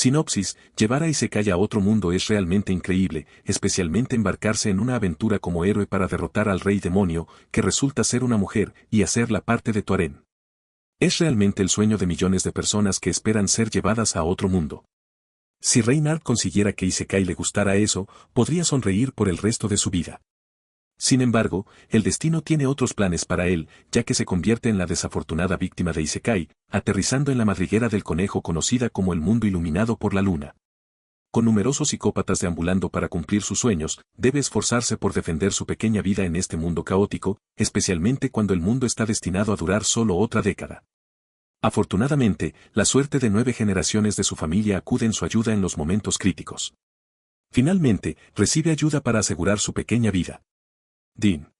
Sinopsis: llevar a Isekai a otro mundo es realmente increíble, especialmente embarcarse en una aventura como héroe para derrotar al rey demonio, que resulta ser una mujer, y hacerla parte de tu harén. Es realmente el sueño de millones de personas que esperan ser llevadas a otro mundo. Si Reinhardt consiguiera que Isekai le gustara eso, podría sonreír por el resto de su vida. Sin embargo, el destino tiene otros planes para él, ya que se convierte en la desafortunada víctima de Isekai, aterrizando en la madriguera del conejo conocida como el mundo iluminado por la luna. Con numerosos psicópatas deambulando para cumplir sus sueños, debe esforzarse por defender su pequeña vida en este mundo caótico, especialmente cuando el mundo está destinado a durar solo otra década. Afortunadamente, la suerte de 9 generaciones de su familia acude en su ayuda en los momentos críticos. Finalmente, recibe ayuda para asegurar su pequeña vida. Dean.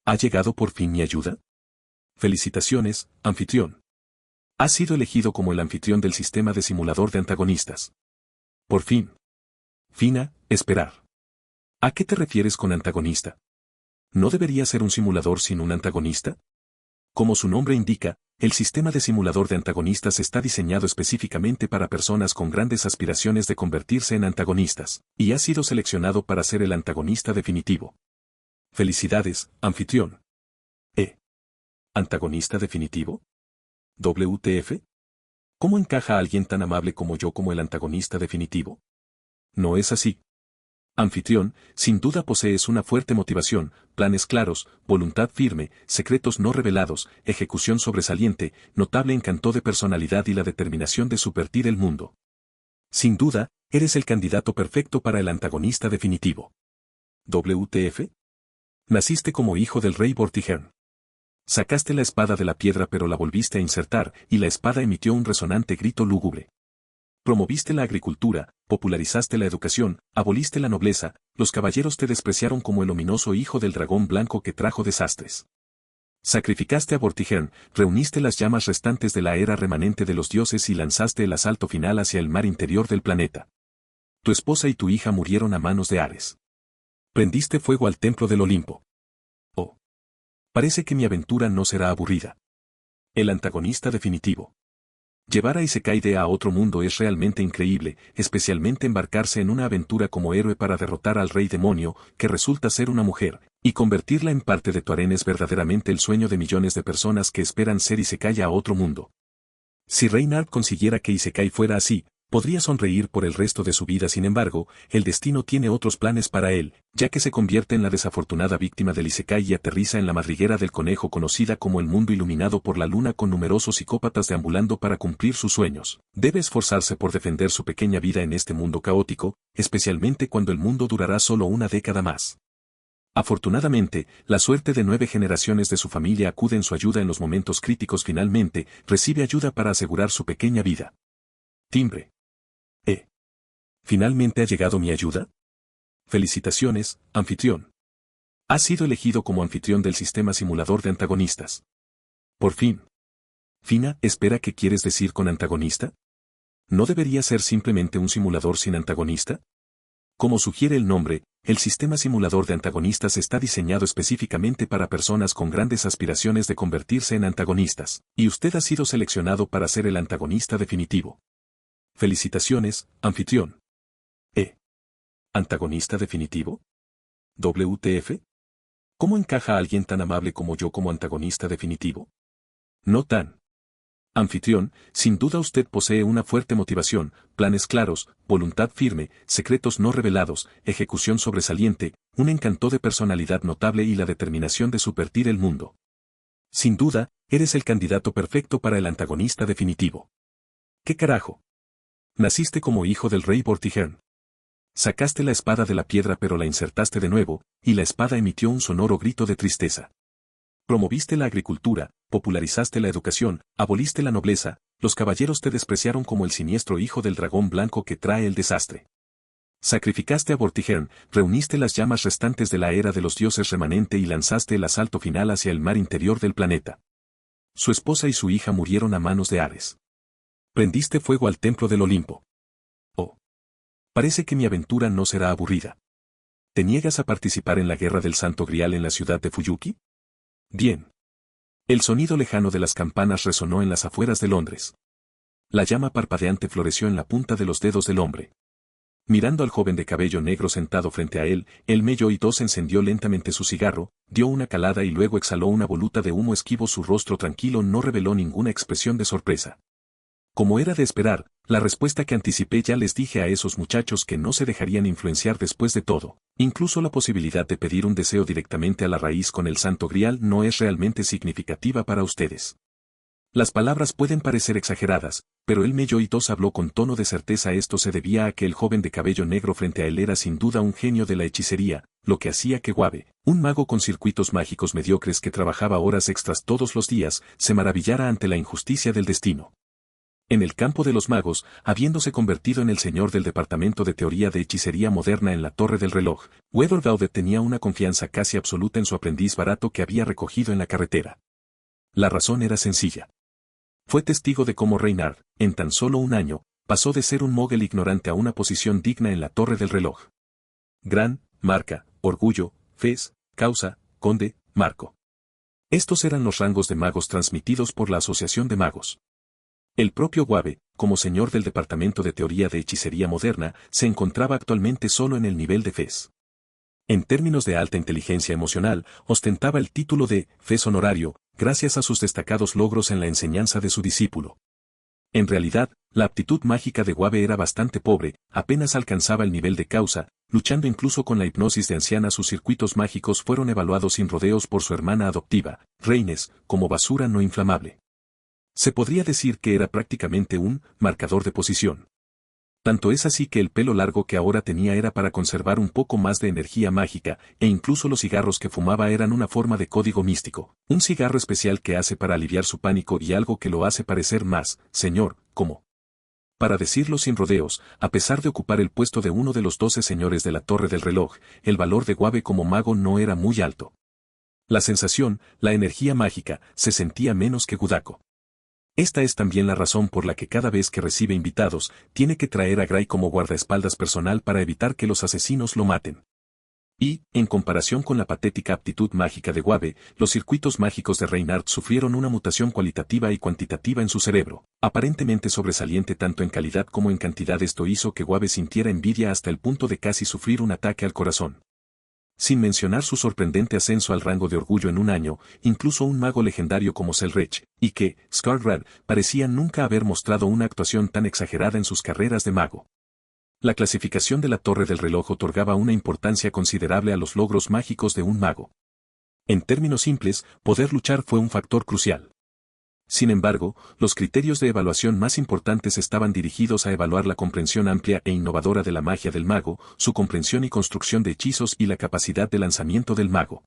¿Ha llegado por fin mi ayuda? Felicitaciones, anfitrión. Has sido elegido como el anfitrión del sistema de simulador de antagonistas. Por fin. Fina, esperar. ¿A qué te refieres con antagonista? ¿No debería ser un simulador sin un antagonista? Como su nombre indica, el sistema de simulador de antagonistas está diseñado específicamente para personas con grandes aspiraciones de convertirse en antagonistas, y ha sido seleccionado para ser el antagonista definitivo. Felicidades, anfitrión. ¿Antagonista definitivo? ¿WTF? ¿Cómo encaja alguien tan amable como yo como el antagonista definitivo? No es así. Anfitrión, sin duda posees una fuerte motivación, planes claros, voluntad firme, secretos no revelados, ejecución sobresaliente, notable encanto de personalidad y la determinación de subvertir el mundo. Sin duda, eres el candidato perfecto para el antagonista definitivo. ¿WTF? Naciste como hijo del rey Vortigern. Sacaste la espada de la piedra pero la volviste a insertar, y la espada emitió un resonante grito lúgubre. Promoviste la agricultura, popularizaste la educación, aboliste la nobleza, los caballeros te despreciaron como el ominoso hijo del dragón blanco que trajo desastres. Sacrificaste a Vortigern, reuniste las llamas restantes de la era remanente de los dioses y lanzaste el asalto final hacia el mar interior del planeta. Tu esposa y tu hija murieron a manos de Ares. Prendiste fuego al templo del Olimpo. Oh. Parece que mi aventura no será aburrida. El antagonista definitivo. Llevar a Isekai a otro mundo es realmente increíble, especialmente embarcarse en una aventura como héroe para derrotar al rey demonio, que resulta ser una mujer, y convertirla en parte de tu harén es verdaderamente el sueño de millones de personas que esperan ser Isekai a otro mundo. Si Reinhardt consiguiera que Isekai fuera así, podría sonreír por el resto de su vida. Sin embargo, el destino tiene otros planes para él, ya que se convierte en la desafortunada víctima del Isekai y aterriza en la madriguera del conejo conocida como el mundo iluminado por la luna con numerosos psicópatas deambulando para cumplir sus sueños. Debe esforzarse por defender su pequeña vida en este mundo caótico, especialmente cuando el mundo durará solo una década más. Afortunadamente, la suerte de 9 generaciones de su familia acude en su ayuda en los momentos críticos. Finalmente, recibe ayuda para asegurar su pequeña vida. Timbre. ¿Finalmente ha llegado mi ayuda? Felicitaciones, anfitrión. Has sido elegido como anfitrión del sistema simulador de antagonistas. Por fin. Fina, espera, ¿qué quieres decir con antagonista? ¿No debería ser simplemente un simulador sin antagonista? Como sugiere el nombre, el sistema simulador de antagonistas está diseñado específicamente para personas con grandes aspiraciones de convertirse en antagonistas, y usted ha sido seleccionado para ser el antagonista definitivo. Felicitaciones, anfitrión. ¿Antagonista definitivo? ¿WTF? ¿Cómo encaja alguien tan amable como yo como antagonista definitivo? No tan. Anfitrión, sin duda usted posee una fuerte motivación, planes claros, voluntad firme, secretos no revelados, ejecución sobresaliente, un encanto de personalidad notable y la determinación de subvertir el mundo. Sin duda, eres el candidato perfecto para el antagonista definitivo. ¿Qué carajo? Naciste como hijo del rey Vortigern. Sacaste la espada de la piedra pero la insertaste de nuevo, y la espada emitió un sonoro grito de tristeza. Promoviste la agricultura, popularizaste la educación, aboliste la nobleza, los caballeros te despreciaron como el siniestro hijo del dragón blanco que trae el desastre. Sacrificaste a Vortigern, reuniste las llamas restantes de la era de los dioses remanente y lanzaste el asalto final hacia el mar interior del planeta. Su esposa y su hija murieron a manos de Ares. Prendiste fuego al templo del Olimpo. Oh. Parece que mi aventura no será aburrida. ¿Te niegas a participar en la guerra del Santo Grial en la ciudad de Fuyuki? Bien. El sonido lejano de las campanas resonó en las afueras de Londres. La llama parpadeante floreció en la punta de los dedos del hombre. Mirando al joven de cabello negro sentado frente a él, el Melloi-II encendió lentamente su cigarro, dio una calada y luego exhaló una voluta de humo esquivo. Su rostro tranquilo no reveló ninguna expresión de sorpresa. Como era de esperar, la respuesta que anticipé. Ya les dije a esos muchachos que no se dejarían influenciar después de todo. Incluso la posibilidad de pedir un deseo directamente a la raíz con el Santo Grial no es realmente significativa para ustedes. Las palabras pueden parecer exageradas, pero el Melloi-II habló con tono de certeza. Esto se debía a que el joven de cabello negro frente a él era sin duda un genio de la hechicería, lo que hacía que Wabe, un mago con circuitos mágicos mediocres que trabajaba horas extras todos los días, se maravillara ante la injusticia del destino. En el campo de los magos, habiéndose convertido en el señor del departamento de teoría de hechicería moderna en la Torre del Reloj, Weather Gaudet tenía una confianza casi absoluta en su aprendiz barato que había recogido en la carretera. La razón era sencilla. Fue testigo de cómo Reynard, en tan solo un año, pasó de ser un mogul ignorante a una posición digna en la Torre del Reloj. Gran, marca, orgullo, fez, causa, conde, marco. Estos eran los rangos de magos transmitidos por la Asociación de Magos. El propio Wabe, como señor del Departamento de Teoría de Hechicería Moderna, se encontraba actualmente solo en el nivel de fez. En términos de alta inteligencia emocional, ostentaba el título de fez honorario, gracias a sus destacados logros en la enseñanza de su discípulo. En realidad, la aptitud mágica de Wabe era bastante pobre, apenas alcanzaba el nivel de causa, luchando incluso con la hipnosis de anciana. Sus circuitos mágicos fueron evaluados sin rodeos por su hermana adoptiva, Reynes, como basura no inflamable. Se podría decir que era prácticamente un marcador de posición. Tanto es así que el pelo largo que ahora tenía era para conservar un poco más de energía mágica, e incluso los cigarros que fumaba eran una forma de código místico, un cigarro especial que hace para aliviar su pánico y algo que lo hace parecer más, señor, como. Para decirlo sin rodeos, a pesar de ocupar el puesto de uno de los 12 señores de la Torre del Reloj, el valor de Wabe como mago no era muy alto. La sensación, la energía mágica, se sentía menos que Gudako. Esta es también la razón por la que cada vez que recibe invitados, tiene que traer a Gray como guardaespaldas personal para evitar que los asesinos lo maten. Y, en comparación con la patética aptitud mágica de Wabe, los circuitos mágicos de Reynard sufrieron una mutación cualitativa y cuantitativa en su cerebro, aparentemente sobresaliente tanto en calidad como en cantidad. Esto hizo que Wabe sintiera envidia hasta el punto de casi sufrir un ataque al corazón. Sin mencionar su sorprendente ascenso al rango de orgullo en un año, incluso un mago legendario como Selrech, y que, Skargrad, parecía nunca haber mostrado una actuación tan exagerada en sus carreras de mago. La clasificación de la Torre del Reloj otorgaba una importancia considerable a los logros mágicos de un mago. En términos simples, poder luchar fue un factor crucial. Sin embargo, los criterios de evaluación más importantes estaban dirigidos a evaluar la comprensión amplia e innovadora de la magia del mago, su comprensión y construcción de hechizos y la capacidad de lanzamiento del mago.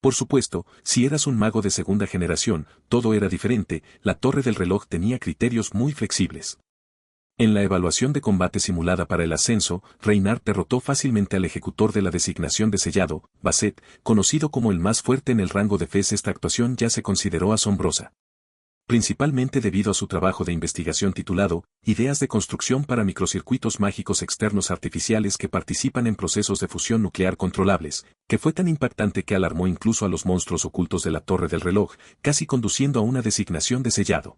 Por supuesto, si eras un mago de segunda generación, todo era diferente. La Torre del Reloj tenía criterios muy flexibles. En la evaluación de combate simulada para el ascenso, Reynard derrotó fácilmente al ejecutor de la designación de sellado, Basset, conocido como el más fuerte en el rango de fez. Esta actuación ya se consideró asombrosa. Principalmente debido a su trabajo de investigación titulado Ideas de construcción para microcircuitos mágicos externos artificiales que participan en procesos de fusión nuclear controlables, que fue tan impactante que alarmó incluso a los monstruos ocultos de la Torre del Reloj, casi conduciendo a una designación de sellado.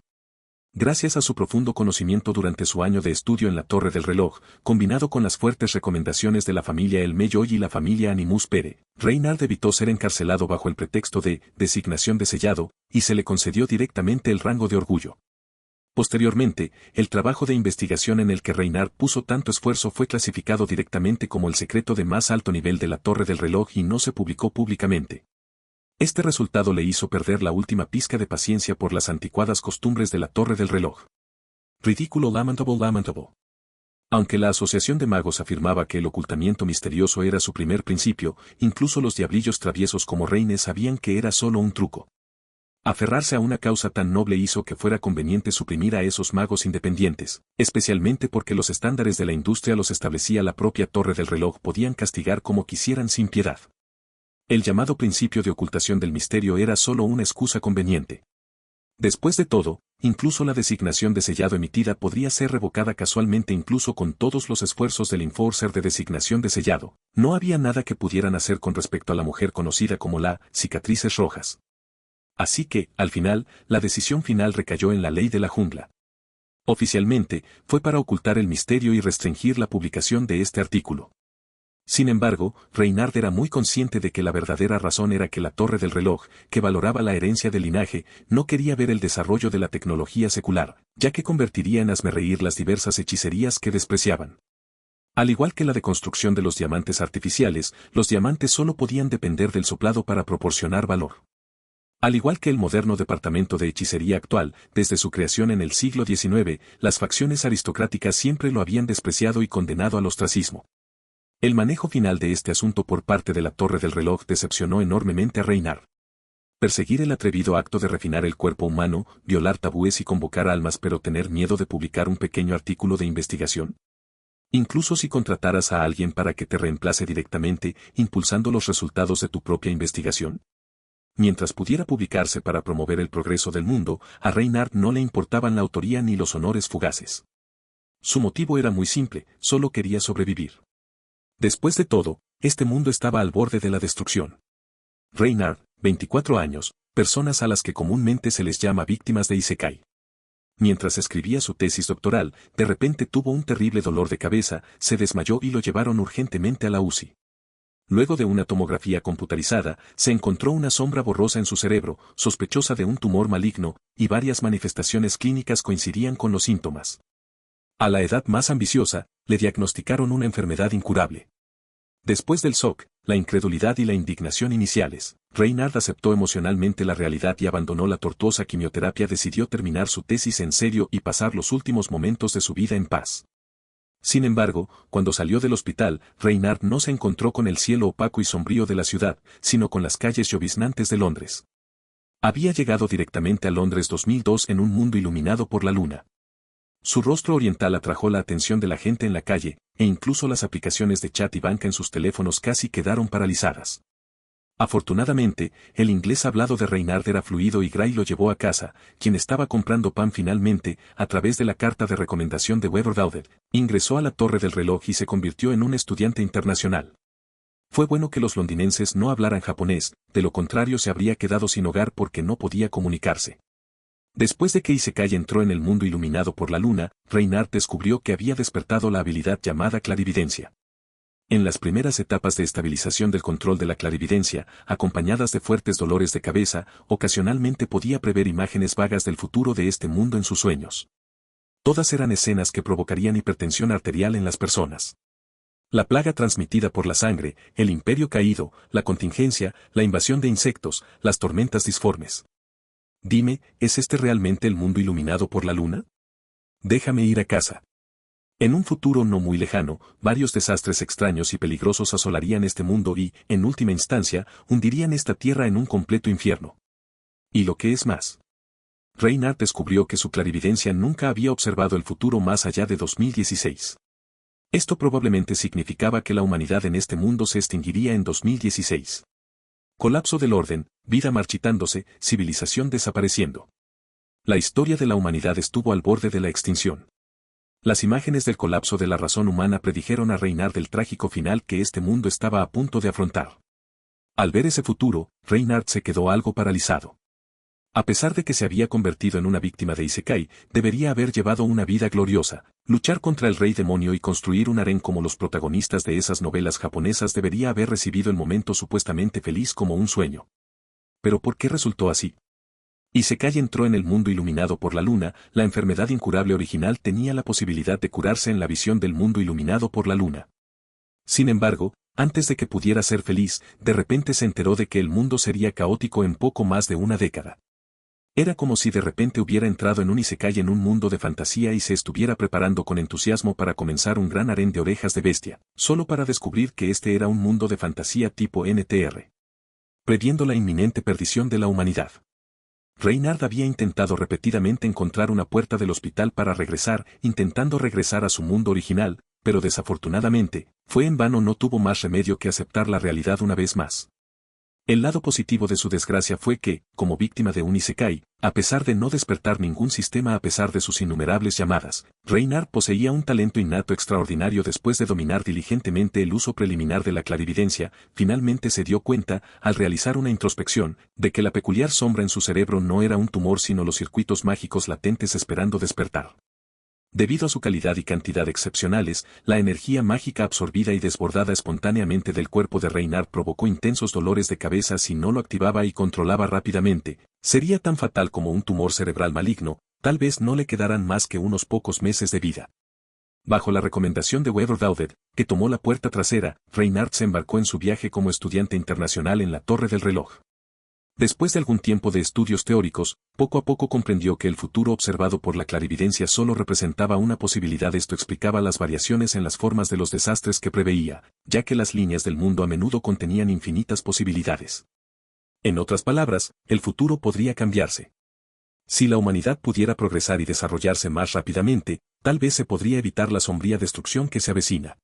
Gracias a su profundo conocimiento durante su año de estudio en la Torre del Reloj, combinado con las fuertes recomendaciones de la familia El Melloi y la familia Animus Pere, Reynard evitó ser encarcelado bajo el pretexto de designación de sellado, y se le concedió directamente el rango de orgullo. Posteriormente, el trabajo de investigación en el que Reynard puso tanto esfuerzo fue clasificado directamente como el secreto de más alto nivel de la Torre del Reloj y no se publicó públicamente. Este resultado le hizo perder la última pizca de paciencia por las anticuadas costumbres de la Torre del Reloj. Ridículo, lamentable. Aunque la Asociación de Magos afirmaba que el ocultamiento misterioso era su primer principio, incluso los diablillos traviesos como Reynes sabían que era solo un truco. Aferrarse a una causa tan noble hizo que fuera conveniente suprimir a esos magos independientes, especialmente porque los estándares de la industria los establecía la propia Torre del Reloj. Podían castigar como quisieran sin piedad. El llamado principio de ocultación del misterio era solo una excusa conveniente. Después de todo, incluso la designación de sellado emitida podría ser revocada casualmente incluso con todos los esfuerzos del enforcer de designación de sellado. No había nada que pudieran hacer con respecto a la mujer conocida como la cicatrices rojas. Así que, al final, la decisión final recayó en la ley de la jungla. Oficialmente, fue para ocultar el misterio y restringir la publicación de este artículo. Sin embargo, Reinhard era muy consciente de que la verdadera razón era que la torre del reloj, que valoraba la herencia del linaje, no quería ver el desarrollo de la tecnología secular, ya que convertiría en hazmerreír las diversas hechicerías que despreciaban. Al igual que la deconstrucción de los diamantes artificiales, los diamantes solo podían depender del soplado para proporcionar valor. Al igual que el moderno departamento de hechicería actual, desde su creación en el siglo XIX, las facciones aristocráticas siempre lo habían despreciado y condenado al ostracismo. El manejo final de este asunto por parte de la Torre del Reloj decepcionó enormemente a Reinhard. Perseguir el atrevido acto de refinar el cuerpo humano, violar tabúes y convocar almas, pero tener miedo de publicar un pequeño artículo de investigación. Incluso si contrataras a alguien para que te reemplace directamente, impulsando los resultados de tu propia investigación. Mientras pudiera publicarse para promover el progreso del mundo, a Reinhard no le importaban la autoría ni los honores fugaces. Su motivo era muy simple, solo quería sobrevivir. Después de todo, este mundo estaba al borde de la destrucción. Reinhard, 24 años, personas a las que comúnmente se les llama víctimas de Isekai. Mientras escribía su tesis doctoral, de repente tuvo un terrible dolor de cabeza, se desmayó y lo llevaron urgentemente a la UCI. Luego de una tomografía computarizada, se encontró una sombra borrosa en su cerebro, sospechosa de un tumor maligno, y varias manifestaciones clínicas coincidían con los síntomas. A la edad más ambiciosa, le diagnosticaron una enfermedad incurable. Después del shock, la incredulidad y la indignación iniciales, Reinhard aceptó emocionalmente la realidad y abandonó la tortuosa quimioterapia. Decidió terminar su tesis en serio y pasar los últimos momentos de su vida en paz. Sin embargo, cuando salió del hospital, Reinhard no se encontró con el cielo opaco y sombrío de la ciudad, sino con las calles lloviznantes de Londres. Había llegado directamente a Londres 2002 en un mundo iluminado por la luna. Su rostro oriental atrajo la atención de la gente en la calle, e incluso las aplicaciones de chat y banca en sus teléfonos casi quedaron paralizadas. Afortunadamente, el inglés hablado de Reinhard era fluido y Gray lo llevó a casa, quien estaba comprando pan. Finalmente, a través de la carta de recomendación de Weber Daudet, ingresó a la Torre del Reloj y se convirtió en un estudiante internacional. Fue bueno que los londinenses no hablaran japonés, de lo contrario se habría quedado sin hogar porque no podía comunicarse. Después de que Isekai entró en el mundo iluminado por la luna, Reinhard descubrió que había despertado la habilidad llamada clarividencia. En las primeras etapas de estabilización del control de la clarividencia, acompañadas de fuertes dolores de cabeza, ocasionalmente podía prever imágenes vagas del futuro de este mundo en sus sueños. Todas eran escenas que provocarían hipertensión arterial en las personas. La plaga transmitida por la sangre, el imperio caído, la contingencia, la invasión de insectos, las tormentas disformes. Dime, ¿es este realmente el mundo iluminado por la luna? Déjame ir a casa. En un futuro no muy lejano, varios desastres extraños y peligrosos asolarían este mundo y, en última instancia, hundirían esta tierra en un completo infierno. Y lo que es más. Reinhard descubrió que su clarividencia nunca había observado el futuro más allá de 2016. Esto probablemente significaba que la humanidad en este mundo se extinguiría en 2016. Colapso del orden, vida marchitándose, civilización desapareciendo. La historia de la humanidad estuvo al borde de la extinción. Las imágenes del colapso de la razón humana predijeron a Reinhard el trágico final que este mundo estaba a punto de afrontar. Al ver ese futuro, Reinhard se quedó algo paralizado. A pesar de que se había convertido en una víctima de Isekai, debería haber llevado una vida gloriosa, luchar contra el rey demonio y construir un harén como los protagonistas de esas novelas japonesas. Debería haber recibido el momento supuestamente feliz como un sueño. ¿Pero por qué resultó así? Isekai entró en el mundo iluminado por la luna. La enfermedad incurable original tenía la posibilidad de curarse en la visión del mundo iluminado por la luna. Sin embargo, antes de que pudiera ser feliz, de repente se enteró de que el mundo sería caótico en poco más de una década. Era como si de repente hubiera entrado en un Isekai, en un mundo de fantasía, y se estuviera preparando con entusiasmo para comenzar un gran harén de orejas de bestia, solo para descubrir que este era un mundo de fantasía tipo NTR. Previendo la inminente perdición de la humanidad. Reinhard había intentado repetidamente encontrar una puerta del hospital para regresar, intentando regresar a su mundo original, pero desafortunadamente, fue en vano. No tuvo más remedio que aceptar la realidad una vez más. El lado positivo de su desgracia fue que, como víctima de un Isekai, a pesar de no despertar ningún sistema, a pesar de sus innumerables llamadas, Reinhard poseía un talento innato extraordinario. Después de dominar diligentemente el uso preliminar de la clarividencia, finalmente se dio cuenta, al realizar una introspección, de que la peculiar sombra en su cerebro no era un tumor sino los circuitos mágicos latentes esperando despertar. Debido a su calidad y cantidad excepcionales, la energía mágica absorbida y desbordada espontáneamente del cuerpo de Reynard provocó intensos dolores de cabeza si no lo activaba y controlaba rápidamente. Sería tan fatal como un tumor cerebral maligno, tal vez no le quedaran más que unos pocos meses de vida. Bajo la recomendación de Weber Daudet, que tomó la puerta trasera, Reynard se embarcó en su viaje como estudiante internacional en la Torre del Reloj. Después de algún tiempo de estudios teóricos, poco a poco comprendió que el futuro observado por la clarividencia solo representaba una posibilidad. Esto explicaba las variaciones en las formas de los desastres que preveía, ya que las líneas del mundo a menudo contenían infinitas posibilidades. En otras palabras, el futuro podría cambiarse. Si la humanidad pudiera progresar y desarrollarse más rápidamente, tal vez se podría evitar la sombría destrucción que se avecina.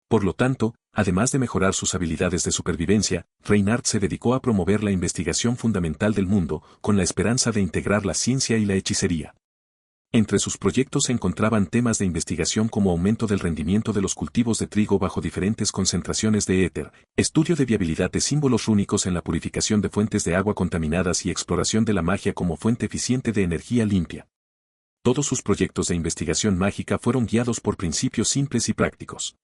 Por lo tanto, además de mejorar sus habilidades de supervivencia, Reynard se dedicó a promover la investigación fundamental del mundo, con la esperanza de integrar la ciencia y la hechicería. Entre sus proyectos se encontraban temas de investigación como aumento del rendimiento de los cultivos de trigo bajo diferentes concentraciones de éter, estudio de viabilidad de símbolos rúnicos en la purificación de fuentes de agua contaminadas y exploración de la magia como fuente eficiente de energía limpia. Todos sus proyectos de investigación mágica fueron guiados por principios simples y prácticos.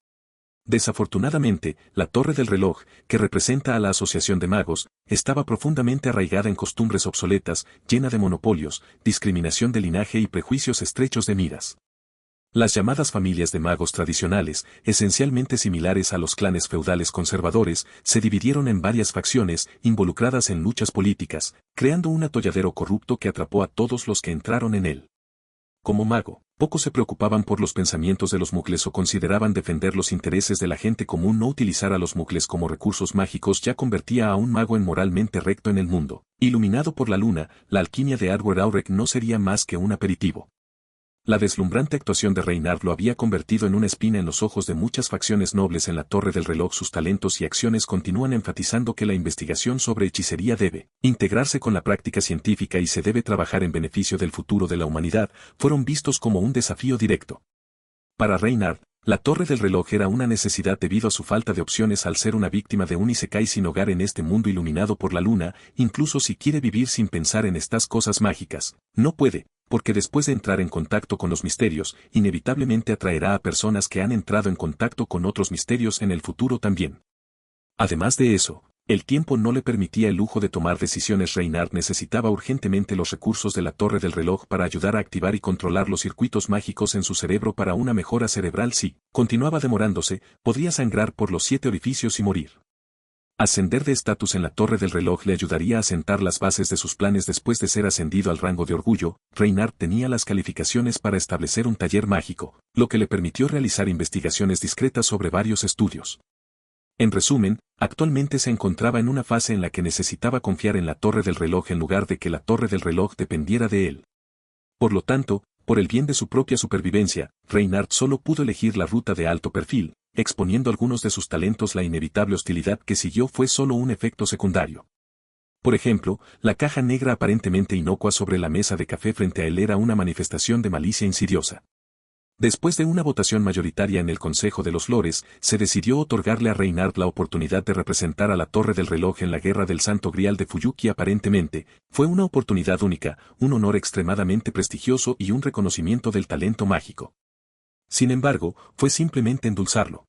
Desafortunadamente, la Torre del Reloj, que representa a la Asociación de Magos, estaba profundamente arraigada en costumbres obsoletas, llena de monopolios, discriminación de linaje y prejuicios estrechos de miras. Las llamadas familias de magos tradicionales, esencialmente similares a los clanes feudales conservadores, se dividieron en varias facciones, involucradas en luchas políticas, creando un atolladero corrupto que atrapó a todos los que entraron en él. Como mago, pocos se preocupaban por los pensamientos de los mugles o consideraban defender los intereses de la gente común. No utilizar a los mugles como recursos mágicos ya convertía a un mago en moralmente recto en el mundo. Iluminado por la luna, la alquimia de Edward Aurek no sería más que un aperitivo. La deslumbrante actuación de Reynard lo había convertido en una espina en los ojos de muchas facciones nobles en la Torre del Reloj. Sus talentos y acciones continúan enfatizando que la investigación sobre hechicería debe integrarse con la práctica científica y se debe trabajar en beneficio del futuro de la humanidad, fueron vistos como un desafío directo. Para Reynard, la Torre del Reloj era una necesidad debido a su falta de opciones al ser una víctima de un isekai sin hogar en este mundo iluminado por la luna. Incluso si quiere vivir sin pensar en estas cosas mágicas, no puede, porque después de entrar en contacto con los misterios, inevitablemente atraerá a personas que han entrado en contacto con otros misterios en el futuro también. Además de eso, el tiempo no le permitía el lujo de tomar decisiones. Reynard necesitaba urgentemente los recursos de la Torre del Reloj para ayudar a activar y controlar los circuitos mágicos en su cerebro para una mejora cerebral. Si continuaba demorándose, podría sangrar por los 7 orificios y morir. Ascender de estatus en la Torre del Reloj le ayudaría a sentar las bases de sus planes. Después de ser ascendido al rango de orgullo, Reynard tenía las calificaciones para establecer un taller mágico, lo que le permitió realizar investigaciones discretas sobre varios estudios. En resumen, actualmente se encontraba en una fase en la que necesitaba confiar en la Torre del Reloj en lugar de que la Torre del Reloj dependiera de él. Por lo tanto, por el bien de su propia supervivencia, Reynard solo pudo elegir la ruta de alto perfil, exponiendo algunos de sus talentos. La inevitable hostilidad que siguió fue solo un efecto secundario. Por ejemplo, la caja negra aparentemente inocua sobre la mesa de café frente a él era una manifestación de malicia insidiosa. Después de una votación mayoritaria en el Consejo de los Lores, se decidió otorgarle a Reynard la oportunidad de representar a la Torre del Reloj en la Guerra del Santo Grial de Fuyuki. Aparentemente, fue una oportunidad única, un honor extremadamente prestigioso y un reconocimiento del talento mágico. Sin embargo, fue simplemente endulzarlo.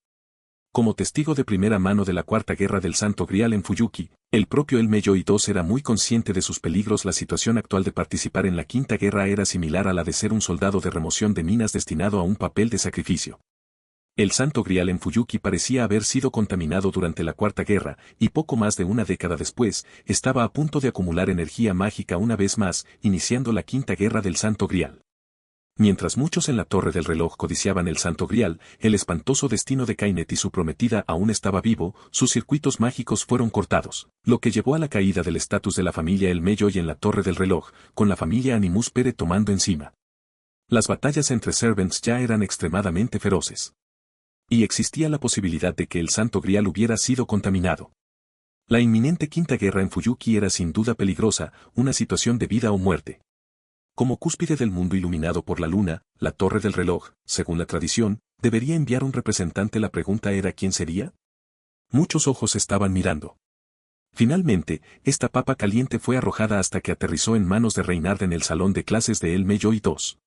Como testigo de primera mano de la Cuarta Guerra del Santo Grial en Fuyuki, el propio El Meiyō II era muy consciente de sus peligros. La situación actual de participar en la Quinta Guerra era similar a la de ser un soldado de remoción de minas destinado a un papel de sacrificio. El Santo Grial en Fuyuki parecía haber sido contaminado durante la Cuarta Guerra, y poco más de una década después, estaba a punto de acumular energía mágica una vez más, iniciando la Quinta Guerra del Santo Grial. Mientras muchos en la Torre del Reloj codiciaban el Santo Grial, el espantoso destino de Kainet y su prometida aún estaba vivo. Sus circuitos mágicos fueron cortados, lo que llevó a la caída del estatus de la familia El Meiyō y en la Torre del Reloj, con la familia Animus Pere tomando encima. Las batallas entre servants ya eran extremadamente feroces. Y existía la posibilidad de que el Santo Grial hubiera sido contaminado. La inminente Quinta Guerra en Fuyuki era sin duda peligrosa, una situación de vida o muerte. Como cúspide del mundo iluminado por la luna, la Torre del Reloj, según la tradición, debería enviar un representante. La pregunta era ¿quién sería? Muchos ojos estaban mirando. Finalmente, esta papa caliente fue arrojada hasta que aterrizó en manos de Reynard en el salón de clases de El Meiyō II.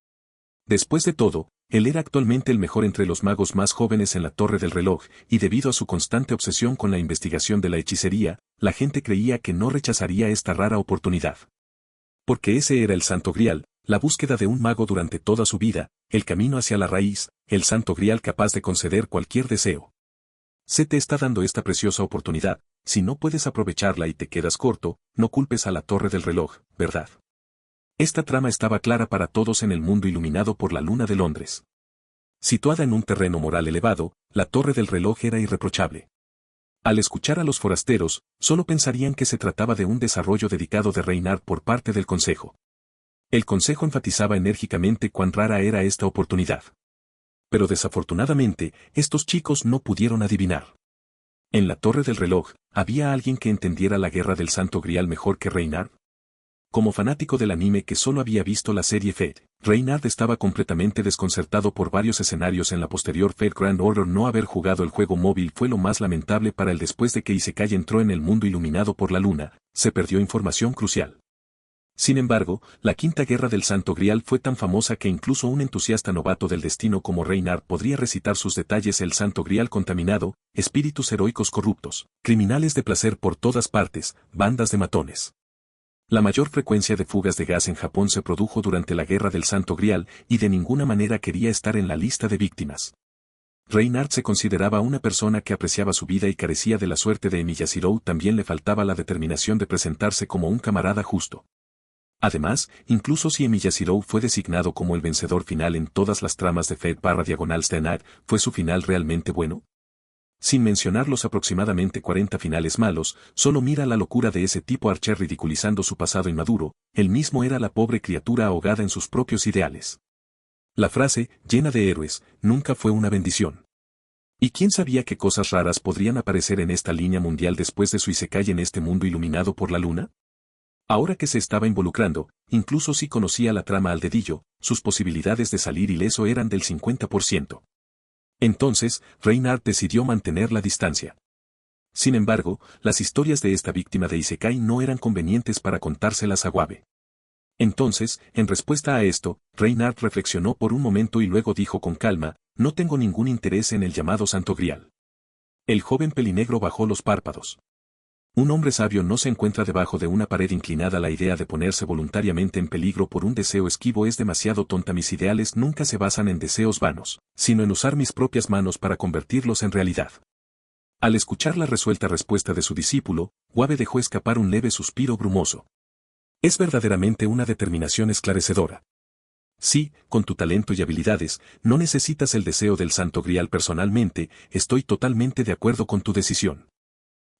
Después de todo, él era actualmente el mejor entre los magos más jóvenes en la Torre del Reloj, y debido a su constante obsesión con la investigación de la hechicería, la gente creía que no rechazaría esta rara oportunidad. Porque ese era el Santo Grial, la búsqueda de un mago durante toda su vida, el camino hacia la raíz, el Santo Grial capaz de conceder cualquier deseo. Se te está dando esta preciosa oportunidad, si no puedes aprovecharla y te quedas corto, no culpes a la Torre del Reloj, ¿verdad? Esta trama estaba clara para todos en el mundo iluminado por la Luna de Londres. Situada en un terreno moral elevado, la Torre del Reloj era irreprochable. Al escuchar a los forasteros, solo pensarían que se trataba de un desarrollo dedicado de Reynard por parte del Consejo. El Consejo enfatizaba enérgicamente cuán rara era esta oportunidad. Pero desafortunadamente, estos chicos no pudieron adivinar. En la Torre del Reloj, ¿había alguien que entendiera la guerra del Santo Grial mejor que Reynard? Como fanático del anime que solo había visto la serie Fate, Reynard estaba completamente desconcertado por varios escenarios en la posterior Fate Grand Order. No haber jugado el juego móvil fue lo más lamentable para él. Después de que Isekai entró en el mundo iluminado por la luna, se perdió información crucial. Sin embargo, la Quinta Guerra del Santo Grial fue tan famosa que incluso un entusiasta novato del destino como Reynard podría recitar sus detalles. El Santo Grial contaminado, espíritus heroicos corruptos, criminales de placer por todas partes, bandas de matones. La mayor frecuencia de fugas de gas en Japón se produjo durante la Guerra del Santo Grial y de ninguna manera quería estar en la lista de víctimas. Reynard se consideraba una persona que apreciaba su vida y carecía de la suerte de Miyashiro. También le faltaba la determinación de presentarse como un camarada justo. Además, incluso si Miyashiro fue designado como el vencedor final en todas las tramas de Fate/Stenag, ¿fue su final realmente bueno? Sin mencionar los aproximadamente 40 finales malos, solo mira la locura de ese tipo. Archer ridiculizando su pasado inmaduro, él mismo era la pobre criatura ahogada en sus propios ideales. La frase, llena de héroes, nunca fue una bendición. ¿Y quién sabía qué cosas raras podrían aparecer en esta línea mundial después de su Isekai en este mundo iluminado por la luna? Ahora que se estaba involucrando, incluso si conocía la trama al dedillo, sus posibilidades de salir ileso eran del 50%. Entonces, Reynard decidió mantener la distancia. Sin embargo, las historias de esta víctima de Isekai no eran convenientes para contárselas a Wabe. Entonces, en respuesta a esto, Reynard reflexionó por un momento y luego dijo con calma, no tengo ningún interés en el llamado Santo Grial. El joven pelinegro bajó los párpados. Un hombre sabio no se encuentra debajo de una pared inclinada. La idea de ponerse voluntariamente en peligro por un deseo esquivo es demasiado tonta. Mis ideales nunca se basan en deseos vanos, sino en usar mis propias manos para convertirlos en realidad. Al escuchar la resuelta respuesta de su discípulo, Wabe dejó escapar un leve suspiro brumoso. Es verdaderamente una determinación esclarecedora. Sí, con tu talento y habilidades, no necesitas el deseo del Santo Grial. Personalmente, estoy totalmente de acuerdo con tu decisión.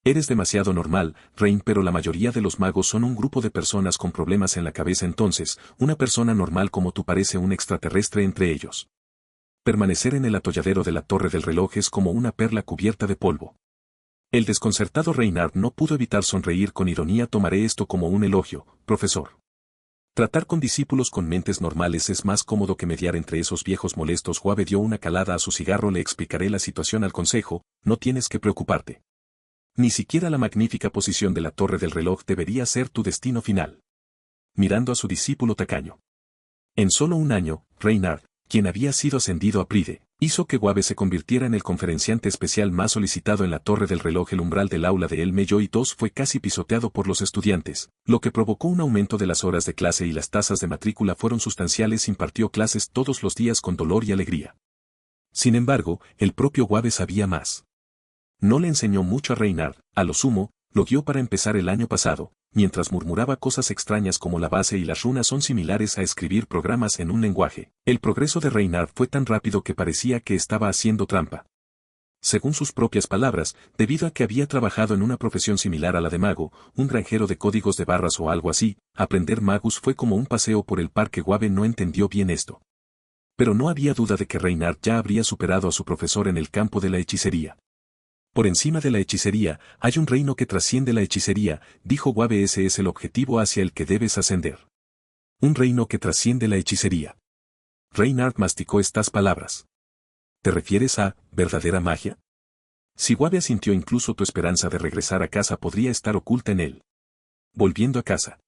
Eres demasiado normal, Rein, pero la mayoría de los magos son un grupo de personas con problemas en la cabeza. Entonces, una persona normal como tú parece un extraterrestre entre ellos. Permanecer en el atolladero de la Torre del Reloj es como una perla cubierta de polvo. El desconcertado Reynard no pudo evitar sonreír con ironía. Tomaré esto como un elogio, profesor. Tratar con discípulos con mentes normales es más cómodo que mediar entre esos viejos molestos. Wabe dio una calada a su cigarro. Le explicaré la situación al consejo, no tienes que preocuparte. Ni siquiera la magnífica posición de la Torre del Reloj debería ser tu destino final. Mirando a su discípulo tacaño. En solo un año, Reynard, quien había sido ascendido a Pride, hizo que Wabe se convirtiera en el conferenciante especial más solicitado en la Torre del Reloj. El umbral del aula de El Meyo y II fue casi pisoteado por los estudiantes, lo que provocó un aumento de las horas de clase y las tasas de matrícula fueron sustanciales. Impartió clases todos los días con dolor y alegría. Sin embargo, el propio Wabe sabía más. No le enseñó mucho a Reynard, a lo sumo, lo guió para empezar el año pasado, mientras murmuraba cosas extrañas como la base y las runas son similares a escribir programas en un lenguaje. El progreso de Reynard fue tan rápido que parecía que estaba haciendo trampa. Según sus propias palabras, debido a que había trabajado en una profesión similar a la de mago, un granjero de códigos de barras o algo así, aprender magus fue como un paseo por el parque. Wabe no entendió bien esto. Pero no había duda de que Reynard ya habría superado a su profesor en el campo de la hechicería. Por encima de la hechicería, hay un reino que trasciende la hechicería, dijo Wabe. Ese es el objetivo hacia el que debes ascender. Un reino que trasciende la hechicería. Reynard masticó estas palabras. ¿Te refieres a verdadera magia? Si Wabe asintió, incluso tu esperanza de regresar a casa podría estar oculta en él. Volviendo a casa.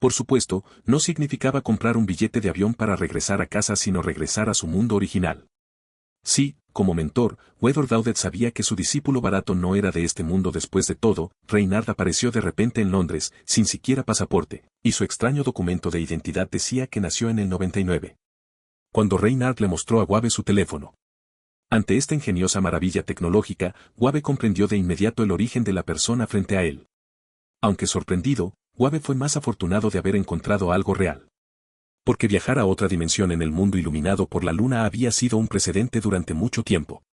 Por supuesto, no significaba comprar un billete de avión para regresar a casa sino regresar a su mundo original. Sí, como mentor, Weather Daudet sabía que su discípulo barato no era de este mundo. Después de todo, Reynard apareció de repente en Londres, sin siquiera pasaporte, y su extraño documento de identidad decía que nació en el 99. Cuando Reynard le mostró a Wabe su teléfono. Ante esta ingeniosa maravilla tecnológica, Wabe comprendió de inmediato el origen de la persona frente a él. Aunque sorprendido, Wabe fue más afortunado de haber encontrado algo real. Porque viajar a otra dimensión en el mundo iluminado por la luna había sido un precedente durante mucho tiempo.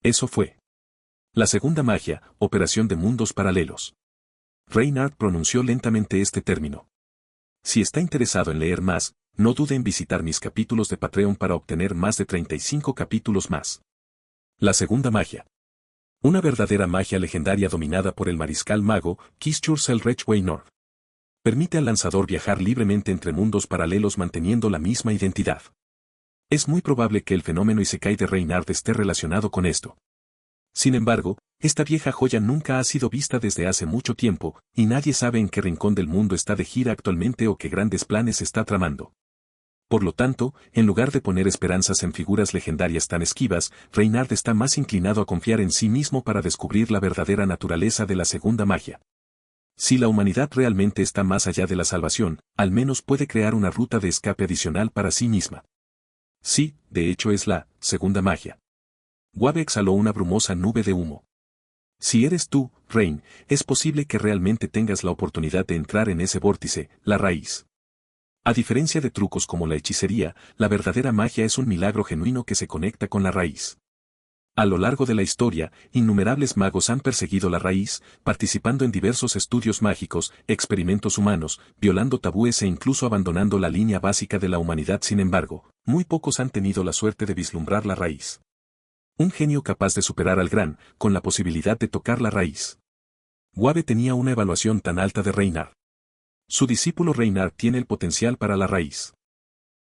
Eso fue. La segunda magia, operación de mundos paralelos. Reynard pronunció lentamente este término. Si está interesado en leer más, no dude en visitar mis capítulos de Patreon para obtener más de 35 capítulos más. La segunda magia. Una verdadera magia legendaria dominada por el mariscal mago, Kischur Rechwaynor. Permite al lanzador viajar libremente entre mundos paralelos manteniendo la misma identidad. Es muy probable que el fenómeno Isekai de Reynard esté relacionado con esto. Sin embargo, esta vieja joya nunca ha sido vista desde hace mucho tiempo, y nadie sabe en qué rincón del mundo está de gira actualmente o qué grandes planes está tramando. Por lo tanto, en lugar de poner esperanzas en figuras legendarias tan esquivas, Reynard está más inclinado a confiar en sí mismo para descubrir la verdadera naturaleza de la segunda magia. Si la humanidad realmente está más allá de la salvación, al menos puede crear una ruta de escape adicional para sí misma. Sí, de hecho es la segunda magia. Wabe exhaló una brumosa nube de humo. Si eres tú, Rein, es posible que realmente tengas la oportunidad de entrar en ese vórtice, la raíz. A diferencia de trucos como la hechicería, la verdadera magia es un milagro genuino que se conecta con la raíz. A lo largo de la historia, innumerables magos han perseguido la raíz, participando en diversos estudios mágicos, experimentos humanos, violando tabúes e incluso abandonando la línea básica de la humanidad. Sin embargo, muy pocos han tenido la suerte de vislumbrar la raíz. Un genio capaz de superar al gran, con la posibilidad de tocar la raíz. Wabe tenía una evaluación tan alta de Reynard. Su discípulo Reynard tiene el potencial para la raíz.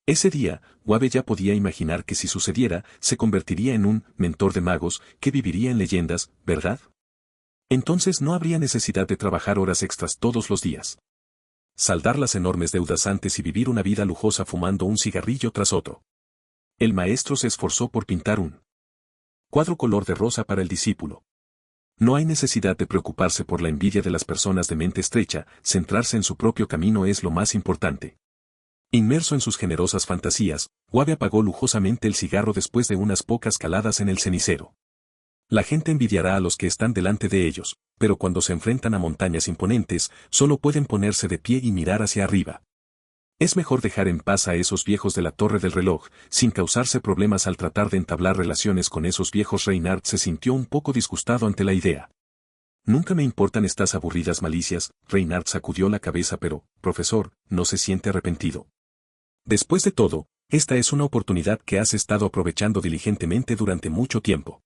Ese día, Wabe ya podía imaginar que si sucediera, se convertiría en un mentor de magos que viviría en leyendas, ¿verdad? Entonces no habría necesidad de trabajar horas extras todos los días. Saldar las enormes deudas antes y vivir una vida lujosa fumando un cigarrillo tras otro. El maestro se esforzó por pintar un cuadro color de rosa para el discípulo. No hay necesidad de preocuparse por la envidia de las personas de mente estrecha, centrarse en su propio camino es lo más importante. Inmerso en sus generosas fantasías, Wabe apagó lujosamente el cigarro después de unas pocas caladas en el cenicero. La gente envidiará a los que están delante de ellos, pero cuando se enfrentan a montañas imponentes, solo pueden ponerse de pie y mirar hacia arriba. Es mejor dejar en paz a esos viejos de la torre del reloj, sin causarse problemas al tratar de entablar relaciones con esos viejos. Reynard se sintió un poco disgustado ante la idea. Nunca me importan estas aburridas malicias, Reynard sacudió la cabeza pero, profesor, ¿no se siente arrepentido? Después de todo, esta es una oportunidad que has estado aprovechando diligentemente durante mucho tiempo.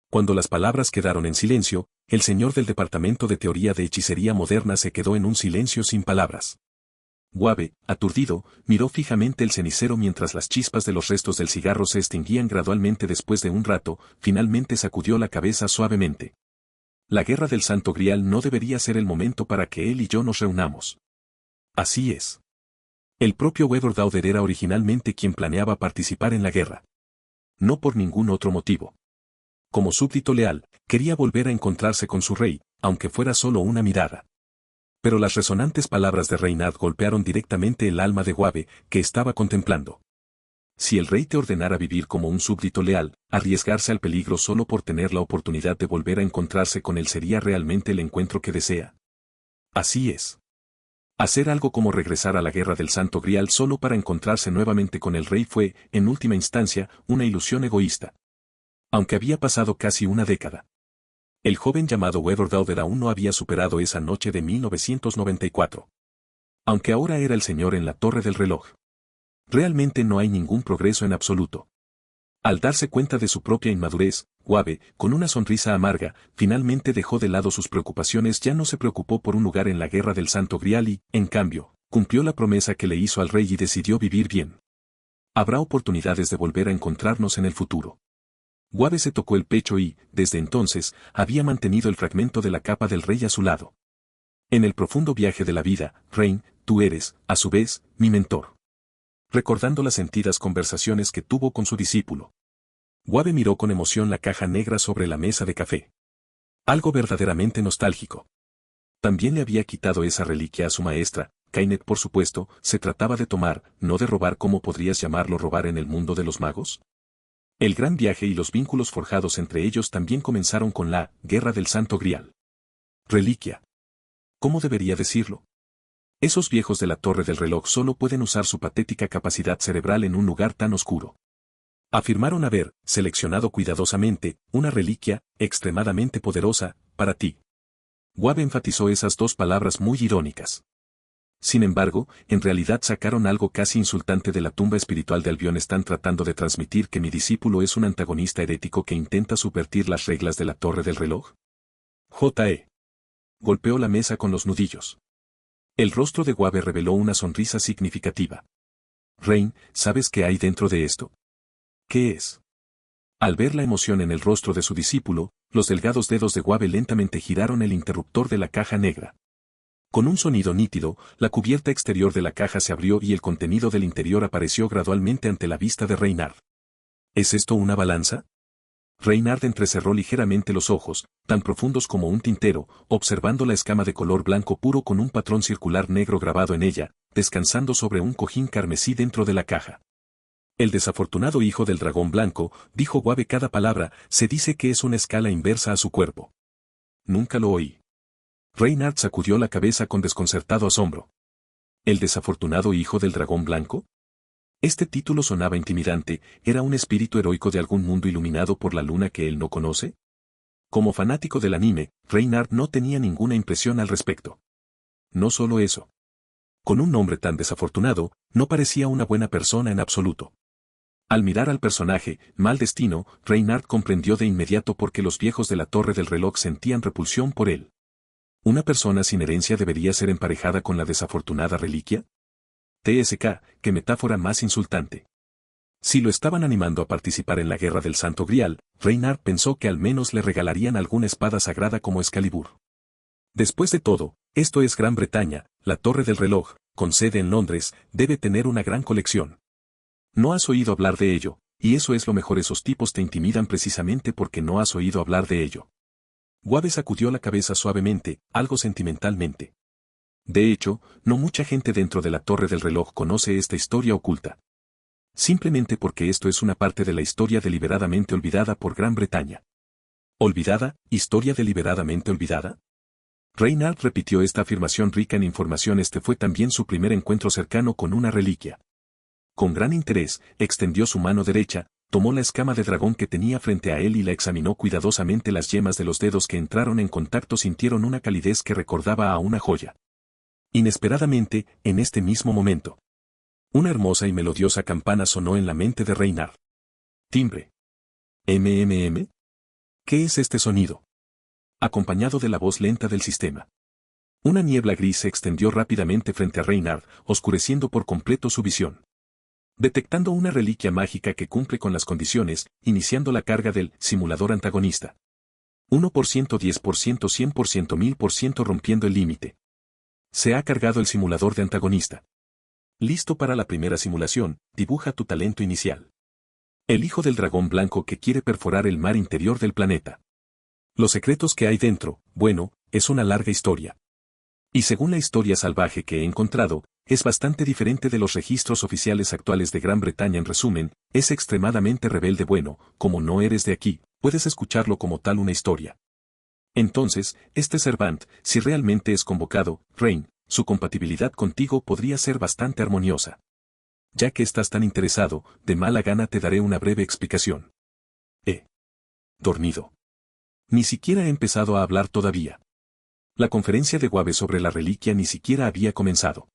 Cuando las palabras quedaron en silencio, el señor del Departamento de Teoría de Hechicería Moderna se quedó en un silencio sin palabras. Wabe, aturdido, miró fijamente el cenicero mientras las chispas de los restos del cigarro se extinguían gradualmente. Después de un rato, finalmente sacudió la cabeza suavemente. La guerra del Santo Grial no debería ser el momento para que él y yo nos reunamos. Así es. El propio Weather Daudet era originalmente quien planeaba participar en la guerra. No por ningún otro motivo. Como súbdito leal, quería volver a encontrarse con su rey, aunque fuera solo una mirada. Pero las resonantes palabras de Reynard golpearon directamente el alma de Wabe, que estaba contemplando. Si el rey te ordenara vivir como un súbdito leal, arriesgarse al peligro solo por tener la oportunidad de volver a encontrarse con él sería realmente el encuentro que desea. Así es. Hacer algo como regresar a la guerra del Santo Grial solo para encontrarse nuevamente con el rey fue, en última instancia, una ilusión egoísta. Aunque había pasado casi una década. El joven llamado Weather Daudet aún no había superado esa noche de 1994. Aunque ahora era el señor en la torre del reloj. Realmente no hay ningún progreso en absoluto. Al darse cuenta de su propia inmadurez, Wabe, con una sonrisa amarga, finalmente dejó de lado sus preocupaciones. Ya no se preocupó por un lugar en la guerra del Santo Grial y, en cambio, cumplió la promesa que le hizo al rey y decidió vivir bien. Habrá oportunidades de volver a encontrarnos en el futuro. Wabe se tocó el pecho y, desde entonces, había mantenido el fragmento de la capa del rey a su lado. En el profundo viaje de la vida, Rein, tú eres, a su vez, mi mentor. Recordando las sentidas conversaciones que tuvo con su discípulo, Guave miró con emoción la caja negra sobre la mesa de café. Algo verdaderamente nostálgico. También le había quitado esa reliquia a su maestra, Kainet por supuesto, se trataba de tomar, no de robar. ¿Cómo podrías llamarlo robar en el mundo de los magos? El gran viaje y los vínculos forjados entre ellos también comenzaron con la Guerra del Santo Grial. Reliquia. ¿Cómo debería decirlo? Esos viejos de la Torre del Reloj solo pueden usar su patética capacidad cerebral en un lugar tan oscuro. Afirmaron haber seleccionado cuidadosamente una reliquia extremadamente poderosa para ti. Guave enfatizó esas dos palabras muy irónicas. Sin embargo, en realidad sacaron algo casi insultante de la tumba espiritual de Albion. Están tratando de transmitir que mi discípulo es un antagonista herético que intenta subvertir las reglas de la Torre del Reloj. J.E. Golpeó la mesa con los nudillos. El rostro de Guave reveló una sonrisa significativa. Rain, ¿sabes qué hay dentro de esto? ¿Qué es? Al ver la emoción en el rostro de su discípulo, los delgados dedos de Guave lentamente giraron el interruptor de la caja negra. Con un sonido nítido, la cubierta exterior de la caja se abrió y el contenido del interior apareció gradualmente ante la vista de Reynard. ¿Es esto una balanza? Reynard entrecerró ligeramente los ojos, tan profundos como un tintero, observando la escama de color blanco puro con un patrón circular negro grabado en ella, descansando sobre un cojín carmesí dentro de la caja. El desafortunado hijo del dragón blanco, dijo Guave cada palabra, se dice que es una escala inversa a su cuerpo. Nunca lo oí. Reynard sacudió la cabeza con desconcertado asombro. ¿El desafortunado hijo del dragón blanco? Este título sonaba intimidante. ¿Era un espíritu heroico de algún mundo iluminado por la luna que él no conoce? Como fanático del anime, Reynard no tenía ninguna impresión al respecto. No solo eso. Con un nombre tan desafortunado, no parecía una buena persona en absoluto. Al mirar al personaje, Mal Destino, Reynard comprendió de inmediato por qué los viejos de la Torre del Reloj sentían repulsión por él. ¿Una persona sin herencia debería ser emparejada con la desafortunada reliquia? TSK, qué metáfora más insultante. Si lo estaban animando a participar en la Guerra del Santo Grial, Reynard pensó que al menos le regalarían alguna espada sagrada como Excalibur. Después de todo, esto es Gran Bretaña, la Torre del Reloj, con sede en Londres, debe tener una gran colección. No has oído hablar de ello, y eso es lo mejor. Esos tipos te intimidan precisamente porque no has oído hablar de ello. Guave sacudió la cabeza suavemente, algo sentimentalmente. De hecho, no mucha gente dentro de la Torre del Reloj conoce esta historia oculta. Simplemente porque esto es una parte de la historia deliberadamente olvidada por Gran Bretaña. ¿Olvidada? ¿Historia deliberadamente olvidada? Reynard repitió esta afirmación rica en información. Este fue también su primer encuentro cercano con una reliquia. Con gran interés, extendió su mano derecha, tomó la escama de dragón que tenía frente a él y la examinó cuidadosamente. Las yemas de los dedos que entraron en contacto sintieron una calidez que recordaba a una joya. Inesperadamente, en este mismo momento, una hermosa y melodiosa campana sonó en la mente de Reynard. Timbre. ¿MMM? ¿Qué es este sonido? Acompañado de la voz lenta del sistema. Una niebla gris se extendió rápidamente frente a Reynard, oscureciendo por completo su visión. Detectando una reliquia mágica que cumple con las condiciones, iniciando la carga del simulador antagonista. 1%, 10%, 100%, 1000% rompiendo el límite. Se ha cargado el simulador de antagonista. Listo para la primera simulación, dibuja tu talento inicial. El hijo del dragón blanco que quiere perforar el mar interior del planeta. Los secretos que hay dentro, bueno, es una larga historia. Y según la historia salvaje que he encontrado, es bastante diferente de los registros oficiales actuales de Gran Bretaña. En resumen, es extremadamente rebelde. Bueno, como no eres de aquí, puedes escucharlo como tal una historia. Entonces, este Servant, si realmente es convocado, Rain, su compatibilidad contigo podría ser bastante armoniosa. Ya que estás tan interesado, de mala gana te daré una breve explicación. He dormido. Ni siquiera he empezado a hablar todavía. La conferencia de Guave sobre la reliquia ni siquiera había comenzado.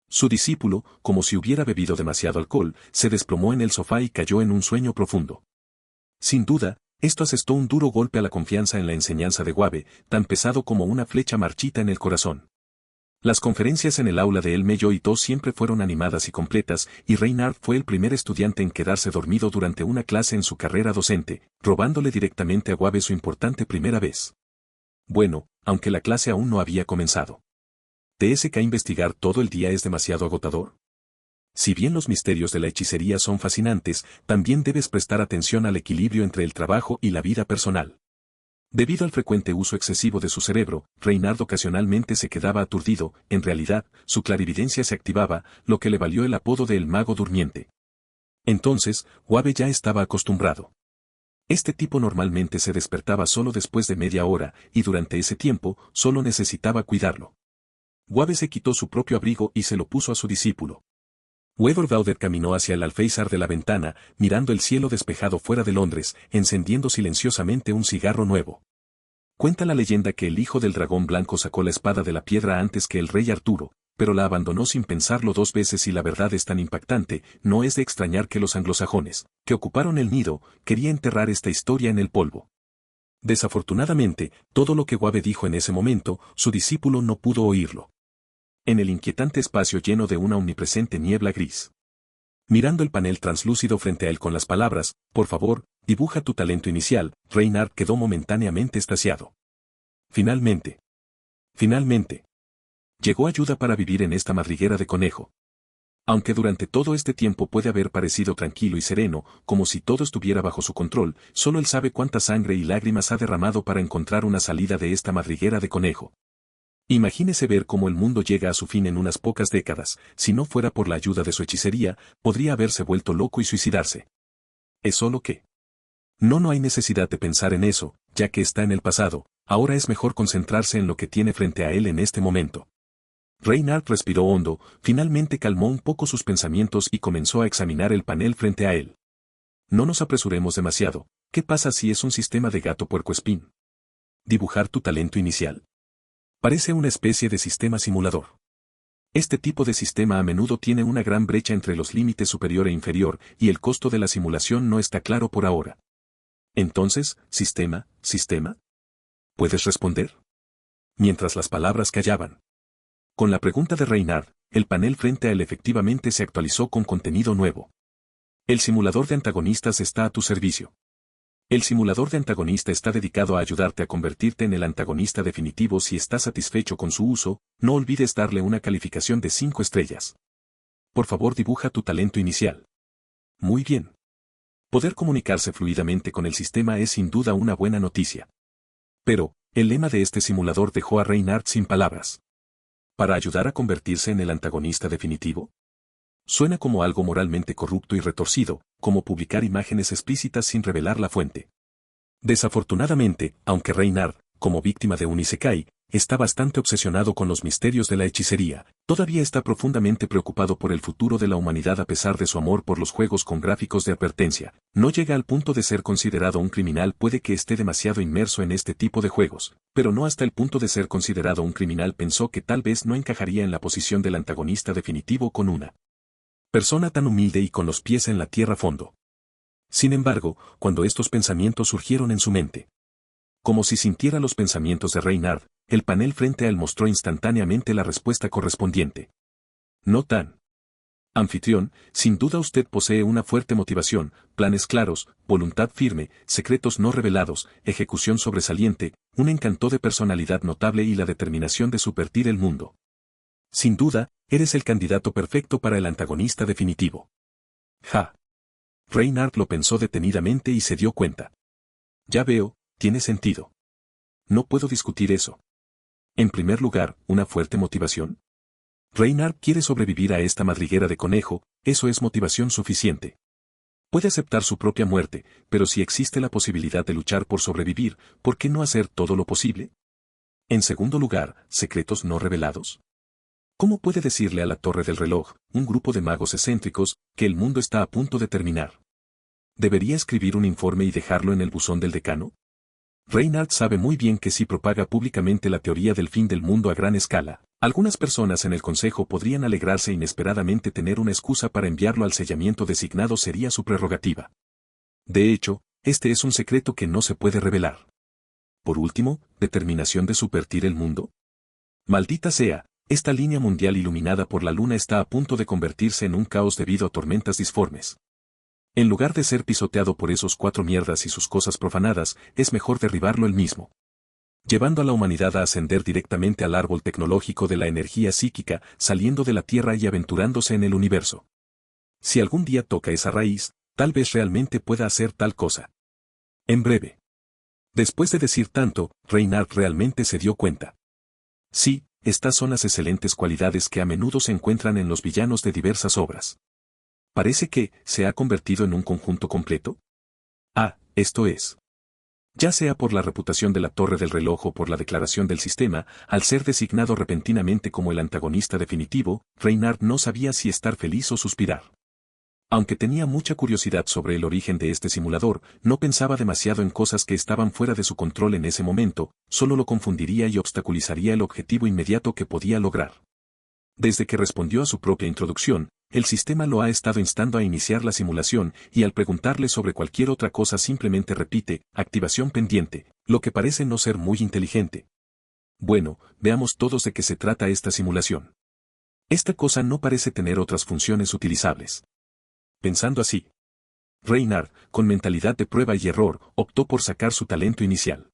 Su discípulo, como si hubiera bebido demasiado alcohol, se desplomó en el sofá y cayó en un sueño profundo. Sin duda, esto asestó un duro golpe a la confianza en la enseñanza de Guave, tan pesado como una flecha marchita en el corazón. Las conferencias en el aula de El Mello y Tos siempre fueron animadas y completas, y Reynard fue el primer estudiante en quedarse dormido durante una clase en su carrera docente, robándole directamente a Guave su importante primera vez. Bueno, aunque la clase aún no había comenzado. ¿TSK investigar todo el día es demasiado agotador? Si bien los misterios de la hechicería son fascinantes, también debes prestar atención al equilibrio entre el trabajo y la vida personal. Debido al frecuente uso excesivo de su cerebro, Reynard ocasionalmente se quedaba aturdido, en realidad, su clarividencia se activaba, lo que le valió el apodo de el mago durmiente. Entonces, Wabe ya estaba acostumbrado. Este tipo normalmente se despertaba solo después de media hora, y durante ese tiempo, solo necesitaba cuidarlo. Wabe se quitó su propio abrigo y se lo puso a su discípulo. Weber Bauder caminó hacia el alféizar de la ventana, mirando el cielo despejado fuera de Londres, encendiendo silenciosamente un cigarro nuevo. Cuenta la leyenda que el hijo del dragón blanco sacó la espada de la piedra antes que el rey Arturo, pero la abandonó sin pensarlo 2 veces y la verdad es tan impactante, no es de extrañar que los anglosajones, que ocuparon el nido, querían enterrar esta historia en el polvo. Desafortunadamente, todo lo que Wabe dijo en ese momento, su discípulo no pudo oírlo. En el inquietante espacio lleno de una omnipresente niebla gris. Mirando el panel translúcido frente a él con las palabras, por favor, dibuja tu talento inicial, Reynard quedó momentáneamente extasiado. Finalmente. Llegó ayuda para vivir en esta madriguera de conejo. Aunque durante todo este tiempo puede haber parecido tranquilo y sereno, como si todo estuviera bajo su control, solo él sabe cuánta sangre y lágrimas ha derramado para encontrar una salida de esta madriguera de conejo. Imagínese ver cómo el mundo llega a su fin en unas pocas décadas, si no fuera por la ayuda de su hechicería, podría haberse vuelto loco y suicidarse. ¿Es solo que? No hay necesidad de pensar en eso, ya que está en el pasado, ahora es mejor concentrarse en lo que tiene frente a él en este momento. Reynard respiró hondo, finalmente calmó un poco sus pensamientos y comenzó a examinar el panel frente a él. No nos apresuremos demasiado, ¿qué pasa si es un sistema de gato puercoespín? Dibujar tu talento inicial. Parece una especie de sistema simulador. Este tipo de sistema a menudo tiene una gran brecha entre los límites superior e inferior, y el costo de la simulación no está claro por ahora. Entonces, ¿sistema? ¿Puedes responder? Mientras las palabras callaban. Con la pregunta de Reynard, el panel frente a él efectivamente se actualizó con contenido nuevo. El simulador de antagonistas está a tu servicio. El simulador de antagonista está dedicado a ayudarte a convertirte en el antagonista definitivo. Si estás satisfecho con su uso, no olvides darle una calificación de 5 estrellas. Por favor, dibuja tu talento inicial. Muy bien. Poder comunicarse fluidamente con el sistema es sin duda una buena noticia. Pero, el lema de este simulador dejó a Reynard sin palabras. ¿Para ayudar a convertirse en el antagonista definitivo? Suena como algo moralmente corrupto y retorcido, como publicar imágenes explícitas sin revelar la fuente. Desafortunadamente, aunque Reynard, como víctima de un isekai, está bastante obsesionado con los misterios de la hechicería, todavía está profundamente preocupado por el futuro de la humanidad a pesar de su amor por los juegos con gráficos de advertencia. No llega al punto de ser considerado un criminal, puede que esté demasiado inmerso en este tipo de juegos, pero no hasta el punto de ser considerado un criminal. Pensó que tal vez no encajaría en la posición del antagonista definitivo con una persona tan humilde y con los pies en la tierra fondo. Sin embargo, cuando estos pensamientos surgieron en su mente, como si sintiera los pensamientos de Reynard, el panel frente a él mostró instantáneamente la respuesta correspondiente. No tan. Anfitrión, sin duda usted posee una fuerte motivación, planes claros, voluntad firme, secretos no revelados, ejecución sobresaliente, un encanto de personalidad notable y la determinación de subvertir el mundo. Sin duda, eres el candidato perfecto para el antagonista definitivo. Ja. Reynard lo pensó detenidamente y se dio cuenta. Ya veo, tiene sentido. No puedo discutir eso. En primer lugar, una fuerte motivación. Reynard quiere sobrevivir a esta madriguera de conejo, eso es motivación suficiente. Puede aceptar su propia muerte, pero si existe la posibilidad de luchar por sobrevivir, ¿por qué no hacer todo lo posible? En segundo lugar, secretos no revelados. ¿Cómo puede decirle a la Torre del Reloj, un grupo de magos excéntricos, que el mundo está a punto de terminar? ¿Debería escribir un informe y dejarlo en el buzón del decano? Reynard sabe muy bien que si propaga públicamente la teoría del fin del mundo a gran escala, algunas personas en el consejo podrían alegrarse inesperadamente. Tener una excusa para enviarlo al sellamiento designado sería su prerrogativa. De hecho, este es un secreto que no se puede revelar. Por último, determinación de subvertir el mundo. Maldita sea, esta línea mundial iluminada por la luna está a punto de convertirse en un caos debido a tormentas disformes. En lugar de ser pisoteado por esos 4 mierdas y sus cosas profanadas, es mejor derribarlo él mismo. llevando a la humanidad a ascender directamente al árbol tecnológico de la energía psíquica, saliendo de la Tierra y aventurándose en el universo. Si algún día toca esa raíz, tal vez realmente pueda hacer tal cosa. En breve. Después de decir tanto, Reynard realmente se dio cuenta. Sí, estas son las excelentes cualidades que a menudo se encuentran en los villanos de diversas obras. Parece que se ha convertido en un conjunto completo. Ah, esto es. Ya sea por la reputación de la Torre del Reloj o por la declaración del sistema, al ser designado repentinamente como el antagonista definitivo, Reynard no sabía si estar feliz o suspirar. Aunque tenía mucha curiosidad sobre el origen de este simulador, no pensaba demasiado en cosas que estaban fuera de su control en ese momento, solo lo confundiría y obstaculizaría el objetivo inmediato que podía lograr. Desde que respondió a su propia introducción, el sistema lo ha estado instando a iniciar la simulación y al preguntarle sobre cualquier otra cosa simplemente repite, activación pendiente, lo que parece no ser muy inteligente. Bueno, veamos todos de qué se trata esta simulación. Esta cosa no parece tener otras funciones utilizables. Pensando así, Reynard, con mentalidad de prueba y error, optó por sacar su talento inicial.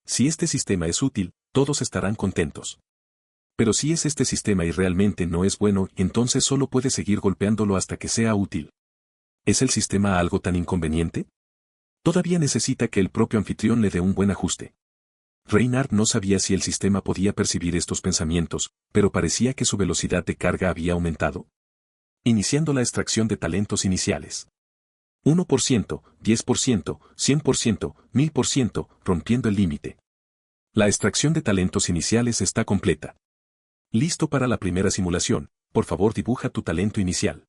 Si este sistema es útil, todos estarán contentos. Pero si es este sistema y realmente no es bueno, entonces solo puede seguir golpeándolo hasta que sea útil. ¿Es el sistema algo tan inconveniente? Todavía necesita que el propio anfitrión le dé un buen ajuste. Reynard no sabía si el sistema podía percibir estos pensamientos, pero parecía que su velocidad de carga había aumentado. Iniciando la extracción de talentos iniciales. 1%, 10%, 100%, 1000%, rompiendo el límite. La extracción de talentos iniciales está completa. Listo para la primera simulación, por favor dibuja tu talento inicial.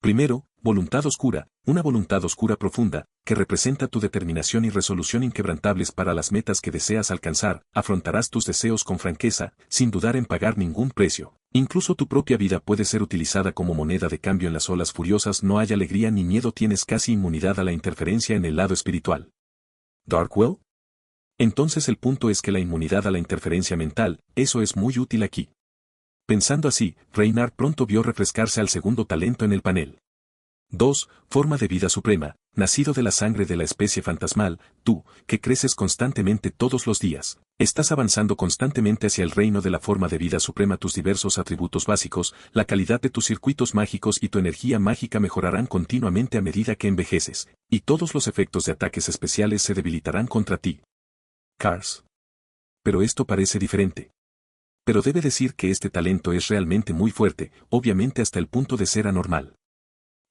Primero, voluntad oscura, una voluntad oscura profunda, que representa tu determinación y resolución inquebrantables para las metas que deseas alcanzar, afrontarás tus deseos con franqueza, sin dudar en pagar ningún precio. Incluso tu propia vida puede ser utilizada como moneda de cambio en las olas furiosas, no hay alegría ni miedo, tienes casi inmunidad a la interferencia en el lado espiritual. ¿Darkwell? Entonces el punto es que la inmunidad a la interferencia mental, eso es muy útil aquí. Pensando así, Reynard pronto vio refrescarse al segundo talento en el panel. 2. Forma de vida suprema, nacido de la sangre de la especie fantasmal, tú, que creces constantemente todos los días, estás avanzando constantemente hacia el reino de la forma de vida suprema. Tus diversos atributos básicos, la calidad de tus circuitos mágicos y tu energía mágica mejorarán continuamente a medida que envejeces, y todos los efectos de ataques especiales se debilitarán contra ti. Cars. Pero esto parece diferente. Pero debe decir que este talento es realmente muy fuerte, obviamente hasta el punto de ser anormal.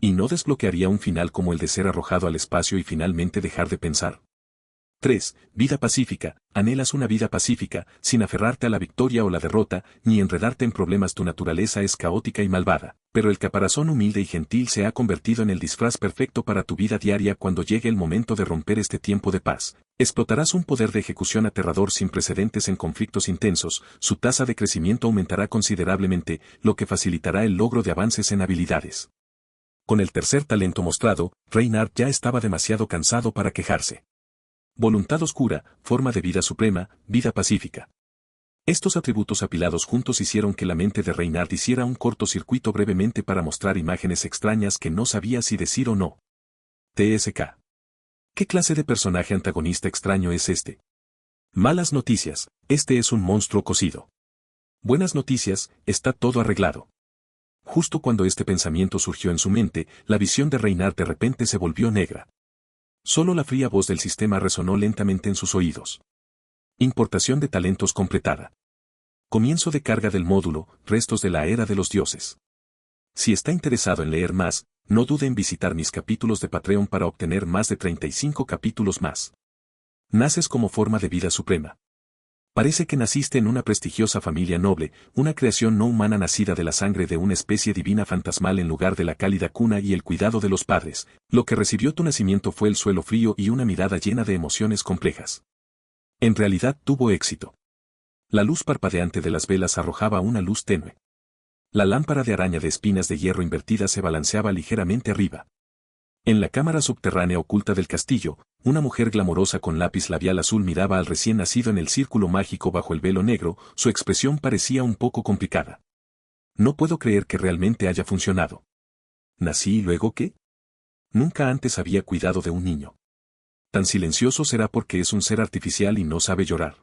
¿Y no desbloquearía un final como el de ser arrojado al espacio y finalmente dejar de pensar? 3. Vida pacífica. Anhelas una vida pacífica, sin aferrarte a la victoria o la derrota, ni enredarte en problemas. Tu naturaleza es caótica y malvada, pero el caparazón humilde y gentil se ha convertido en el disfraz perfecto para tu vida diaria. Cuando llegue el momento de romper este tiempo de paz, explotarás un poder de ejecución aterrador sin precedentes en conflictos intensos. Su tasa de crecimiento aumentará considerablemente, lo que facilitará el logro de avances en habilidades. Con el tercer talento mostrado, Reynard ya estaba demasiado cansado para quejarse. Voluntad oscura, forma de vida suprema, vida pacífica. Estos atributos apilados juntos hicieron que la mente de Reynard hiciera un cortocircuito brevemente para mostrar imágenes extrañas que no sabía si decir o no. TSK. ¿Qué clase de personaje antagonista extraño es este? Malas noticias, este es un monstruo cocido. Buenas noticias, está todo arreglado. Justo cuando este pensamiento surgió en su mente, la visión de Reynard de repente se volvió negra. Solo la fría voz del sistema resonó lentamente en sus oídos. Importación de talentos completada. Comienzo de carga del módulo, restos de la era de los dioses. Si está interesado en leer más, no dude en visitar mis capítulos de Patreon para obtener más de 35 capítulos más. Naces como forma de vida suprema. Parece que naciste en una prestigiosa familia noble, una creación no humana nacida de la sangre de una especie divina fantasmal en lugar de la cálida cuna y el cuidado de los padres. Lo que recibió tu nacimiento fue el suelo frío y una mirada llena de emociones complejas. En realidad tuvo éxito. La luz parpadeante de las velas arrojaba una luz tenue. La lámpara de araña de espinas de hierro invertida se balanceaba ligeramente arriba. En la cámara subterránea oculta del castillo, una mujer glamorosa con lápiz labial azul miraba al recién nacido en el círculo mágico bajo el velo negro. Su expresión parecía un poco complicada. No puedo creer que realmente haya funcionado. ¿Nací y luego qué? Nunca antes había cuidado de un niño. Tan silencioso será porque es un ser artificial y no sabe llorar.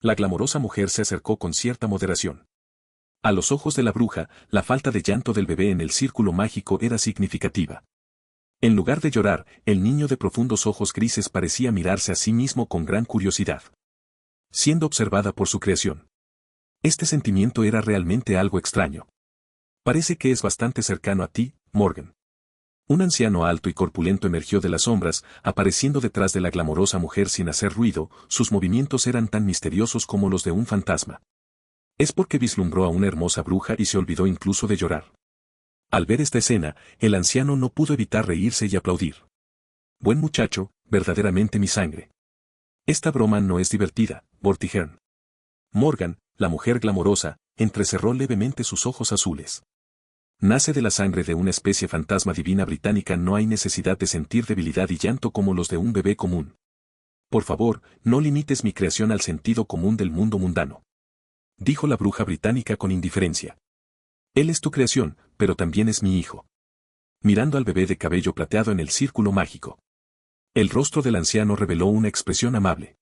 La glamorosa mujer se acercó con cierta moderación. A los ojos de la bruja, la falta de llanto del bebé en el círculo mágico era significativa. En lugar de llorar, el niño de profundos ojos grises parecía mirarse a sí mismo con gran curiosidad. Siendo observada por su creación. Este sentimiento era realmente algo extraño. Parece que es bastante cercano a ti, Morgan. Un anciano alto y corpulento emergió de las sombras, apareciendo detrás de la glamorosa mujer sin hacer ruido, sus movimientos eran tan misteriosos como los de un fantasma. Es porque vislumbró a una hermosa bruja y se olvidó incluso de llorar. Al ver esta escena, el anciano no pudo evitar reírse y aplaudir. Buen muchacho, verdaderamente mi sangre. Esta broma no es divertida, Vortigern. Morgan, la mujer glamorosa, entrecerró levemente sus ojos azules. Nace de la sangre de una especie fantasma divina británica, no hay necesidad de sentir debilidad y llanto como los de un bebé común. Por favor, no limites mi creación al sentido común del mundo mundano. Dijo la bruja británica con indiferencia. Él es tu creación, pero también es mi hijo. Mirando al bebé de cabello plateado en el círculo mágico. El rostro del anciano reveló una expresión amable.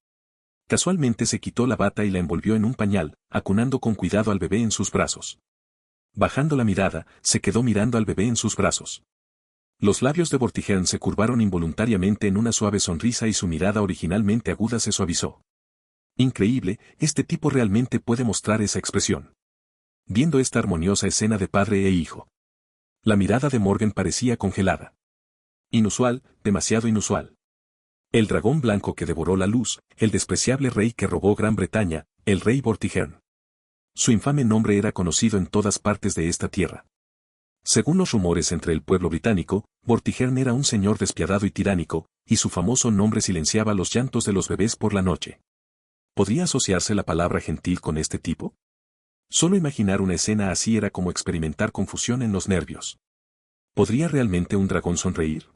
Casualmente se quitó la bata y la envolvió en un pañal, acunando con cuidado al bebé en sus brazos. Bajando la mirada, se quedó mirando al bebé en sus brazos. Los labios de Vortigern se curvaron involuntariamente en una suave sonrisa y su mirada originalmente aguda se suavizó. Increíble, este tipo realmente puede mostrar esa expresión. Viendo esta armoniosa escena de padre e hijo. La mirada de Morgan parecía congelada. Inusual, demasiado inusual. El dragón blanco que devoró la luz, el despreciable rey que robó Gran Bretaña, el rey Vortigern. Su infame nombre era conocido en todas partes de esta tierra. Según los rumores entre el pueblo británico, Vortigern era un señor despiadado y tiránico, y su famoso nombre silenciaba los llantos de los bebés por la noche. ¿Podría asociarse la palabra gentil con este tipo? Solo imaginar una escena así era como experimentar confusión en los nervios. ¿Podría realmente un dragón sonreír?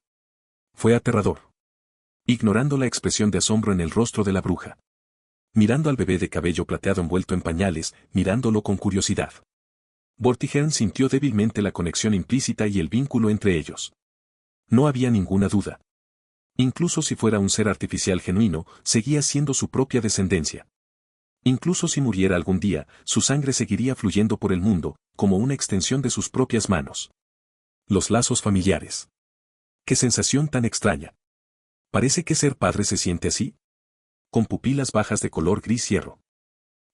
Fue aterrador. Ignorando la expresión de asombro en el rostro de la bruja. Mirando al bebé de cabello plateado envuelto en pañales, mirándolo con curiosidad. Vortigern sintió débilmente la conexión implícita y el vínculo entre ellos. No había ninguna duda. Incluso si fuera un ser artificial genuino, seguía siendo su propia descendencia. Incluso si muriera algún día, su sangre seguiría fluyendo por el mundo, como una extensión de sus propias manos. Los lazos familiares. ¡Qué sensación tan extraña! ¿Parece que ser padre se siente así? Con pupilas bajas de color gris hierro.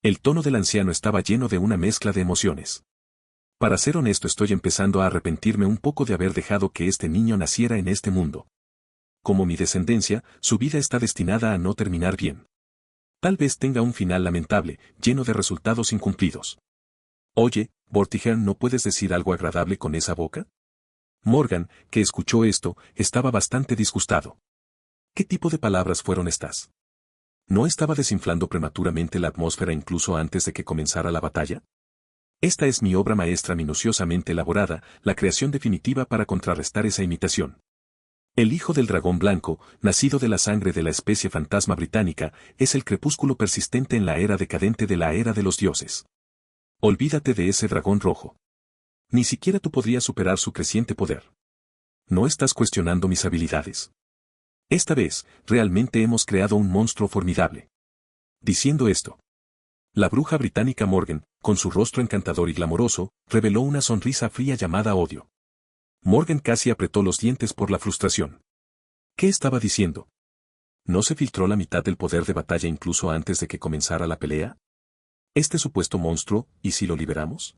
El tono del anciano estaba lleno de una mezcla de emociones. Para ser honesto, estoy empezando a arrepentirme un poco de haber dejado que este niño naciera en este mundo. Como mi descendencia, su vida está destinada a no terminar bien. Tal vez tenga un final lamentable, lleno de resultados incumplidos. Oye, Vortigern, ¿no puedes decir algo agradable con esa boca? Morgan, que escuchó esto, estaba bastante disgustado. ¿Qué tipo de palabras fueron estas? ¿No estaba desinflando prematuramente la atmósfera incluso antes de que comenzara la batalla? Esta es mi obra maestra minuciosamente elaborada, la creación definitiva para contrarrestar esa imitación. El hijo del dragón blanco, nacido de la sangre de la especie fantasma británica, es el crepúsculo persistente en la era decadente de la era de los dioses. Olvídate de ese dragón rojo. Ni siquiera tú podrías superar su creciente poder. ¿No estás cuestionando mis habilidades? Esta vez, realmente hemos creado un monstruo formidable. Diciendo esto, la bruja británica Morgan, con su rostro encantador y glamoroso, reveló una sonrisa fría llamada odio. Morgan casi apretó los dientes por la frustración. ¿Qué estaba diciendo? ¿No se filtró la mitad del poder de batalla incluso antes de que comenzara la pelea? Este supuesto monstruo, ¿y si lo liberamos?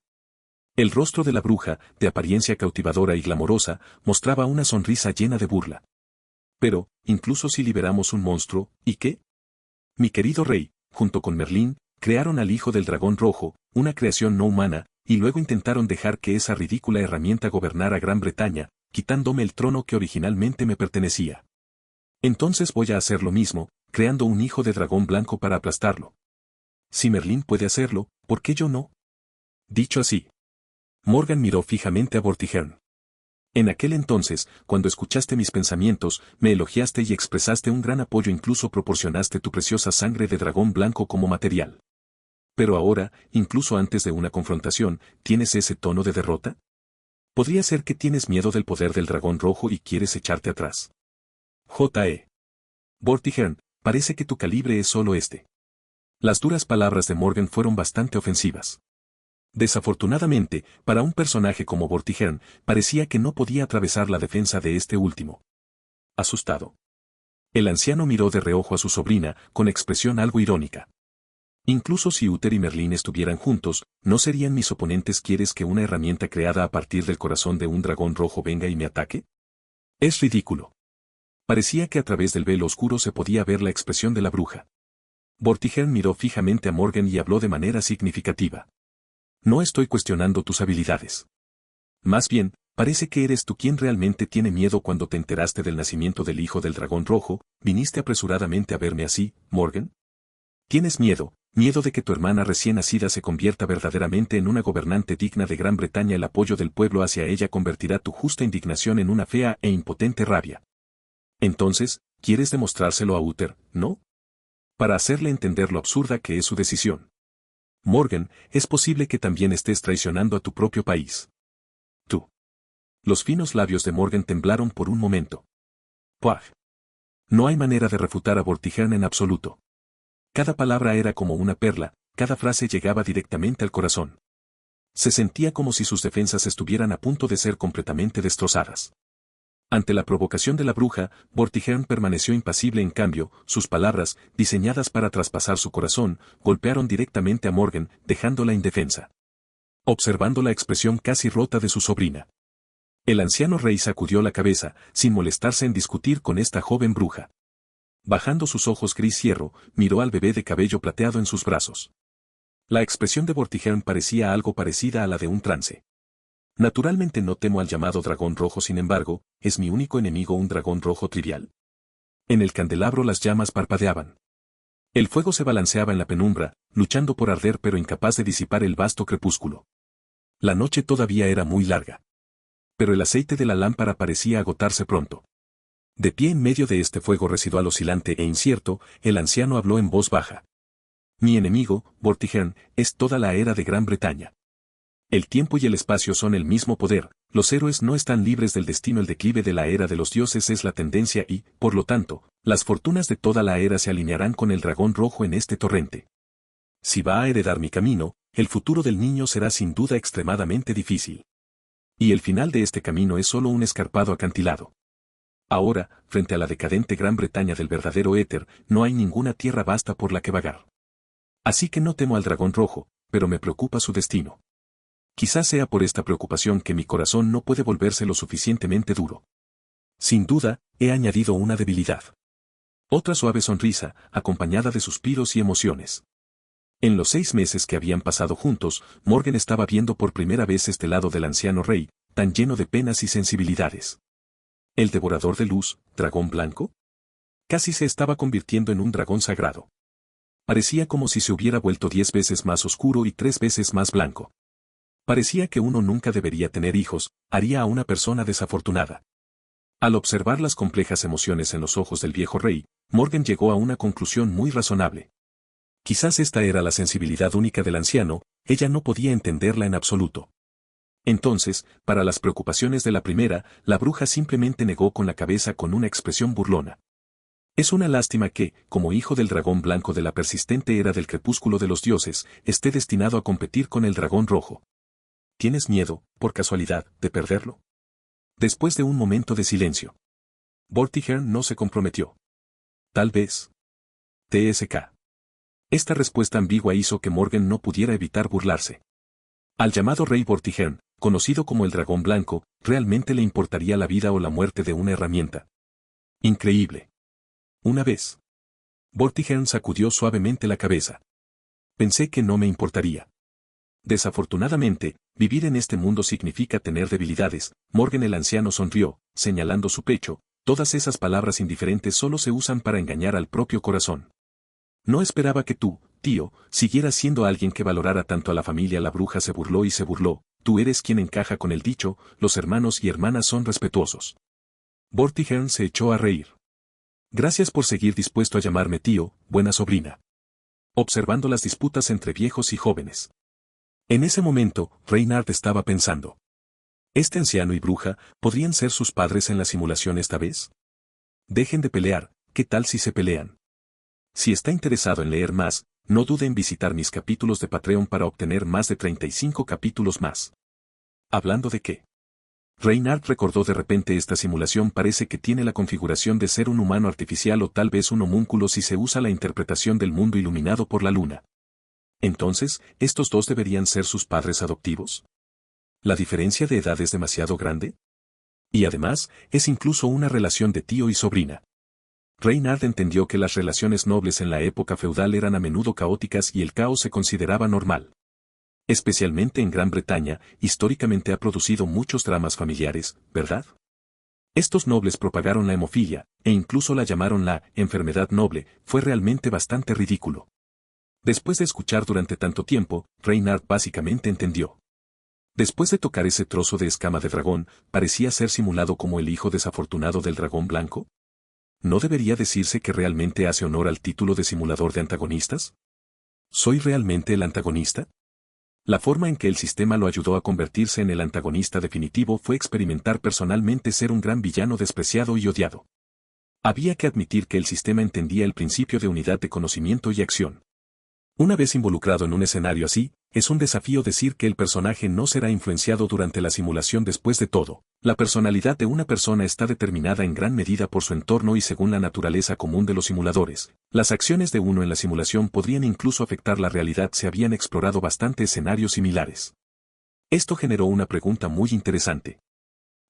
El rostro de la bruja, de apariencia cautivadora y glamorosa, mostraba una sonrisa llena de burla. Pero, incluso si liberamos un monstruo, ¿y qué? Mi querido rey, junto con Merlín, crearon al hijo del dragón rojo, una creación no humana, y luego intentaron dejar que esa ridícula herramienta gobernara Gran Bretaña, quitándome el trono que originalmente me pertenecía. Entonces voy a hacer lo mismo, creando un hijo de dragón blanco para aplastarlo. Si Merlín puede hacerlo, ¿por qué yo no? Dicho así, Morgan miró fijamente a Vortigern. En aquel entonces, cuando escuchaste mis pensamientos, me elogiaste y expresaste un gran apoyo, incluso proporcionaste tu preciosa sangre de dragón blanco como material. Pero ahora, incluso antes de una confrontación, ¿tienes ese tono de derrota? ¿Podría ser que tienes miedo del poder del dragón rojo y quieres echarte atrás? J.E. Vortigern, parece que tu calibre es solo este. Las duras palabras de Morgan fueron bastante ofensivas. Desafortunadamente, para un personaje como Vortigern, parecía que no podía atravesar la defensa de este último. Asustado. El anciano miró de reojo a su sobrina, con expresión algo irónica. Incluso si Uther y Merlín estuvieran juntos, ¿no serían mis oponentes? ¿Quieres que una herramienta creada a partir del corazón de un dragón rojo venga y me ataque? Es ridículo. Parecía que a través del velo oscuro se podía ver la expresión de la bruja. Vortigern miró fijamente a Morgan y habló de manera significativa. No estoy cuestionando tus habilidades. Más bien, parece que eres tú quien realmente tiene miedo. Cuando te enteraste del nacimiento del hijo del dragón rojo, viniste apresuradamente a verme así, Morgan. Tienes miedo de que tu hermana recién nacida se convierta verdaderamente en una gobernante digna de Gran Bretaña. El apoyo del pueblo hacia ella convertirá tu justa indignación en una fea e impotente rabia. Entonces, ¿quieres demostrárselo a Uther, no? Para hacerle entender lo absurda que es su decisión. Morgan, es posible que también estés traicionando a tu propio país. Tú. Los finos labios de Morgan temblaron por un momento. ¡Puaj! No hay manera de refutar a Vortigern en absoluto. Cada palabra era como una perla, cada frase llegaba directamente al corazón. Se sentía como si sus defensas estuvieran a punto de ser completamente destrozadas. Ante la provocación de la bruja, Vortigern permaneció impasible. En cambio, sus palabras, diseñadas para traspasar su corazón, golpearon directamente a Morgan, dejándola indefensa. Observando la expresión casi rota de su sobrina. El anciano rey sacudió la cabeza, sin molestarse en discutir con esta joven bruja. Bajando sus ojos gris hierro, miró al bebé de cabello plateado en sus brazos. La expresión de Vortigern parecía algo parecida a la de un trance. Naturalmente no temo al llamado dragón rojo, sin embargo, ¿es mi único enemigo un dragón rojo trivial? En el candelabro las llamas parpadeaban. El fuego se balanceaba en la penumbra, luchando por arder pero incapaz de disipar el vasto crepúsculo. La noche todavía era muy larga. Pero el aceite de la lámpara parecía agotarse pronto. De pie en medio de este fuego residual oscilante e incierto, el anciano habló en voz baja. Mi enemigo, Vortigern, es toda la era de Gran Bretaña. El tiempo y el espacio son el mismo poder, los héroes no están libres del destino. El declive de la era de los dioses es la tendencia y, por lo tanto, las fortunas de toda la era se alinearán con el dragón rojo en este torrente. Si va a heredar mi camino, el futuro del niño será sin duda extremadamente difícil. Y el final de este camino es solo un escarpado acantilado. Ahora, frente a la decadente Gran Bretaña del verdadero éter, no hay ninguna tierra vasta por la que vagar. Así que no temo al dragón rojo, pero me preocupa su destino. Quizás sea por esta preocupación que mi corazón no puede volverse lo suficientemente duro. Sin duda, he añadido una debilidad. Otra suave sonrisa, acompañada de suspiros y emociones. En los 6 meses que habían pasado juntos, Morgan estaba viendo por primera vez este lado del anciano rey, tan lleno de penas y sensibilidades. ¿El devorador de luz, dragón blanco? Casi se estaba convirtiendo en un dragón sagrado. Parecía como si se hubiera vuelto 10 veces más oscuro y 3 veces más blanco. Parecía que uno nunca debería tener hijos, haría a una persona desafortunada. Al observar las complejas emociones en los ojos del viejo rey, Morgan llegó a una conclusión muy razonable. Quizás esta era la sensibilidad única del anciano, ella no podía entenderla en absoluto. Entonces, para las preocupaciones de la primera, la bruja simplemente negó con la cabeza con una expresión burlona. Es una lástima que, como hijo del dragón blanco de la persistente era del crepúsculo de los dioses, esté destinado a competir con el dragón rojo. ¿Tienes miedo, por casualidad, de perderlo? Después de un momento de silencio, Vortigern no se comprometió. Tal vez. TSK. Esta respuesta ambigua hizo que Morgan no pudiera evitar burlarse. Al llamado rey Vortigern, conocido como el dragón blanco, realmente le importaría la vida o la muerte de una herramienta. Increíble. Una vez. Vortigern sacudió suavemente la cabeza. Pensé que no me importaría. Desafortunadamente, vivir en este mundo significa tener debilidades. Morgan el anciano sonrió, señalando su pecho. Todas esas palabras indiferentes solo se usan para engañar al propio corazón. No esperaba que tú, tío, siguieras siendo alguien que valorara tanto a la familia. La bruja se burló y se burló. Tú eres quien encaja con el dicho, los hermanos y hermanas son respetuosos. Vortigern se echó a reír. Gracias por seguir dispuesto a llamarme tío, buena sobrina. Observando las disputas entre viejos y jóvenes. En ese momento, Reynard estaba pensando. ¿Este anciano y bruja podrían ser sus padres en la simulación esta vez? Dejen de pelear, ¿qué tal si se pelean? Si está interesado en leer más, no dude en visitar mis capítulos de Patreon para obtener más de 35 capítulos más. ¿Hablando de qué? Reinhardt recordó de repente esta simulación parece que tiene la configuración de ser un humano artificial o tal vez un homúnculo si se usa la interpretación del mundo iluminado por la luna. Entonces, ¿estos dos deberían ser sus padres adoptivos? ¿La diferencia de edad es demasiado grande? Y además, es incluso una relación de tío y sobrina. Reinhardt entendió que las relaciones nobles en la época feudal eran a menudo caóticas y el caos se consideraba normal. Especialmente en Gran Bretaña, históricamente ha producido muchos dramas familiares, ¿verdad? Estos nobles propagaron la hemofilia, e incluso la llamaron la enfermedad noble, fue realmente bastante ridículo. Después de escuchar durante tanto tiempo, Reinhardt básicamente entendió. Después de tocar ese trozo de escama de dragón, parecía ser simulado como el hijo desafortunado del dragón blanco. ¿No debería decirse que realmente hace honor al título de simulador de antagonistas? ¿Soy realmente el antagonista? La forma en que el sistema lo ayudó a convertirse en el antagonista definitivo fue experimentar personalmente ser un gran villano despreciado y odiado. Había que admitir que el sistema entendía el principio de unidad de conocimiento y acción. Una vez involucrado en un escenario así, es un desafío decir que el personaje no será influenciado durante la simulación después de todo. La personalidad de una persona está determinada en gran medida por su entorno y según la naturaleza común de los simuladores. Las acciones de uno en la simulación podrían incluso afectar la realidad. Se habían explorado bastante escenarios similares. Esto generó una pregunta muy interesante.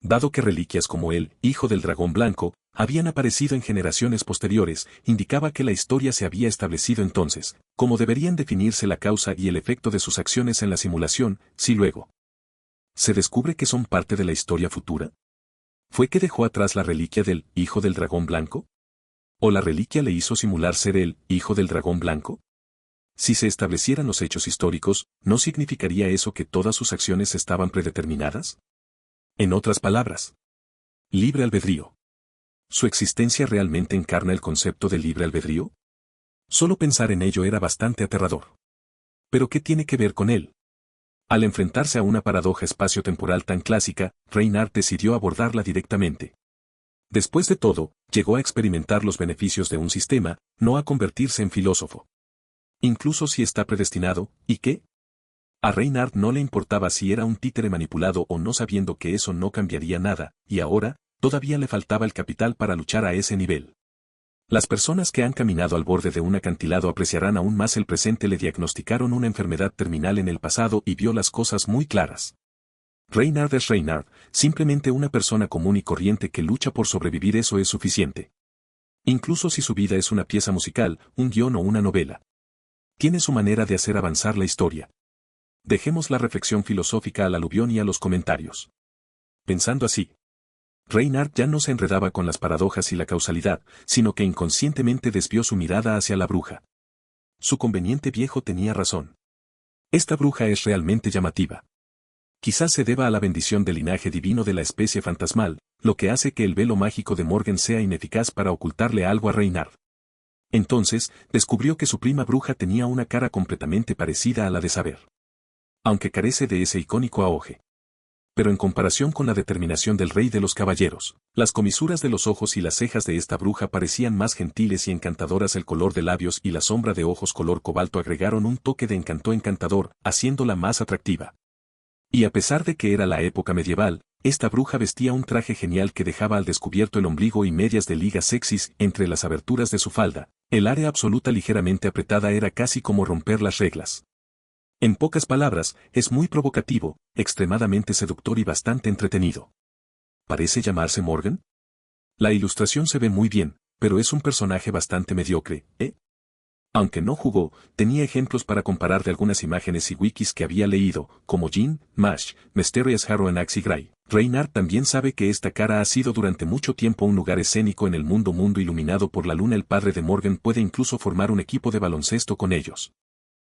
Dado que reliquias como el hijo del dragón blanco habían aparecido en generaciones posteriores, indicaba que la historia se había establecido entonces, cómo deberían definirse la causa y el efecto de sus acciones en la simulación, si luego se descubre que son parte de la historia futura. ¿Fue que dejó atrás la reliquia del hijo del dragón blanco? ¿O la reliquia le hizo simular ser el hijo del dragón blanco? Si se establecieran los hechos históricos, ¿no significaría eso que todas sus acciones estaban predeterminadas? En otras palabras, libre albedrío. ¿Su existencia realmente encarna el concepto de libre albedrío? Solo pensar en ello era bastante aterrador. ¿Pero qué tiene que ver con él? Al enfrentarse a una paradoja espacio-temporal tan clásica, Reinhardt decidió abordarla directamente. Después de todo, llegó a experimentar los beneficios de un sistema, no a convertirse en filósofo. Incluso si está predestinado, ¿y qué? A Reinhardt no le importaba si era un títere manipulado o no, sabiendo que eso no cambiaría nada, y ahora, todavía le faltaba el capital para luchar a ese nivel. Las personas que han caminado al borde de un acantilado apreciarán aún más el presente. Le diagnosticaron una enfermedad terminal en el pasado y vio las cosas muy claras. Reinhardt es Reinhardt, simplemente una persona común y corriente que lucha por sobrevivir. Eso es suficiente. Incluso si su vida es una pieza musical, un guión o una novela. Tiene su manera de hacer avanzar la historia. Dejemos la reflexión filosófica al aluvión y a los comentarios. Pensando así, Reinhardt ya no se enredaba con las paradojas y la causalidad, sino que inconscientemente desvió su mirada hacia la bruja. Su conveniente viejo tenía razón. Esta bruja es realmente llamativa. Quizás se deba a la bendición del linaje divino de la especie fantasmal, lo que hace que el velo mágico de Morgan sea ineficaz para ocultarle algo a Reinhardt. Entonces, descubrió que su prima bruja tenía una cara completamente parecida a la de Saber. Aunque carece de ese icónico auge. Pero en comparación con la determinación del rey de los caballeros, las comisuras de los ojos y las cejas de esta bruja parecían más gentiles y encantadoras. El color de labios y la sombra de ojos color cobalto agregaron un toque de encanto encantador, haciéndola más atractiva. Y a pesar de que era la época medieval, esta bruja vestía un traje genial que dejaba al descubierto el ombligo y medias de ligas sexys entre las aberturas de su falda. El área absoluta ligeramente apretada era casi como romper las reglas. En pocas palabras, es muy provocativo, extremadamente seductor y bastante entretenido. ¿Parece llamarse Morgan? La ilustración se ve muy bien, pero es un personaje bastante mediocre, ¿eh? Aunque no jugó, tenía ejemplos para comparar de algunas imágenes y wikis que había leído, como Jean, Mash, Mysterious Harrow en Axie Gray. Reinhardt también sabe que esta cara ha sido durante mucho tiempo un lugar escénico en el mundo iluminado por la luna. El padre de Morgan puede incluso formar un equipo de baloncesto con ellos.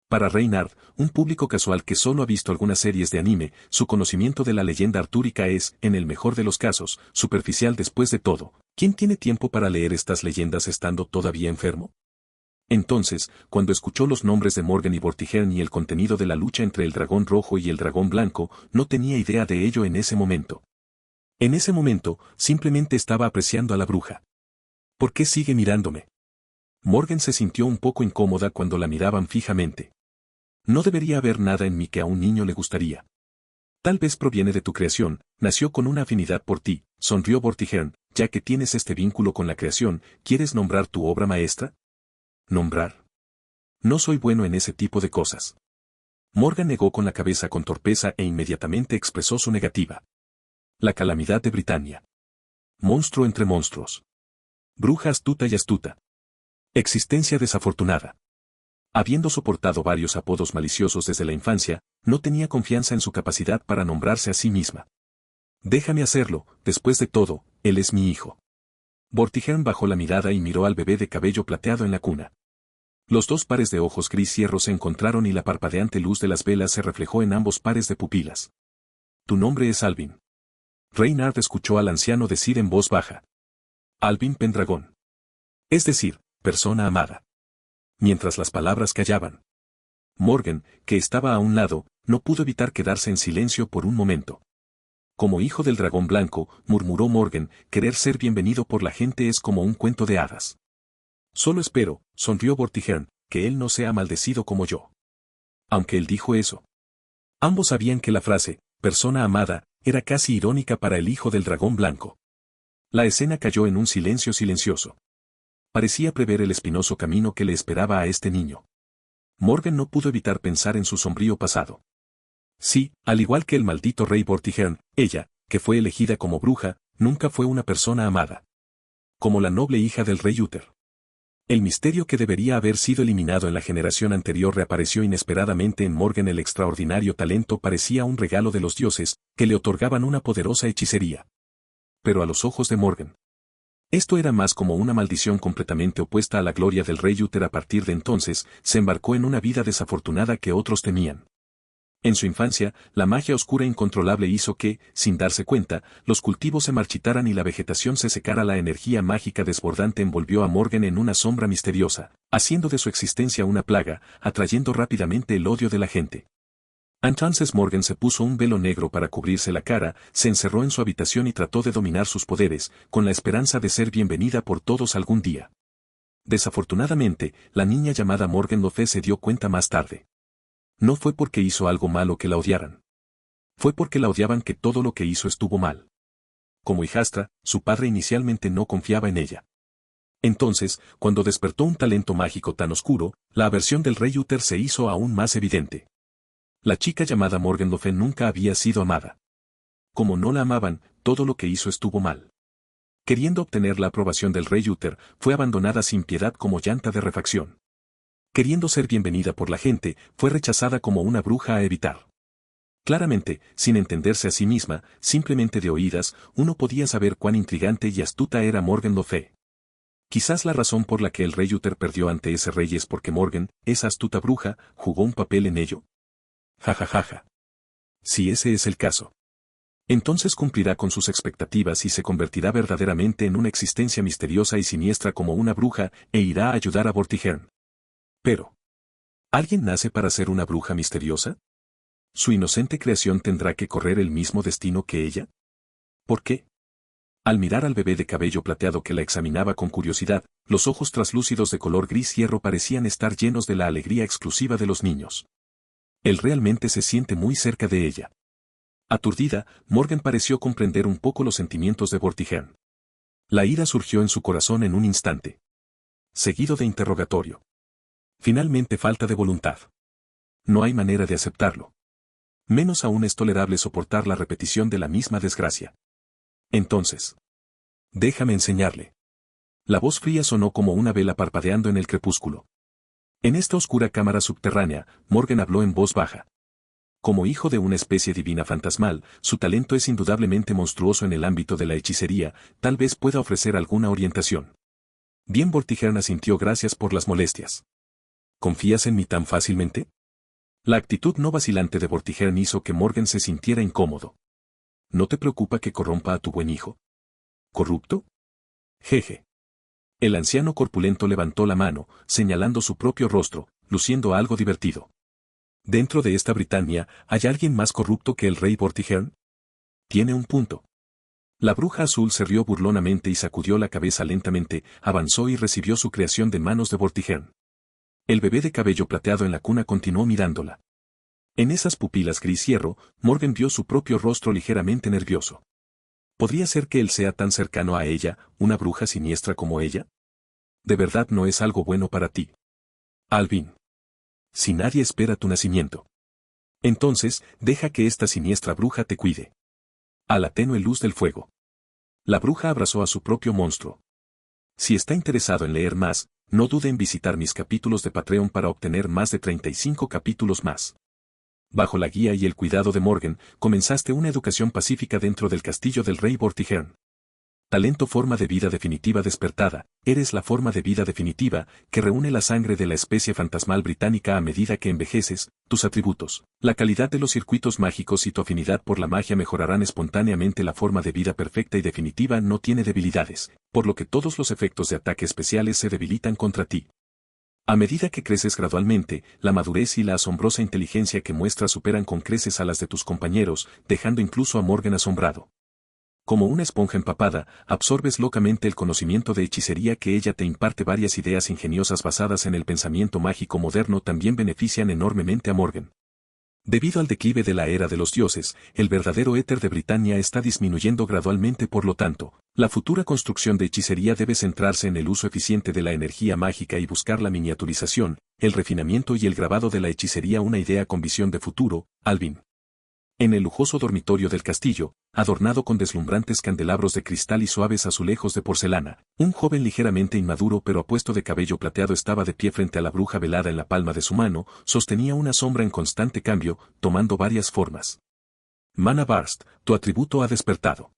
Para Reinhardt, un público casual que solo ha visto algunas series de anime, su conocimiento de la leyenda artúrica es, en el mejor de los casos, superficial. Después de todo, ¿quién tiene tiempo para leer estas leyendas estando todavía enfermo? Entonces, cuando escuchó los nombres de Morgan y Vortigern y el contenido de la lucha entre el dragón rojo y el dragón blanco, no tenía idea de ello en ese momento. En ese momento, simplemente estaba apreciando a la bruja. ¿Por qué sigue mirándome? Morgan se sintió un poco incómoda cuando la miraban fijamente. No debería haber nada en mí que a un niño le gustaría. Tal vez proviene de tu creación, nació con una afinidad por ti, sonrió Vortigern, ya que tienes este vínculo con la creación, ¿quieres nombrar tu obra maestra? ¿Nombrar? No soy bueno en ese tipo de cosas. Morgan negó con la cabeza con torpeza e inmediatamente expresó su negativa. La calamidad de Britania. Monstruo entre monstruos. Bruja astuta y astuta. Existencia desafortunada. Habiendo soportado varios apodos maliciosos desde la infancia, no tenía confianza en su capacidad para nombrarse a sí misma. Déjame hacerlo, después de todo, él es mi hijo. Vortigern bajó la mirada y miró al bebé de cabello plateado en la cuna. Los dos pares de ojos gris hierro se encontraron y la parpadeante luz de las velas se reflejó en ambos pares de pupilas. Tu nombre es Alvin. Reynard escuchó al anciano decir en voz baja. Alvin Pendragón. Es decir, persona amada. Mientras las palabras callaban. Morgan, que estaba a un lado, no pudo evitar quedarse en silencio por un momento. Como hijo del dragón blanco, murmuró Morgan, querer ser bienvenido por la gente es como un cuento de hadas. Solo espero, sonrió Vortigern, que él no sea maldecido como yo. Aunque él dijo eso. Ambos sabían que la frase, persona amada, era casi irónica para el hijo del dragón blanco. La escena cayó en un silencio silencioso. Parecía prever el espinoso camino que le esperaba a este niño. Morgan no pudo evitar pensar en su sombrío pasado. Sí, al igual que el maldito rey Vortigern, ella, que fue elegida como bruja, nunca fue una persona amada. Como la noble hija del rey Uther. El misterio que debería haber sido eliminado en la generación anterior reapareció inesperadamente en Morgan. El extraordinario talento parecía un regalo de los dioses, que le otorgaban una poderosa hechicería. Pero a los ojos de Morgan, esto era más como una maldición completamente opuesta a la gloria del rey Uther. A partir de entonces, se embarcó en una vida desafortunada que otros temían. En su infancia, la magia oscura incontrolable hizo que, sin darse cuenta, los cultivos se marchitaran y la vegetación se secara. La energía mágica desbordante envolvió a Morgan en una sombra misteriosa, haciendo de su existencia una plaga, atrayendo rápidamente el odio de la gente. Entonces Morgan se puso un velo negro para cubrirse la cara, se encerró en su habitación y trató de dominar sus poderes, con la esperanza de ser bienvenida por todos algún día. Desafortunadamente, la niña llamada Morgan Le Fay se dio cuenta más tarde. No fue porque hizo algo malo que la odiaran. Fue porque la odiaban que todo lo que hizo estuvo mal. Como hijastra, su padre inicialmente no confiaba en ella. Entonces, cuando despertó un talento mágico tan oscuro, la aversión del rey Uther se hizo aún más evidente. La chica llamada Morgan Le Fay nunca había sido amada. Como no la amaban, todo lo que hizo estuvo mal. Queriendo obtener la aprobación del rey Uther, fue abandonada sin piedad como llanta de refacción. Queriendo ser bienvenida por la gente, fue rechazada como una bruja a evitar. Claramente, sin entenderse a sí misma, simplemente de oídas, uno podía saber cuán intrigante y astuta era Morgan Le Fay. Quizás la razón por la que el rey Uther perdió ante ese rey es porque Morgan, esa astuta bruja, jugó un papel en ello. Jajajaja. Si ese es el caso, entonces cumplirá con sus expectativas y se convertirá verdaderamente en una existencia misteriosa y siniestra como una bruja, e irá a ayudar a Vortigern. Pero, ¿alguien nace para ser una bruja misteriosa? ¿Su inocente creación tendrá que correr el mismo destino que ella? ¿Por qué? Al mirar al bebé de cabello plateado que la examinaba con curiosidad, los ojos traslúcidos de color gris hierro parecían estar llenos de la alegría exclusiva de los niños. Él realmente se siente muy cerca de ella. Aturdida, Morgan pareció comprender un poco los sentimientos de Vortigern. La ira surgió en su corazón en un instante. Seguido de interrogatorio. Finalmente falta de voluntad. No hay manera de aceptarlo. Menos aún es tolerable soportar la repetición de la misma desgracia. Entonces, déjame enseñarle. La voz fría sonó como una vela parpadeando en el crepúsculo. En esta oscura cámara subterránea, Morgan habló en voz baja. Como hijo de una especie divina fantasmal, su talento es indudablemente monstruoso en el ámbito de la hechicería, tal vez pueda ofrecer alguna orientación. Bien, Vortigern asintió. Gracias por las molestias. ¿Confías en mí tan fácilmente? La actitud no vacilante de Vortigern hizo que Morgan se sintiera incómodo. ¿No te preocupa que corrompa a tu buen hijo? ¿Corrupto? Jeje. El anciano corpulento levantó la mano, señalando su propio rostro, luciendo algo divertido. ¿Dentro de esta Britania hay alguien más corrupto que el rey Vortigern? Tiene un punto. La bruja azul se rió burlonamente y sacudió la cabeza lentamente, avanzó y recibió su creación de manos de Vortigern. El bebé de cabello plateado en la cuna continuó mirándola. En esas pupilas gris hierro, Morgan vio su propio rostro ligeramente nervioso. ¿Podría ser que él sea tan cercano a ella, una bruja siniestra como ella? De verdad no es algo bueno para ti. Alvin. Si nadie espera tu nacimiento. Entonces, deja que esta siniestra bruja te cuide. A la tenue luz del fuego. La bruja abrazó a su propio monstruo. Si está interesado en leer más, no dude en visitar mis capítulos de Patreon para obtener más de 35 capítulos más. Bajo la guía y el cuidado de Morgan, comenzaste una educación pacífica dentro del castillo del rey Vortigern. Talento forma de vida definitiva despertada, eres la forma de vida definitiva, que reúne la sangre de la especie fantasmal británica a medida que envejeces, tus atributos, la calidad de los circuitos mágicos y tu afinidad por la magia mejorarán espontáneamente. La forma de vida perfecta y definitiva no tiene debilidades, por lo que todos los efectos de ataque especiales se debilitan contra ti. A medida que creces gradualmente, la madurez y la asombrosa inteligencia que muestras superan con creces a las de tus compañeros, dejando incluso a Morgan asombrado. Como una esponja empapada, absorbes locamente el conocimiento de hechicería que ella te imparte. Varias ideas ingeniosas basadas en el pensamiento mágico moderno también benefician enormemente a Morgan. Debido al declive de la era de los dioses, el verdadero éter de Britania está disminuyendo gradualmente. Por lo tanto, la futura construcción de hechicería debe centrarse en el uso eficiente de la energía mágica y buscar la miniaturización, el refinamiento y el grabado de la hechicería. Una idea con visión de futuro, Alvin. En el lujoso dormitorio del castillo, adornado con deslumbrantes candelabros de cristal y suaves azulejos de porcelana, un joven ligeramente inmaduro pero apuesto de cabello plateado estaba de pie frente a la bruja velada. En la palma de su mano, sostenía una sombra en constante cambio, tomando varias formas. Mana Burst, tu atributo ha despertado.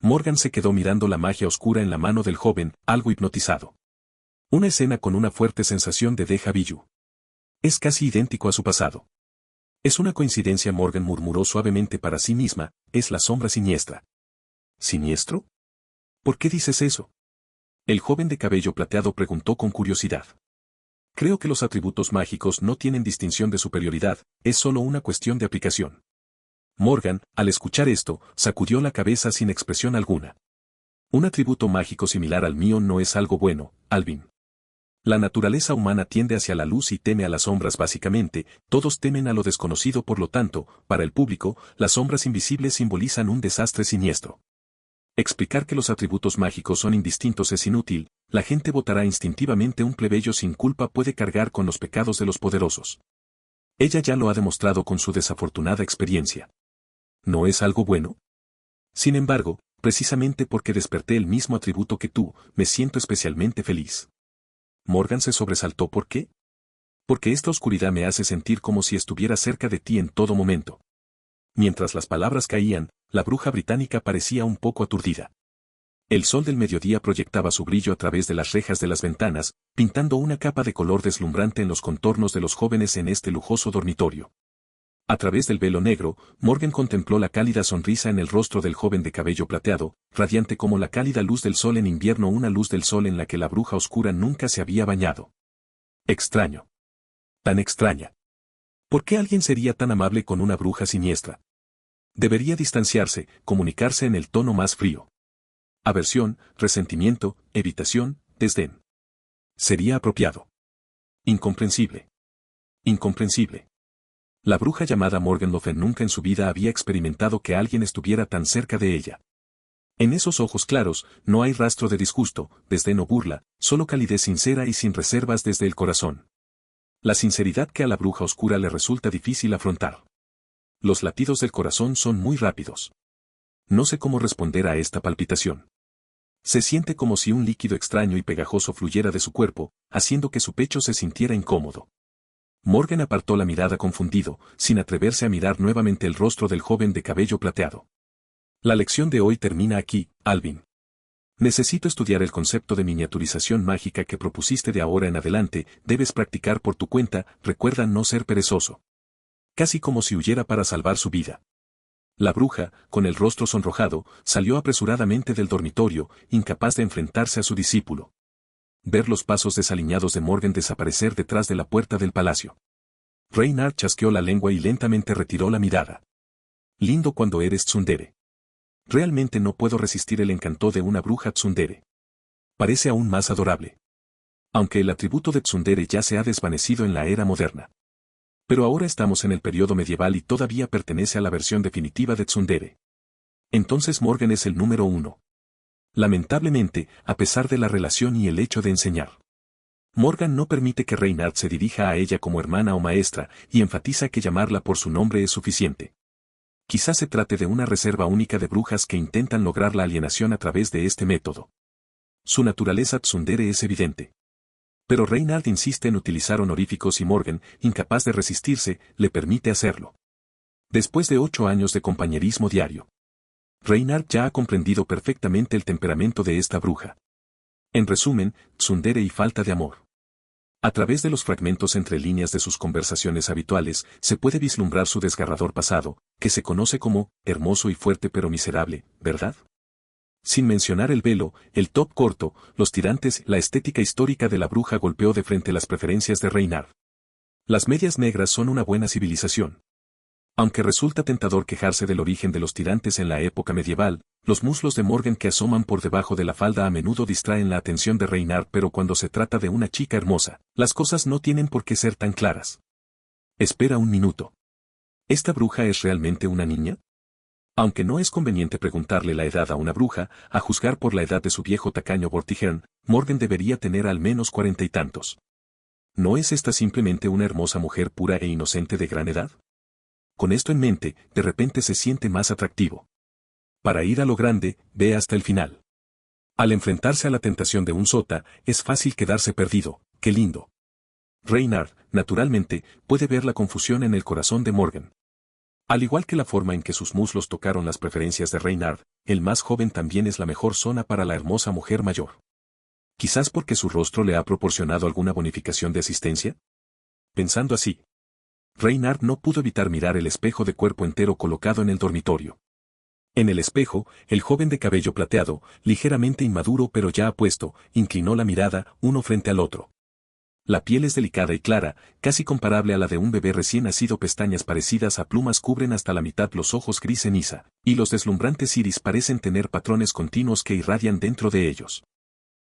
Morgan se quedó mirando la magia oscura en la mano del joven, algo hipnotizado. Una escena con una fuerte sensación de déjà vu. Es casi idéntico a su pasado. Es una coincidencia. Morgan murmuró suavemente para sí misma, es la sombra siniestra. ¿Siniestro? ¿Por qué dices eso? El joven de cabello plateado preguntó con curiosidad. Creo que los atributos mágicos no tienen distinción de superioridad, es solo una cuestión de aplicación. Morgan, al escuchar esto, sacudió la cabeza sin expresión alguna. Un atributo mágico similar al mío no es algo bueno, Alvin. La naturaleza humana tiende hacia la luz y teme a las sombras. Básicamente, todos temen a lo desconocido. Por lo tanto, para el público, las sombras invisibles simbolizan un desastre siniestro. Explicar que los atributos mágicos son indistintos es inútil, la gente votará instintivamente. Un plebeyo sin culpa puede cargar con los pecados de los poderosos. Ella ya lo ha demostrado con su desafortunada experiencia. ¿No es algo bueno? Sin embargo, precisamente porque desperté el mismo atributo que tú, me siento especialmente feliz. Morgan se sobresaltó. ¿Por qué? Porque esta oscuridad me hace sentir como si estuviera cerca de ti en todo momento. Mientras las palabras caían, la bruja británica parecía un poco aturdida. El sol del mediodía proyectaba su brillo a través de las rejas de las ventanas, pintando una capa de color deslumbrante en los contornos de los jóvenes en este lujoso dormitorio. A través del velo negro, Morgan contempló la cálida sonrisa en el rostro del joven de cabello plateado, radiante como la cálida luz del sol en invierno, una luz del sol en la que la bruja oscura nunca se había bañado. Extraño. Tan extraña. ¿Por qué alguien sería tan amable con una bruja siniestra? Debería distanciarse, comunicarse en el tono más frío. Aversión, resentimiento, evitación, desdén. Sería apropiado. Incomprensible. Incomprensible. La bruja llamada Morgan Le Fay nunca en su vida había experimentado que alguien estuviera tan cerca de ella. En esos ojos claros, no hay rastro de disgusto, desdén o burla, solo calidez sincera y sin reservas desde el corazón. La sinceridad que a la bruja oscura le resulta difícil afrontar. Los latidos del corazón son muy rápidos. No sé cómo responder a esta palpitación. Se siente como si un líquido extraño y pegajoso fluyera de su cuerpo, haciendo que su pecho se sintiera incómodo. Morgan apartó la mirada confundido, sin atreverse a mirar nuevamente el rostro del joven de cabello plateado. La lección de hoy termina aquí, Alvin. Necesito estudiar el concepto de miniaturización mágica que propusiste. De ahora en adelante, debes practicar por tu cuenta. Recuerda no ser perezoso. Casi como si huyera para salvar su vida. La bruja, con el rostro sonrojado, salió apresuradamente del dormitorio, incapaz de enfrentarse a su discípulo. Ver los pasos desaliñados de Morgan desaparecer detrás de la puerta del palacio. Reynard chasqueó la lengua y lentamente retiró la mirada. Lindo cuando eres tsundere. Realmente no puedo resistir el encanto de una bruja tsundere. Parece aún más adorable. Aunque el atributo de tsundere ya se ha desvanecido en la era moderna. Pero ahora estamos en el periodo medieval y todavía pertenece a la versión definitiva de tsundere. Entonces Morgan es el número 1. Lamentablemente, a pesar de la relación y el hecho de enseñar. Morgan no permite que Reynard se dirija a ella como hermana o maestra, y enfatiza que llamarla por su nombre es suficiente. Quizás se trate de una reserva única de brujas que intentan lograr la alienación a través de este método. Su naturaleza tsundere es evidente. Pero Reynard insiste en utilizar honoríficos y Morgan, incapaz de resistirse, le permite hacerlo. Después de 8 años de compañerismo diario, Reynard ya ha comprendido perfectamente el temperamento de esta bruja. En resumen, tsundere y falta de amor. A través de los fragmentos entre líneas de sus conversaciones habituales, se puede vislumbrar su desgarrador pasado, que se conoce como hermoso y fuerte pero miserable, ¿verdad? Sin mencionar el velo, el top corto, los tirantes, la estética histórica de la bruja golpeó de frente las preferencias de Reynard. Las medias negras son una buena civilización. Aunque resulta tentador quejarse del origen de los tirantes en la época medieval, los muslos de Morgan que asoman por debajo de la falda a menudo distraen la atención de Reynard, pero cuando se trata de una chica hermosa, las cosas no tienen por qué ser tan claras. Espera un minuto. ¿Esta bruja es realmente una niña? Aunque no es conveniente preguntarle la edad a una bruja, a juzgar por la edad de su viejo tacaño Vortigern, Morgan debería tener al menos 40 y tantos. ¿No es esta simplemente una hermosa mujer pura e inocente de gran edad? Con esto en mente, de repente se siente más atractivo. Para ir a lo grande, ve hasta el final. Al enfrentarse a la tentación de un sota, es fácil quedarse perdido. ¡Qué lindo! Reynard, naturalmente, puede ver la confusión en el corazón de Morgan. Al igual que la forma en que sus muslos tocaron las preferencias de Reynard, el más joven también es la mejor zona para la hermosa mujer mayor. Quizás porque su rostro le ha proporcionado alguna bonificación de asistencia. Pensando así, Reynard no pudo evitar mirar el espejo de cuerpo entero colocado en el dormitorio. En el espejo, el joven de cabello plateado, ligeramente inmaduro pero ya apuesto, inclinó la mirada, uno frente al otro. La piel es delicada y clara, casi comparable a la de un bebé recién nacido. Pestañas parecidas a plumas cubren hasta la mitad los ojos gris ceniza, y los deslumbrantes iris parecen tener patrones continuos que irradian dentro de ellos.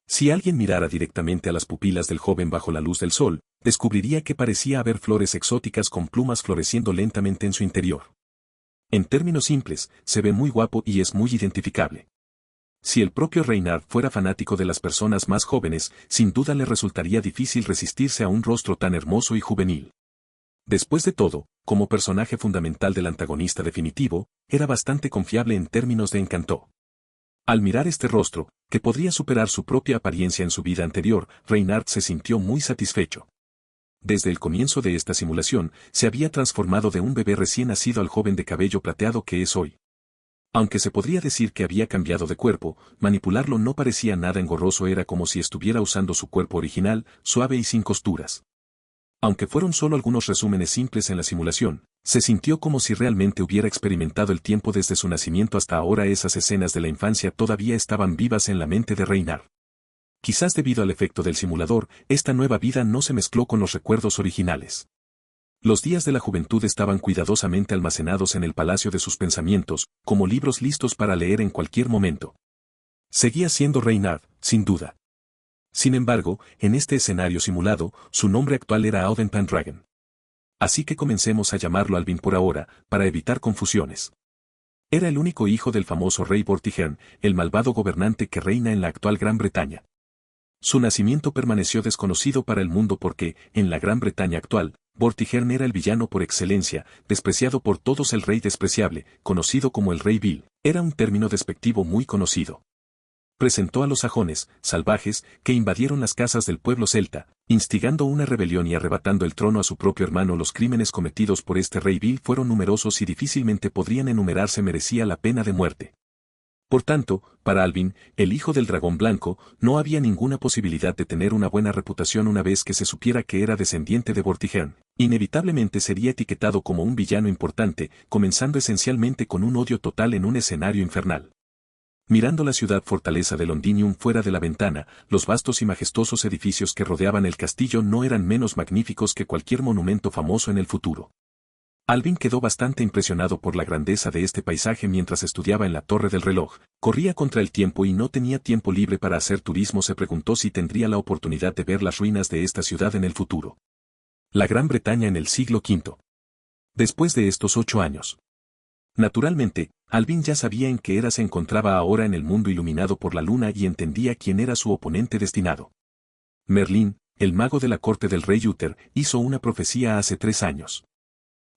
Si alguien mirara directamente a las pupilas del joven bajo la luz del sol, descubriría que parecía haber flores exóticas con plumas floreciendo lentamente en su interior. En términos simples, se ve muy guapo y es muy identificable. Si el propio Reynard fuera fanático de las personas más jóvenes, sin duda le resultaría difícil resistirse a un rostro tan hermoso y juvenil. Después de todo, como personaje fundamental del antagonista definitivo, era bastante confiable en términos de encanto. Al mirar este rostro, que podría superar su propia apariencia en su vida anterior, Reynard se sintió muy satisfecho. Desde el comienzo de esta simulación, se había transformado de un bebé recién nacido al joven de cabello plateado que es hoy. Aunque se podría decir que había cambiado de cuerpo, manipularlo no parecía nada engorroso, era como si estuviera usando su cuerpo original, suave y sin costuras. Aunque fueron solo algunos resúmenes simples en la simulación, se sintió como si realmente hubiera experimentado el tiempo desde su nacimiento hasta ahora. Esas escenas de la infancia todavía estaban vivas en la mente de Reynard. Quizás debido al efecto del simulador, esta nueva vida no se mezcló con los recuerdos originales. Los días de la juventud estaban cuidadosamente almacenados en el palacio de sus pensamientos, como libros listos para leer en cualquier momento. Seguía siendo Reynard, sin duda. Sin embargo, en este escenario simulado, su nombre actual era Auden Pendragon. Así que comencemos a llamarlo Alvin por ahora, para evitar confusiones. Era el único hijo del famoso rey Vortigern, el malvado gobernante que reina en la actual Gran Bretaña. Su nacimiento permaneció desconocido para el mundo porque, en la Gran Bretaña actual, Vortigern era el villano por excelencia, despreciado por todos. El rey despreciable, conocido como el rey vil, era un término despectivo muy conocido. Presentó a los sajones, salvajes, que invadieron las casas del pueblo celta, instigando una rebelión y arrebatando el trono a su propio hermano. Los crímenes cometidos por este rey vil fueron numerosos y difícilmente podrían enumerarse. Merecía la pena de muerte. Por tanto, para Alvin, el hijo del dragón blanco, no había ninguna posibilidad de tener una buena reputación. Una vez que se supiera que era descendiente de Vortigern, inevitablemente sería etiquetado como un villano importante, comenzando esencialmente con un odio total en un escenario infernal. Mirando la ciudad fortaleza de Londinium fuera de la ventana, los vastos y majestuosos edificios que rodeaban el castillo no eran menos magníficos que cualquier monumento famoso en el futuro. Alvin quedó bastante impresionado por la grandeza de este paisaje mientras estudiaba en la torre del reloj. Corría contra el tiempo y no tenía tiempo libre para hacer turismo. Se preguntó si tendría la oportunidad de ver las ruinas de esta ciudad en el futuro. La Gran Bretaña en el siglo V. Después de estos 8 años. Naturalmente, Alvin ya sabía en qué era se encontraba ahora en el mundo iluminado por la luna y entendía quién era su oponente destinado. Merlín, el mago de la corte del rey Uther, hizo una profecía hace 3 años.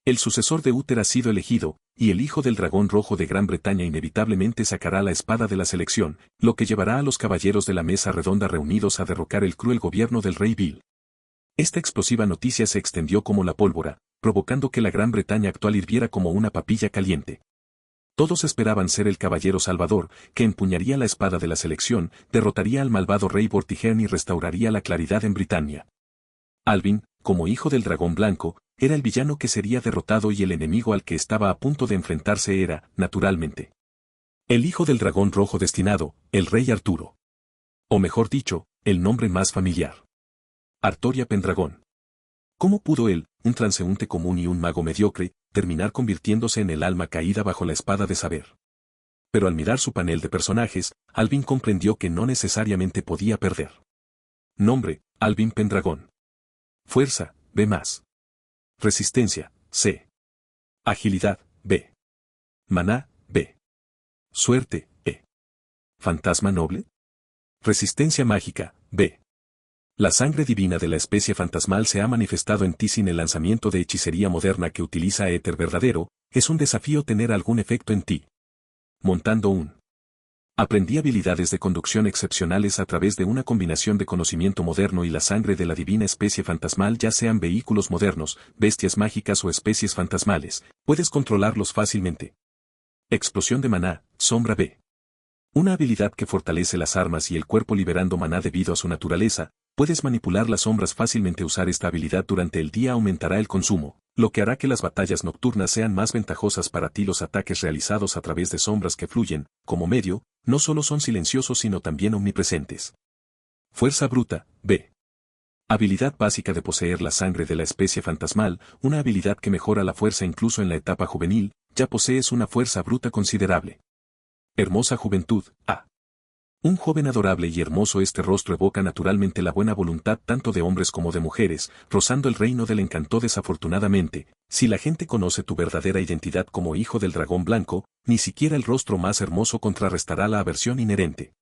El sucesor de Uther ha sido elegido, y el hijo del dragón rojo de Gran Bretaña inevitablemente sacará la espada de la selección, lo que llevará a los caballeros de la mesa redonda reunidos a derrocar el cruel gobierno del rey Bill. Esta explosiva noticia se extendió como la pólvora, provocando que la Gran Bretaña actual hirviera como una papilla caliente. Todos esperaban ser el caballero salvador, que empuñaría la espada de la selección, derrotaría al malvado rey Vortigern y restauraría la claridad en Britania. Alvin, como hijo del dragón blanco, era el villano que sería derrotado y el enemigo al que estaba a punto de enfrentarse era, naturalmente, el hijo del dragón rojo destinado, el rey Arturo. O mejor dicho, el nombre más familiar. Artoria Pendragón. ¿Cómo pudo él, un transeúnte común y un mago mediocre, terminar convirtiéndose en el alma caída bajo la espada de saber? Pero al mirar su panel de personajes, Alvin comprendió que no necesariamente podía perder. Nombre, Alvin Pendragón. Fuerza, B+. Resistencia, C. Agilidad, B. Maná, B. Suerte, E. Fantasma noble. Resistencia mágica, B. La sangre divina de la especie fantasmal se ha manifestado en ti sin el lanzamiento de hechicería moderna que utiliza éter verdadero, es un desafío tener algún efecto en ti. Montando un. Aprendí habilidades de conducción excepcionales a través de una combinación de conocimiento moderno y la sangre de la divina especie fantasmal, ya sean vehículos modernos, bestias mágicas o especies fantasmales, puedes controlarlos fácilmente. Explosión de maná, sombra B. Una habilidad que fortalece las armas y el cuerpo liberando maná debido a su naturaleza, puedes manipular las sombras fácilmente. Usar esta habilidad durante el día aumentará el consumo, lo que hará que las batallas nocturnas sean más ventajosas para ti. Los ataques realizados a través de sombras que fluyen, como medio, no solo son silenciosos sino también omnipresentes. Fuerza bruta, B. Habilidad básica de poseer la sangre de la especie fantasmal, una habilidad que mejora la fuerza incluso en la etapa juvenil, ya posees una fuerza bruta considerable. Hermosa juventud, A. Un joven adorable y hermoso, este rostro evoca naturalmente la buena voluntad tanto de hombres como de mujeres, rozando el reino del encanto. Desafortunadamente, si la gente conoce tu verdadera identidad como hijo del dragón blanco, ni siquiera el rostro más hermoso contrarrestará la aversión inherente.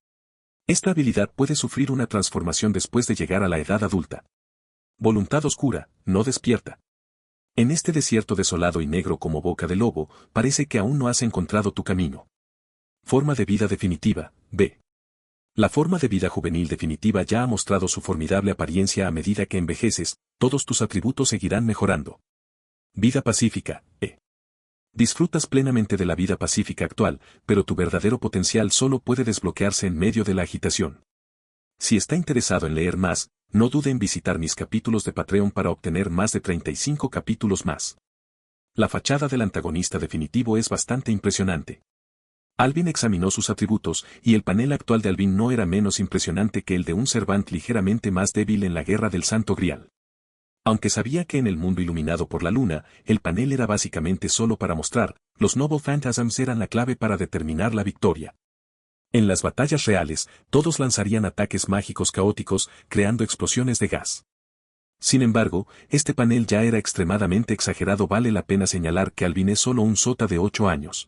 Esta habilidad puede sufrir una transformación después de llegar a la edad adulta. Voluntad oscura, no despierta. En este desierto desolado y negro como boca de lobo, parece que aún no has encontrado tu camino. Forma de vida definitiva, B. La forma de vida juvenil definitiva ya ha mostrado su formidable apariencia. A medida que envejeces, todos tus atributos seguirán mejorando. Vida pacífica, E. Disfrutas plenamente de la vida pacífica actual, pero tu verdadero potencial solo puede desbloquearse en medio de la agitación. Si está interesado en leer más, no dude en visitar mis capítulos de Patreon para obtener más de 35 capítulos más. La fachada del antagonista definitivo es bastante impresionante. Alvin examinó sus atributos, y el panel actual de Alvin no era menos impresionante que el de un Servant ligeramente más débil en la guerra del Santo Grial. Aunque sabía que en el mundo iluminado por la luna, el panel era básicamente solo para mostrar, los Noble Phantasms eran la clave para determinar la victoria. En las batallas reales, todos lanzarían ataques mágicos caóticos, creando explosiones de gas. Sin embargo, este panel ya era extremadamente exagerado. Vale la pena señalar que Alvin es solo un sota de 8 años.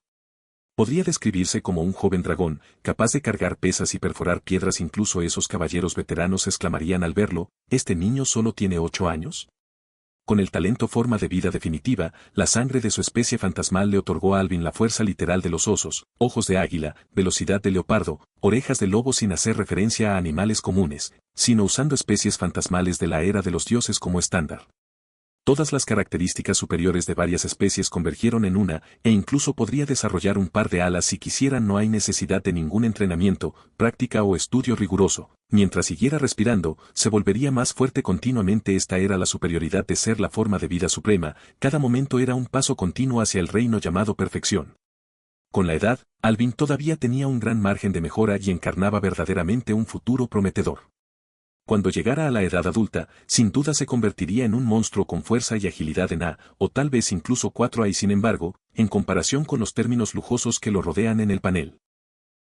Podría describirse como un joven dragón, capaz de cargar pesas y perforar piedras. Incluso esos caballeros veteranos exclamarían al verlo, ¿este niño solo tiene 8 años? Con el talento forma de vida definitiva, la sangre de su especie fantasmal le otorgó a Alvin la fuerza literal de los osos, ojos de águila, velocidad de leopardo, orejas de lobo, sin hacer referencia a animales comunes, sino usando especies fantasmales de la era de los dioses como estándar. Todas las características superiores de varias especies convergieron en una, e incluso podría desarrollar un par de alas si quisiera. No hay necesidad de ningún entrenamiento, práctica o estudio riguroso. Mientras siguiera respirando, se volvería más fuerte continuamente. Esta era la superioridad de ser la forma de vida suprema, cada momento era un paso continuo hacia el reino llamado perfección. Con la edad, Alvin todavía tenía un gran margen de mejora y encarnaba verdaderamente un futuro prometedor. Cuando llegara a la edad adulta, sin duda se convertiría en un monstruo con fuerza y agilidad en A, o tal vez incluso 4A y sin embargo, en comparación con los términos lujosos que lo rodean en el panel.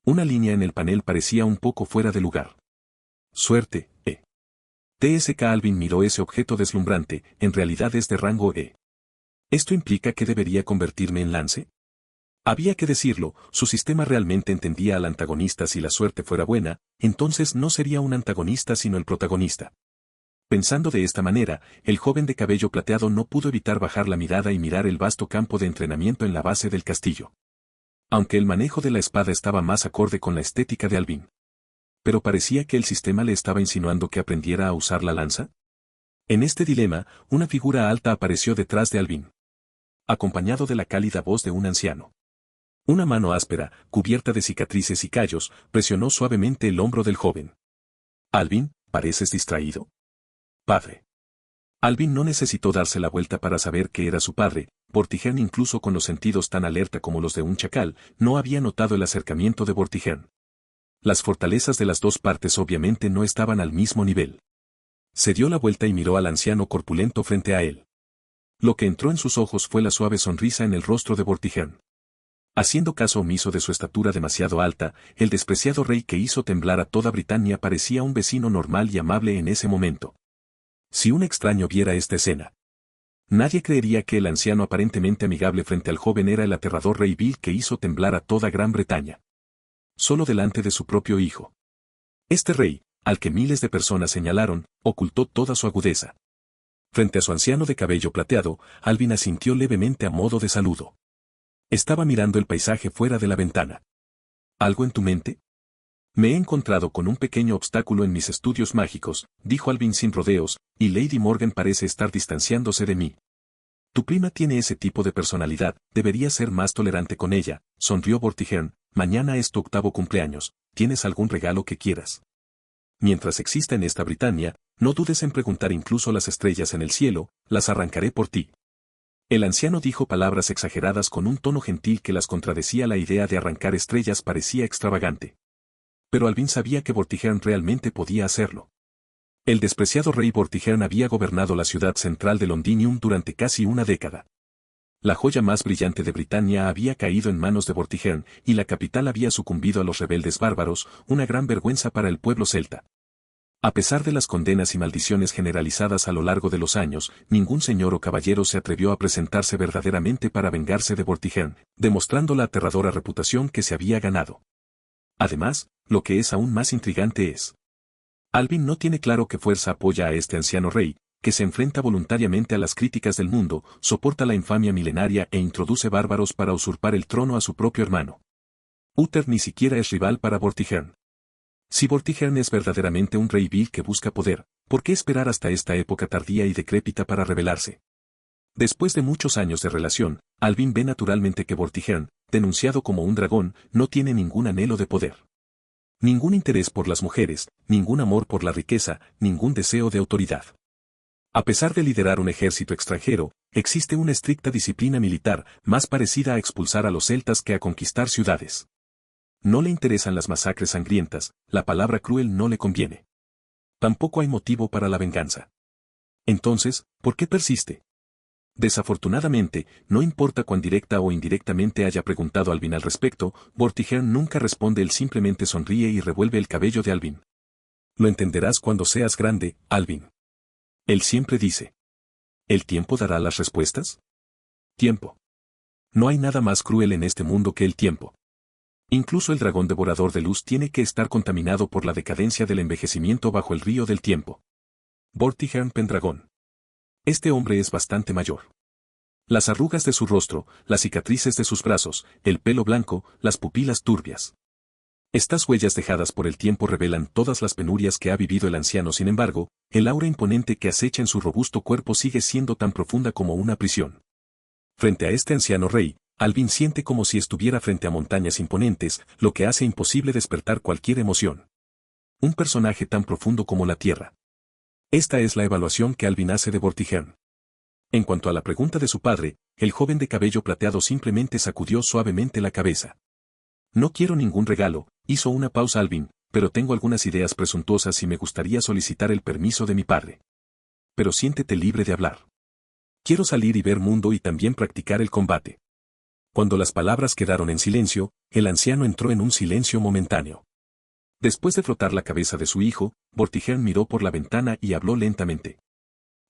Una línea en el panel parecía un poco fuera de lugar. Suerte, E. TSK Alvin miró ese objeto deslumbrante, en realidad es de rango E. ¿Esto implica que debería convertirme en Lance? Había que decirlo, su sistema realmente entendía al antagonista. Si la suerte fuera buena, entonces no sería un antagonista sino el protagonista. Pensando de esta manera, el joven de cabello plateado no pudo evitar bajar la mirada y mirar el vasto campo de entrenamiento en la base del castillo. Aunque el manejo de la espada estaba más acorde con la estética de Alvin. Pero parecía que el sistema le estaba insinuando que aprendiera a usar la lanza. En este dilema, una figura alta apareció detrás de Alvin, acompañado de la cálida voz de un anciano. Una mano áspera, cubierta de cicatrices y callos, presionó suavemente el hombro del joven. Alvin, ¿pareces distraído? Padre. Alvin no necesitó darse la vuelta para saber que era su padre. Vortigern, incluso con los sentidos tan alerta como los de un chacal, no había notado el acercamiento de Vortigern. Las fortalezas de las dos partes obviamente no estaban al mismo nivel. Se dio la vuelta y miró al anciano corpulento frente a él. Lo que entró en sus ojos fue la suave sonrisa en el rostro de Vortigern. Haciendo caso omiso de su estatura demasiado alta, el despreciado rey que hizo temblar a toda Britania parecía un vecino normal y amable en ese momento. Si un extraño viera esta escena, nadie creería que el anciano aparentemente amigable frente al joven era el aterrador rey Bill que hizo temblar a toda Gran Bretaña. Solo delante de su propio hijo. Este rey, al que miles de personas señalaron, ocultó toda su agudeza. Frente a su anciano de cabello plateado, Alvin asintió levemente a modo de saludo. Estaba mirando el paisaje fuera de la ventana. ¿Algo en tu mente? Me he encontrado con un pequeño obstáculo en mis estudios mágicos, dijo Alvin sin rodeos, y Lady Morgan parece estar distanciándose de mí. Tu prima tiene ese tipo de personalidad, deberías ser más tolerante con ella, sonrió Vortigern. Mañana es tu 8º cumpleaños, ¿tienes algún regalo que quieras? Mientras exista en esta Britania, no dudes en preguntar incluso las estrellas en el cielo, las arrancaré por ti. El anciano dijo palabras exageradas con un tono gentil que las contradecía. La idea de arrancar estrellas parecía extravagante. Pero Alvin sabía que Vortigern realmente podía hacerlo. El despreciado rey Vortigern había gobernado la ciudad central de Londinium durante casi una década. La joya más brillante de Britania había caído en manos de Vortigern, y la capital había sucumbido a los rebeldes bárbaros, una gran vergüenza para el pueblo celta. A pesar de las condenas y maldiciones generalizadas a lo largo de los años, ningún señor o caballero se atrevió a presentarse verdaderamente para vengarse de Vortigern, demostrando la aterradora reputación que se había ganado. Además, lo que es aún más intrigante es: Alvin no tiene claro qué fuerza apoya a este anciano rey, que se enfrenta voluntariamente a las críticas del mundo, soporta la infamia milenaria e introduce bárbaros para usurpar el trono a su propio hermano. Uther ni siquiera es rival para Vortigern. Si Vortigern es verdaderamente un rey vil que busca poder, ¿por qué esperar hasta esta época tardía y decrépita para rebelarse? Después de muchos años de relación, Alvin ve naturalmente que Vortigern, denunciado como un dragón, no tiene ningún anhelo de poder. Ningún interés por las mujeres, ningún amor por la riqueza, ningún deseo de autoridad. A pesar de liderar un ejército extranjero, existe una estricta disciplina militar, más parecida a expulsar a los celtas que a conquistar ciudades. No le interesan las masacres sangrientas, la palabra cruel no le conviene. Tampoco hay motivo para la venganza. Entonces, ¿por qué persiste? Desafortunadamente, no importa cuán directa o indirectamente haya preguntado Alvin al respecto, Vortigern nunca responde. Él simplemente sonríe y revuelve el cabello de Alvin. Lo entenderás cuando seas grande, Alvin. Él siempre dice. ¿El tiempo dará las respuestas? Tiempo. No hay nada más cruel en este mundo que el tiempo. Incluso el dragón devorador de luz tiene que estar contaminado por la decadencia del envejecimiento bajo el río del tiempo. Vortigern Pendragón. Este hombre es bastante mayor. Las arrugas de su rostro, las cicatrices de sus brazos, el pelo blanco, las pupilas turbias. Estas huellas dejadas por el tiempo revelan todas las penurias que ha vivido el anciano. Sin embargo, el aura imponente que acecha en su robusto cuerpo sigue siendo tan profunda como una prisión. Frente a este anciano rey, Alvin siente como si estuviera frente a montañas imponentes, lo que hace imposible despertar cualquier emoción. Un personaje tan profundo como la tierra. Esta es la evaluación que Alvin hace de Vortigern. En cuanto a la pregunta de su padre, el joven de cabello plateado simplemente sacudió suavemente la cabeza. No quiero ningún regalo, hizo una pausa Alvin, pero tengo algunas ideas presuntuosas y me gustaría solicitar el permiso de mi padre. Pero siéntete libre de hablar. Quiero salir y ver mundo y también practicar el combate. Cuando las palabras quedaron en silencio, el anciano entró en un silencio momentáneo. Después de frotar la cabeza de su hijo, Vortigern miró por la ventana y habló lentamente.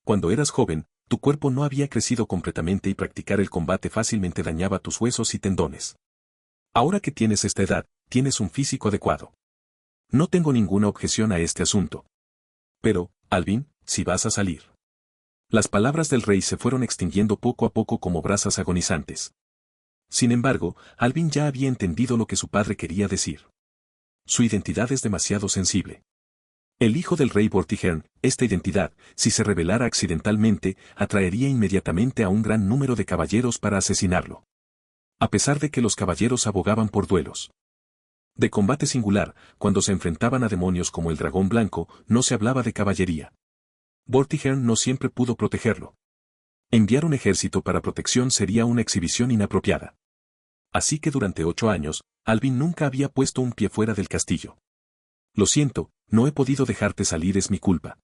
Cuando eras joven, tu cuerpo no había crecido completamente y practicar el combate fácilmente dañaba tus huesos y tendones. Ahora que tienes esta edad, tienes un físico adecuado. No tengo ninguna objeción a este asunto. Pero, Alvin, si vas a salir. Las palabras del rey se fueron extinguiendo poco a poco como brasas agonizantes. Sin embargo, Alvin ya había entendido lo que su padre quería decir. Su identidad es demasiado sensible. El hijo del rey Vortigern, esta identidad, si se revelara accidentalmente, atraería inmediatamente a un gran número de caballeros para asesinarlo. A pesar de que los caballeros abogaban por duelos de combate singular, cuando se enfrentaban a demonios como el dragón blanco, no se hablaba de caballería. Vortigern no siempre pudo protegerlo. Enviar un ejército para protección sería una exhibición inapropiada. Así que durante 8 años, Alvin nunca había puesto un pie fuera del castillo. Lo siento, no he podido dejarte salir, es mi culpa.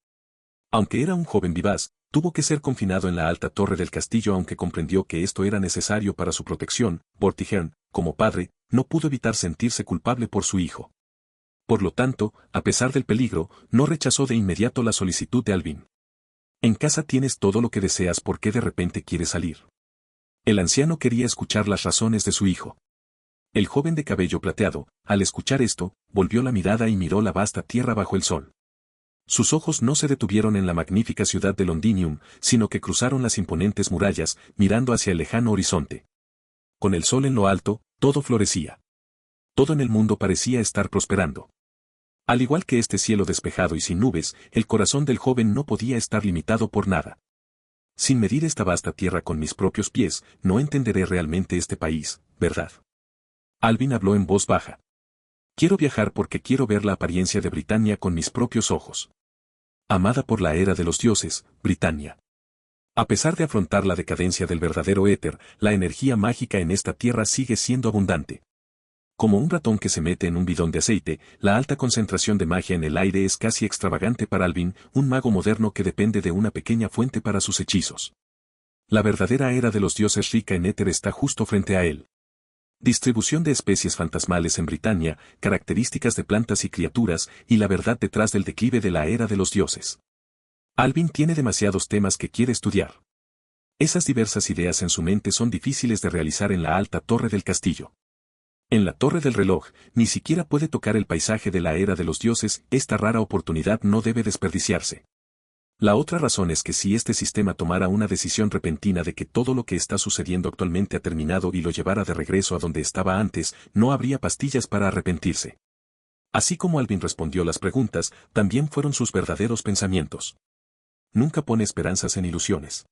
Aunque era un joven vivaz, tuvo que ser confinado en la alta torre del castillo aunque comprendió que esto era necesario para su protección. Vortigern, como padre, no pudo evitar sentirse culpable por su hijo. Por lo tanto, a pesar del peligro, no rechazó de inmediato la solicitud de Alvin. En casa tienes todo lo que deseas, ¿por qué de repente quieres salir? El anciano quería escuchar las razones de su hijo. El joven de cabello plateado, al escuchar esto, volvió la mirada y miró la vasta tierra bajo el sol. Sus ojos no se detuvieron en la magnífica ciudad de Londinium, sino que cruzaron las imponentes murallas, mirando hacia el lejano horizonte. Con el sol en lo alto, todo florecía. Todo en el mundo parecía estar prosperando. Al igual que este cielo despejado y sin nubes, el corazón del joven no podía estar limitado por nada. Sin medir esta vasta tierra con mis propios pies, no entenderé realmente este país, ¿verdad? Alvin habló en voz baja. Quiero viajar porque quiero ver la apariencia de Britania con mis propios ojos. Amada por la era de los dioses, Britania. A pesar de afrontar la decadencia del verdadero éter, la energía mágica en esta tierra sigue siendo abundante. Como un ratón que se mete en un bidón de aceite, la alta concentración de magia en el aire es casi extravagante para Alvin, un mago moderno que depende de una pequeña fuente para sus hechizos. La verdadera era de los dioses rica en éter está justo frente a él. Distribución de especies fantasmales en Britania, características de plantas y criaturas, y la verdad detrás del declive de la era de los dioses. Alvin tiene demasiados temas que quiere estudiar. Esas diversas ideas en su mente son difíciles de realizar en la alta torre del castillo. En la torre del reloj, ni siquiera puede tocar el paisaje de la era de los dioses, esta rara oportunidad no debe desperdiciarse. La otra razón es que si este sistema tomara una decisión repentina de que todo lo que está sucediendo actualmente ha terminado y lo llevara de regreso a donde estaba antes, no habría pastillas para arrepentirse. Así como Alvin respondió las preguntas, también fueron sus verdaderos pensamientos. Nunca pone esperanzas en ilusiones.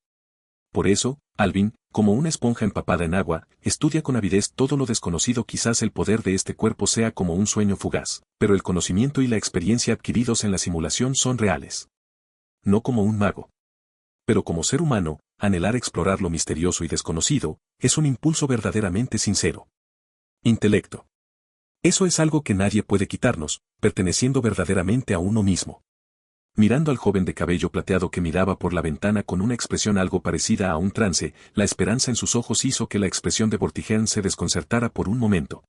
Por eso, Alvin, como una esponja empapada en agua, estudia con avidez todo lo desconocido. Quizás el poder de este cuerpo sea como un sueño fugaz, pero el conocimiento y la experiencia adquiridos en la simulación son reales. No como un mago. Pero como ser humano, anhelar explorar lo misterioso y desconocido, es un impulso verdaderamente sincero. Intelecto. Eso es algo que nadie puede quitarnos, perteneciendo verdaderamente a uno mismo. Mirando al joven de cabello plateado que miraba por la ventana con una expresión algo parecida a un trance, la esperanza en sus ojos hizo que la expresión de Vortigern se desconcertara por un momento.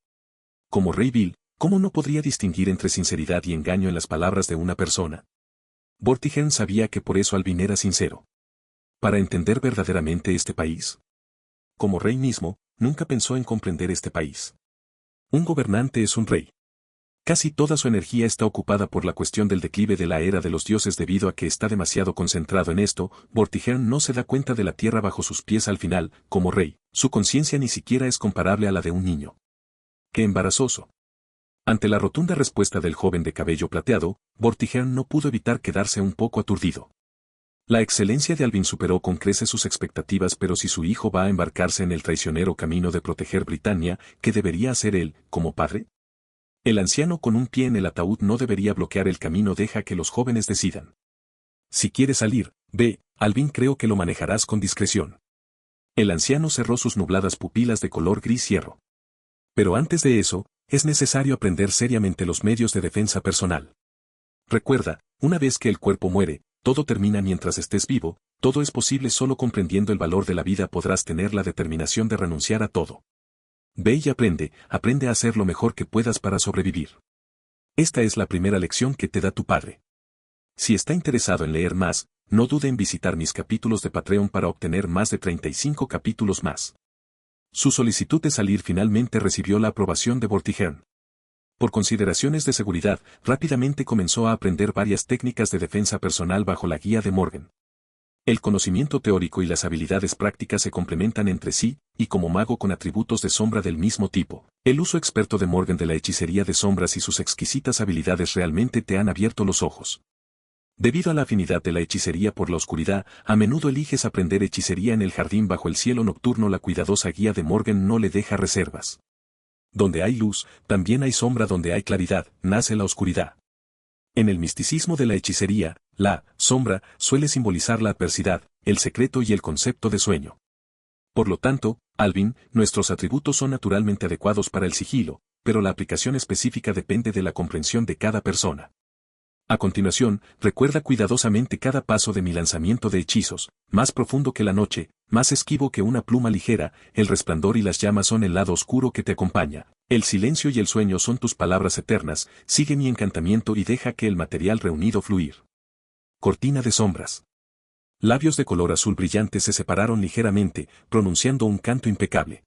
Como rey vil, ¿cómo no podría distinguir entre sinceridad y engaño en las palabras de una persona? Vortigern sabía que por eso Alvin era sincero. Para entender verdaderamente este país. Como rey mismo, nunca pensó en comprender este país. Un gobernante es un rey. Casi toda su energía está ocupada por la cuestión del declive de la era de los dioses debido a que está demasiado concentrado en esto. Vortigern no se da cuenta de la tierra bajo sus pies al final. Como rey, su conciencia ni siquiera es comparable a la de un niño. ¡Qué embarazoso! Ante la rotunda respuesta del joven de cabello plateado, Vortigern no pudo evitar quedarse un poco aturdido. La excelencia de Alvin superó con creces sus expectativas, pero si su hijo va a embarcarse en el traicionero camino de proteger Britania, ¿qué debería hacer él, como padre? El anciano con un pie en el ataúd no debería bloquear el camino, deja que los jóvenes decidan. Si quieres salir, ve, Alvin, creo que lo manejarás con discreción. El anciano cerró sus nubladas pupilas de color gris hierro. Pero antes de eso, es necesario aprender seriamente los medios de defensa personal. Recuerda, una vez que el cuerpo muere, todo termina mientras estés vivo, todo es posible solo comprendiendo el valor de la vida podrás tener la determinación de renunciar a todo. Ve y aprende a hacer lo mejor que puedas para sobrevivir. Esta es la primera lección que te da tu padre. Si está interesado en leer más, no dude en visitar mis capítulos de Patreon para obtener más de 35 capítulos más. Su solicitud de salir finalmente recibió la aprobación de Vortigern. Por consideraciones de seguridad, rápidamente comenzó a aprender varias técnicas de defensa personal bajo la guía de Morgan. El conocimiento teórico y las habilidades prácticas se complementan entre sí, y como mago con atributos de sombra del mismo tipo, el uso experto de Morgan de la hechicería de sombras y sus exquisitas habilidades realmente te han abierto los ojos. Debido a la afinidad de la hechicería por la oscuridad, a menudo eliges aprender hechicería en el jardín bajo el cielo nocturno. La cuidadosa guía de Morgan no le deja reservas. Donde hay luz, también hay sombra. Donde hay claridad, nace la oscuridad. En el misticismo de la hechicería, la sombra suele simbolizar la adversidad, el secreto y el concepto de sueño. Por lo tanto, Alvin, nuestros atributos son naturalmente adecuados para el sigilo, pero la aplicación específica depende de la comprensión de cada persona. A continuación, recuerda cuidadosamente cada paso de mi lanzamiento de hechizos, más profundo que la noche, más esquivo que una pluma ligera, el resplandor y las llamas son el lado oscuro que te acompaña, el silencio y el sueño son tus palabras eternas, sigue mi encantamiento y deja que el material reunido fluir. Cortina de sombras. Labios de color azul brillante se separaron ligeramente, pronunciando un canto impecable.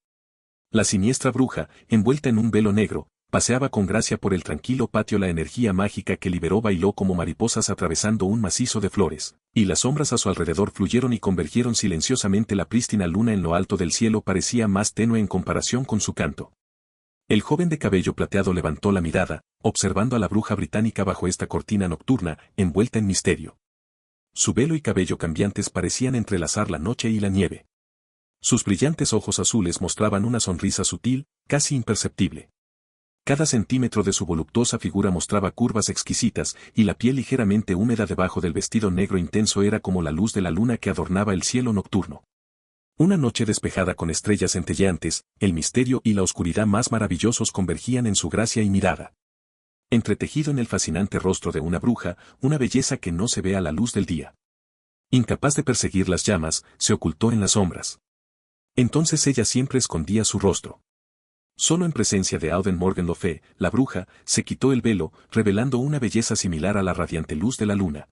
La siniestra bruja, envuelta en un velo negro, paseaba con gracia por el tranquilo patio. La energía mágica que liberó bailó como mariposas atravesando un macizo de flores, y las sombras a su alrededor fluyeron y convergieron silenciosamente. La prístina luna en lo alto del cielo parecía más tenue en comparación con su canto. El joven de cabello plateado levantó la mirada, observando a la bruja británica bajo esta cortina nocturna, envuelta en misterio. Su velo y cabello cambiantes parecían entrelazar la noche y la nieve. Sus brillantes ojos azules mostraban una sonrisa sutil, casi imperceptible. Cada centímetro de su voluptuosa figura mostraba curvas exquisitas, y la piel ligeramente húmeda debajo del vestido negro intenso era como la luz de la luna que adornaba el cielo nocturno. Una noche despejada con estrellas centelleantes, el misterio y la oscuridad más maravillosos convergían en su gracia y mirada. Entretejido en el fascinante rostro de una bruja, una belleza que no se ve a la luz del día. Incapaz de perseguir las llamas, se ocultó en las sombras. Entonces ella siempre escondía su rostro. Solo en presencia de Auden Morgan Le Fay, la bruja, se quitó el velo, revelando una belleza similar a la radiante luz de la luna.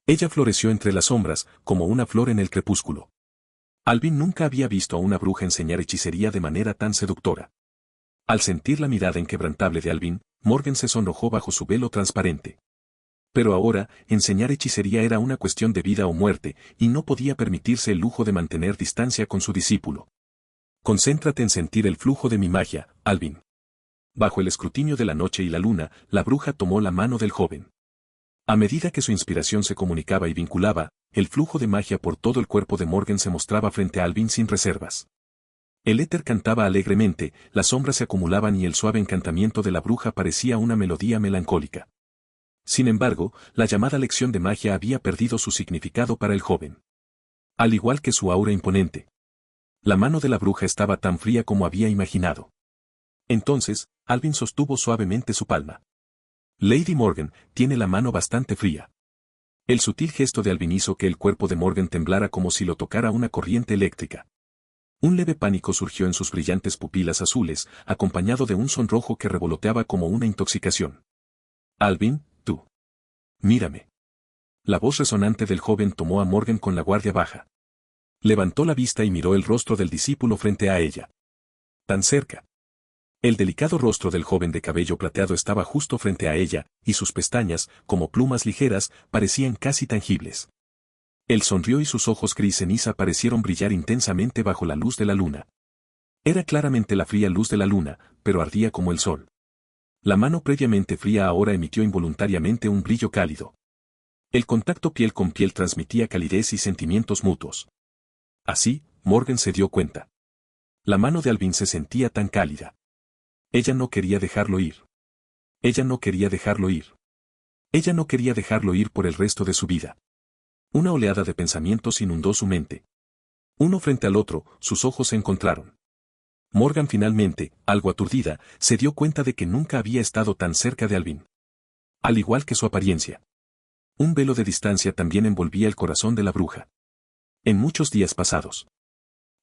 Ella floreció entre las sombras, como una flor en el crepúsculo. Alvin nunca había visto a una bruja enseñar hechicería de manera tan seductora. Al sentir la mirada inquebrantable de Alvin, Morgan se sonrojó bajo su velo transparente. Pero ahora, enseñar hechicería era una cuestión de vida o muerte, y no podía permitirse el lujo de mantener distancia con su discípulo. Concéntrate en sentir el flujo de mi magia, Alvin. Bajo el escrutinio de la noche y la luna, la bruja tomó la mano del joven. A medida que su inspiración se comunicaba y vinculaba, el flujo de magia por todo el cuerpo de Morgan se mostraba frente a Alvin sin reservas. El éter cantaba alegremente, las sombras se acumulaban y el suave encantamiento de la bruja parecía una melodía melancólica. Sin embargo, la llamada lección de magia había perdido su significado para el joven. Al igual que su aura imponente. La mano de la bruja estaba tan fría como había imaginado. Entonces, Alvin sostuvo suavemente su palma. Lady Morgan, tiene la mano bastante fría. El sutil gesto de Alvin hizo que el cuerpo de Morgan temblara como si lo tocara una corriente eléctrica. Un leve pánico surgió en sus brillantes pupilas azules, acompañado de un sonrojo que revoloteaba como una intoxicación. Alvin, tú. Mírame. La voz resonante del joven tomó a Morgan con la guardia baja. Levantó la vista y miró el rostro del discípulo frente a ella. Tan cerca. El delicado rostro del joven de cabello plateado estaba justo frente a ella, y sus pestañas, como plumas ligeras, parecían casi tangibles. Él sonrió y sus ojos gris ceniza parecieron brillar intensamente bajo la luz de la luna. Era claramente la fría luz de la luna, pero ardía como el sol. La mano previamente fría ahora emitió involuntariamente un brillo cálido. El contacto piel con piel transmitía calidez y sentimientos mutuos. Así, Morgan se dio cuenta. La mano de Alvin se sentía tan cálida. Ella no quería dejarlo ir. Ella no quería dejarlo ir. Ella no quería dejarlo ir por el resto de su vida. Una oleada de pensamientos inundó su mente. Uno frente al otro, sus ojos se encontraron. Morgan finalmente, algo aturdida, se dio cuenta de que nunca había estado tan cerca de Alvin. Al igual que su apariencia. Un velo de distancia también envolvía el corazón de la bruja. En muchos días pasados.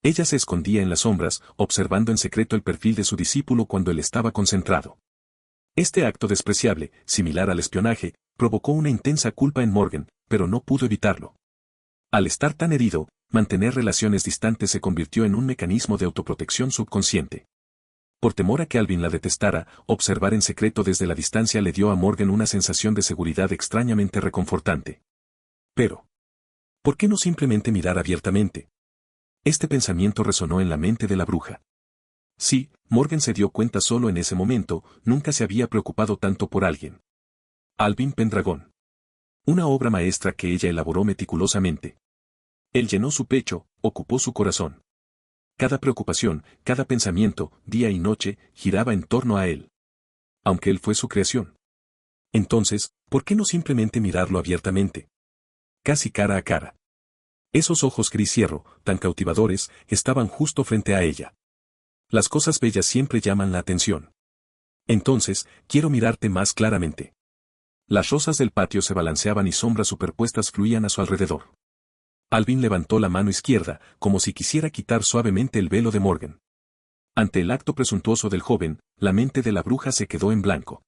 Ella se escondía en las sombras, observando en secreto el perfil de su discípulo cuando él estaba concentrado. Este acto despreciable, similar al espionaje, provocó una intensa culpa en Morgan, pero no pudo evitarlo. Al estar tan herido, mantener relaciones distantes se convirtió en un mecanismo de autoprotección subconsciente. Por temor a que Alvin la detestara, observar en secreto desde la distancia le dio a Morgan una sensación de seguridad extrañamente reconfortante. Pero, ¿por qué no simplemente mirar abiertamente? Este pensamiento resonó en la mente de la bruja. Sí, Morgan se dio cuenta solo en ese momento, nunca se había preocupado tanto por alguien. Alvin Pendragon. Una obra maestra que ella elaboró meticulosamente. Él llenó su pecho, ocupó su corazón. Cada preocupación, cada pensamiento, día y noche, giraba en torno a él. Aunque él fue su creación. Entonces, ¿por qué no simplemente mirarlo abiertamente? Casi cara a cara. Esos ojos gris hierro, tan cautivadores, estaban justo frente a ella. Las cosas bellas siempre llaman la atención. Entonces, quiero mirarte más claramente. Las rosas del patio se balanceaban y sombras superpuestas fluían a su alrededor. Alvin levantó la mano izquierda, como si quisiera quitar suavemente el velo de Morgan. Ante el acto presuntuoso del joven, la mente de la bruja se quedó en blanco.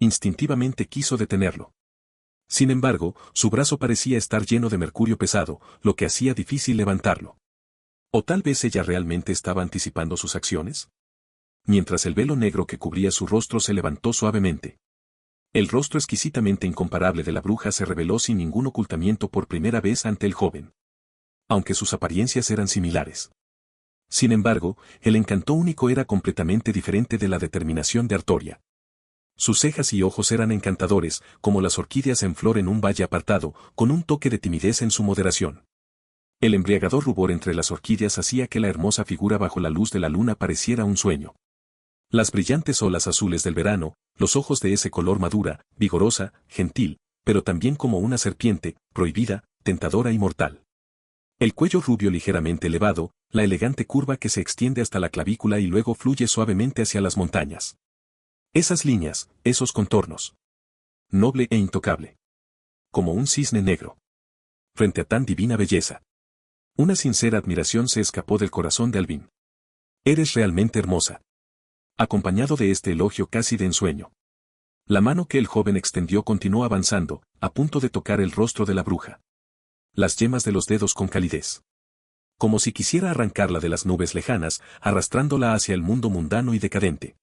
Instintivamente quiso detenerlo. Sin embargo, su brazo parecía estar lleno de mercurio pesado, lo que hacía difícil levantarlo. ¿O tal vez ella realmente estaba anticipando sus acciones? Mientras el velo negro que cubría su rostro se levantó suavemente. El rostro exquisitamente incomparable de la bruja se reveló sin ningún ocultamiento por primera vez ante el joven. Aunque sus apariencias eran similares. Sin embargo, el encanto único era completamente diferente de la determinación de Artoria. Sus cejas y ojos eran encantadores, como las orquídeas en flor en un valle apartado, con un toque de timidez en su moderación. El embriagador rubor entre las orquídeas hacía que la hermosa figura bajo la luz de la luna pareciera un sueño. Las brillantes olas azules del verano, los ojos de ese color madura, vigorosa, gentil, pero también como una serpiente, prohibida, tentadora y mortal. El cuello rubio ligeramente elevado, la elegante curva que se extiende hasta la clavícula y luego fluye suavemente hacia las montañas. Esas líneas, esos contornos. Noble e intocable. Como un cisne negro. Frente a tan divina belleza. Una sincera admiración se escapó del corazón de Alvin. Eres realmente hermosa. Acompañado de este elogio casi de ensueño. La mano que el joven extendió continuó avanzando, a punto de tocar el rostro de la bruja. Las yemas de los dedos con calidez. Como si quisiera arrancarla de las nubes lejanas, arrastrándola hacia el mundo mundano y decadente.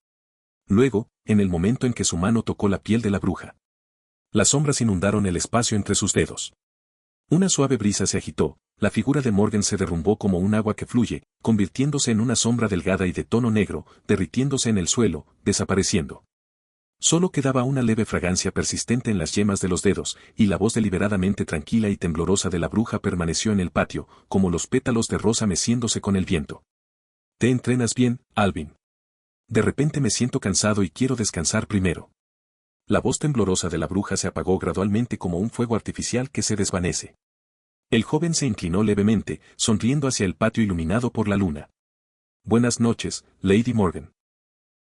Luego, en el momento en que su mano tocó la piel de la bruja. Las sombras inundaron el espacio entre sus dedos. Una suave brisa se agitó, la figura de Morgan se derrumbó como un agua que fluye, convirtiéndose en una sombra delgada y de tono negro, derritiéndose en el suelo, desapareciendo. Solo quedaba una leve fragancia persistente en las yemas de los dedos, y la voz deliberadamente tranquila y temblorosa de la bruja permaneció en el patio, como los pétalos de rosa meciéndose con el viento. ¿Te entrenas bien, Alvin? De repente me siento cansado y quiero descansar primero. La voz temblorosa de la bruja se apagó gradualmente como un fuego artificial que se desvanece. El joven se inclinó levemente, sonriendo hacia el patio iluminado por la luna. Buenas noches, Lady Morgan.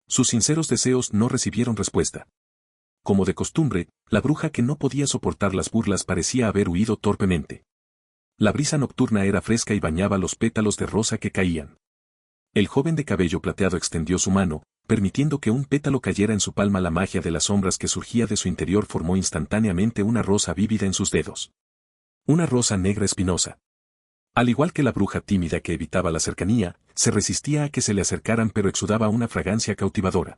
Sus sinceros deseos no recibieron respuesta. Como de costumbre, la bruja que no podía soportar las burlas parecía haber huido torpemente. La brisa nocturna era fresca y bañaba los pétalos de rosa que caían. El joven de cabello plateado extendió su mano, permitiendo que un pétalo cayera en su palma. La magia de las sombras que surgía de su interior formó instantáneamente una rosa vívida en sus dedos. Una rosa negra espinosa. Al igual que la bruja tímida que evitaba la cercanía, se resistía a que se le acercaran pero exudaba una fragancia cautivadora.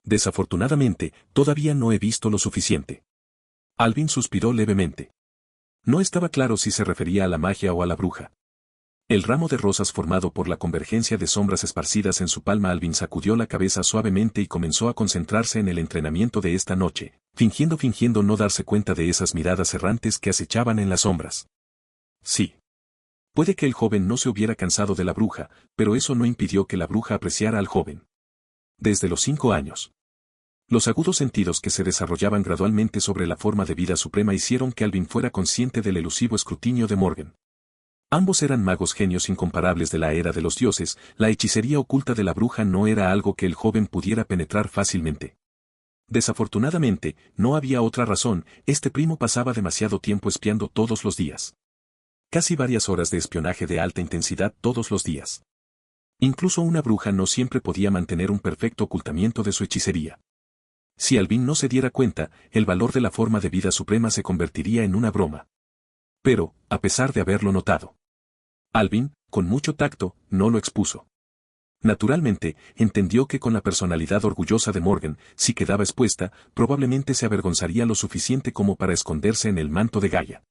Desafortunadamente, todavía no he visto lo suficiente. Alvin suspiró levemente. No estaba claro si se refería a la magia o a la bruja. El ramo de rosas formado por la convergencia de sombras esparcidas en su palma. Alvin sacudió la cabeza suavemente y comenzó a concentrarse en el entrenamiento de esta noche, fingiendo no darse cuenta de esas miradas errantes que acechaban en las sombras. Sí. Puede que el joven no se hubiera cansado de la bruja, pero eso no impidió que la bruja apreciara al joven. Desde los 5 años. Los agudos sentidos que se desarrollaban gradualmente sobre la forma de vida suprema hicieron que Alvin fuera consciente del elusivo escrutinio de Morgan. Ambos eran magos genios incomparables de la era de los dioses, la hechicería oculta de la bruja no era algo que el joven pudiera penetrar fácilmente. Desafortunadamente, no había otra razón, este primo pasaba demasiado tiempo espiando todos los días. Casi varias horas de espionaje de alta intensidad todos los días. Incluso una bruja no siempre podía mantener un perfecto ocultamiento de su hechicería. Si Alvin no se diera cuenta, el valor de la forma de vida suprema se convertiría en una broma. Pero, a pesar de haberlo notado, Alvin, con mucho tacto, no lo expuso. Naturalmente, entendió que con la personalidad orgullosa de Morgan, si quedaba expuesta, probablemente se avergonzaría lo suficiente como para esconderse en el manto de Gaia.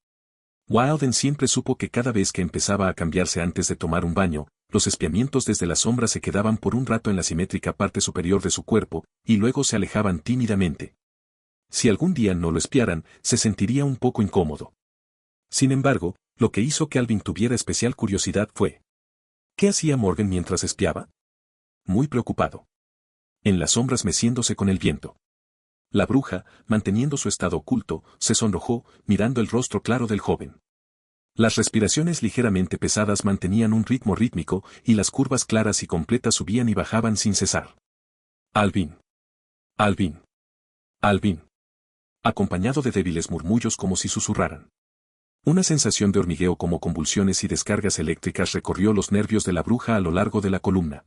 Wilden siempre supo que cada vez que empezaba a cambiarse antes de tomar un baño, los espiamientos desde la sombra se quedaban por un rato en la simétrica parte superior de su cuerpo, y luego se alejaban tímidamente. Si algún día no lo espiaran, se sentiría un poco incómodo. Sin embargo, lo que hizo que Alvin tuviera especial curiosidad fue: ¿qué hacía Morgan mientras espiaba? Muy preocupado. En las sombras meciéndose con el viento. La bruja, manteniendo su estado oculto, se sonrojó, mirando el rostro claro del joven. Las respiraciones ligeramente pesadas mantenían un ritmo rítmico, y las curvas claras y completas subían y bajaban sin cesar. Alvin. Alvin. Alvin. Acompañado de débiles murmullos como si susurraran. Una sensación de hormigueo como convulsiones y descargas eléctricas recorrió los nervios de la bruja a lo largo de la columna.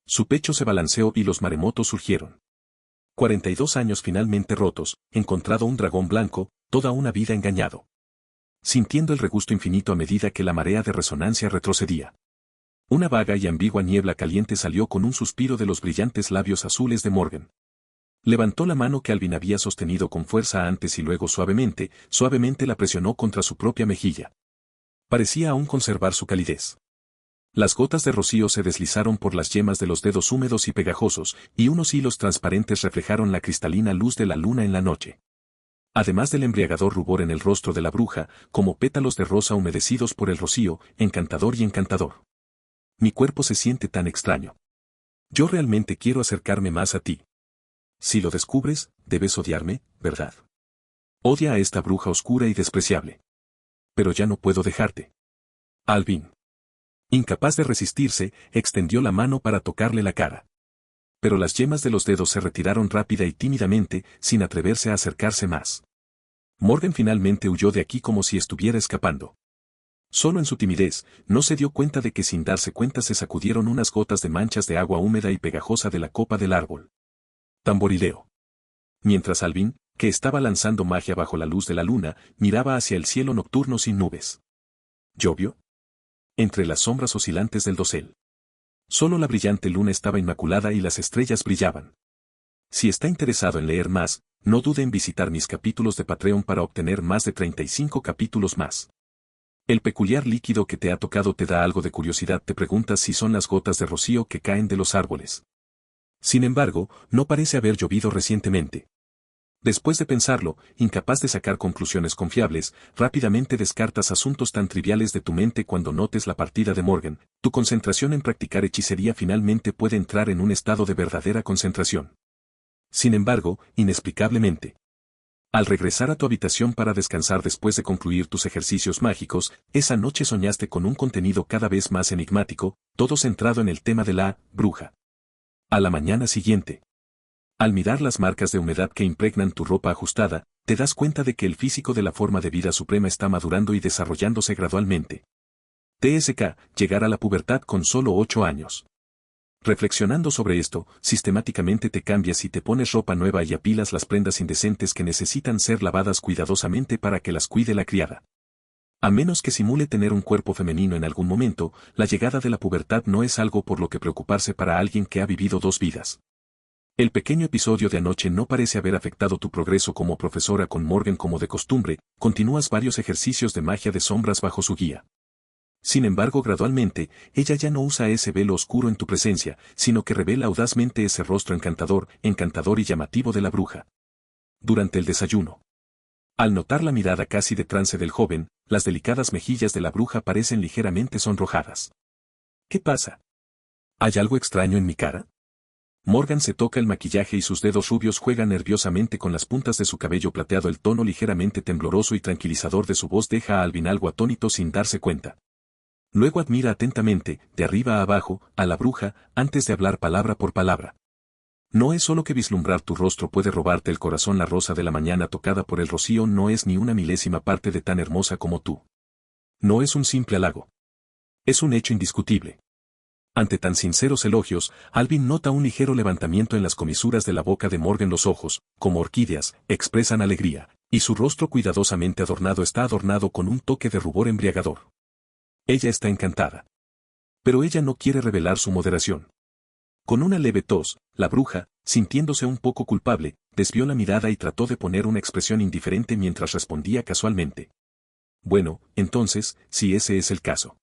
Su pecho se balanceó y los maremotos surgieron. 42 años finalmente rotos, encontrado un dragón blanco, toda una vida engañado. Sintiendo el regusto infinito a medida que la marea de resonancia retrocedía. Una vaga y ambigua niebla caliente salió con un suspiro de los brillantes labios azules de Morgan. Levantó la mano que Alvin había sostenido con fuerza antes y luego suavemente la presionó contra su propia mejilla. Parecía aún conservar su calidez. Las gotas de rocío se deslizaron por las yemas de los dedos húmedos y pegajosos, y unos hilos transparentes reflejaron la cristalina luz de la luna en la noche. Además del embriagador rubor en el rostro de la bruja, como pétalos de rosa humedecidos por el rocío, encantador y encantador. Mi cuerpo se siente tan extraño. Yo realmente quiero acercarme más a ti. Si lo descubres, debes odiarme, ¿verdad? Odia a esta bruja oscura y despreciable. Pero ya no puedo dejarte. Alvin. Incapaz de resistirse, extendió la mano para tocarle la cara. Pero las yemas de los dedos se retiraron rápida y tímidamente, sin atreverse a acercarse más. Morgan finalmente huyó de aquí como si estuviera escapando. Solo en su timidez, no se dio cuenta de que sin darse cuenta se sacudieron unas gotas de manchas de agua húmeda y pegajosa de la copa del árbol. Tamborileo. Mientras Alvin, que estaba lanzando magia bajo la luz de la luna, miraba hacia el cielo nocturno sin nubes. ¿Llovió? Entre las sombras oscilantes del dosel. Solo la brillante luna estaba inmaculada y las estrellas brillaban. Si está interesado en leer más, no dude en visitar mis capítulos de Patreon para obtener más de 35 capítulos más. El peculiar líquido que te ha tocado te da algo de curiosidad, te preguntas si son las gotas de rocío que caen de los árboles. Sin embargo, no parece haber llovido recientemente. Después de pensarlo, incapaz de sacar conclusiones confiables, rápidamente descartas asuntos tan triviales de tu mente cuando notes la partida de Morgan. Tu concentración en practicar hechicería finalmente puede entrar en un estado de verdadera concentración. Sin embargo, inexplicablemente, al regresar a tu habitación para descansar después de concluir tus ejercicios mágicos, esa noche soñaste con un contenido cada vez más enigmático, todo centrado en el tema de la bruja. A la mañana siguiente, al mirar las marcas de humedad que impregnan tu ropa ajustada, te das cuenta de que el físico de la forma de vida suprema está madurando y desarrollándose gradualmente. TSK, llegar a la pubertad con solo 8 años. Reflexionando sobre esto, sistemáticamente te cambias y te pones ropa nueva y apilas las prendas indecentes que necesitan ser lavadas cuidadosamente para que las cuide la criada. A menos que simule tener un cuerpo femenino en algún momento, la llegada de la pubertad no es algo por lo que preocuparse para alguien que ha vivido 2 vidas. El pequeño episodio de anoche no parece haber afectado tu progreso como profesora con Morgan como de costumbre, continúas varios ejercicios de magia de sombras bajo su guía. Sin embargo, gradualmente, ella ya no usa ese velo oscuro en tu presencia, sino que revela audazmente ese rostro encantador y llamativo de la bruja. Durante el desayuno. Al notar la mirada casi de trance del joven, las delicadas mejillas de la bruja parecen ligeramente sonrojadas. ¿Qué pasa? ¿Hay algo extraño en mi cara? Morgan se toca el maquillaje y sus dedos rubios juegan nerviosamente con las puntas de su cabello plateado. El tono ligeramente tembloroso y tranquilizador de su voz deja a Alvin algo atónito sin darse cuenta. Luego admira atentamente, de arriba a abajo, a la bruja, antes de hablar palabra por palabra. No es solo que vislumbrar tu rostro puede robarte el corazón. La rosa de la mañana tocada por el rocío no es ni una milésima parte de tan hermosa como tú. No es un simple halago. Es un hecho indiscutible. Ante tan sinceros elogios, Alvin nota un ligero levantamiento en las comisuras de la boca de Morgan. Los ojos, como orquídeas, expresan alegría, y su rostro cuidadosamente adornado está adornado con un toque de rubor embriagador. Ella está encantada. Pero ella no quiere revelar su moderación. Con una leve tos, la bruja, sintiéndose un poco culpable, desvió la mirada y trató de poner una expresión indiferente mientras respondía casualmente. Bueno, entonces, si ese es el caso.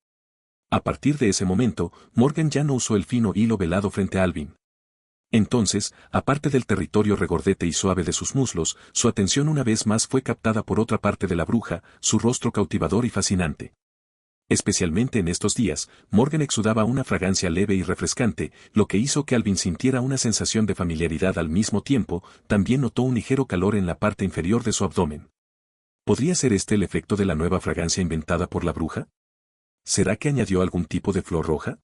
A partir de ese momento, Morgan ya no usó el fino hilo velado frente a Alvin. Entonces, aparte del territorio regordete y suave de sus muslos, su atención una vez más fue captada por otra parte de la bruja, su rostro cautivador y fascinante. Especialmente en estos días, Morgan exudaba una fragancia leve y refrescante, lo que hizo que Alvin sintiera una sensación de familiaridad al mismo tiempo. También notó un ligero calor en la parte inferior de su abdomen. ¿Podría ser este el efecto de la nueva fragancia inventada por la bruja? ¿Será que añadió algún tipo de flor roja?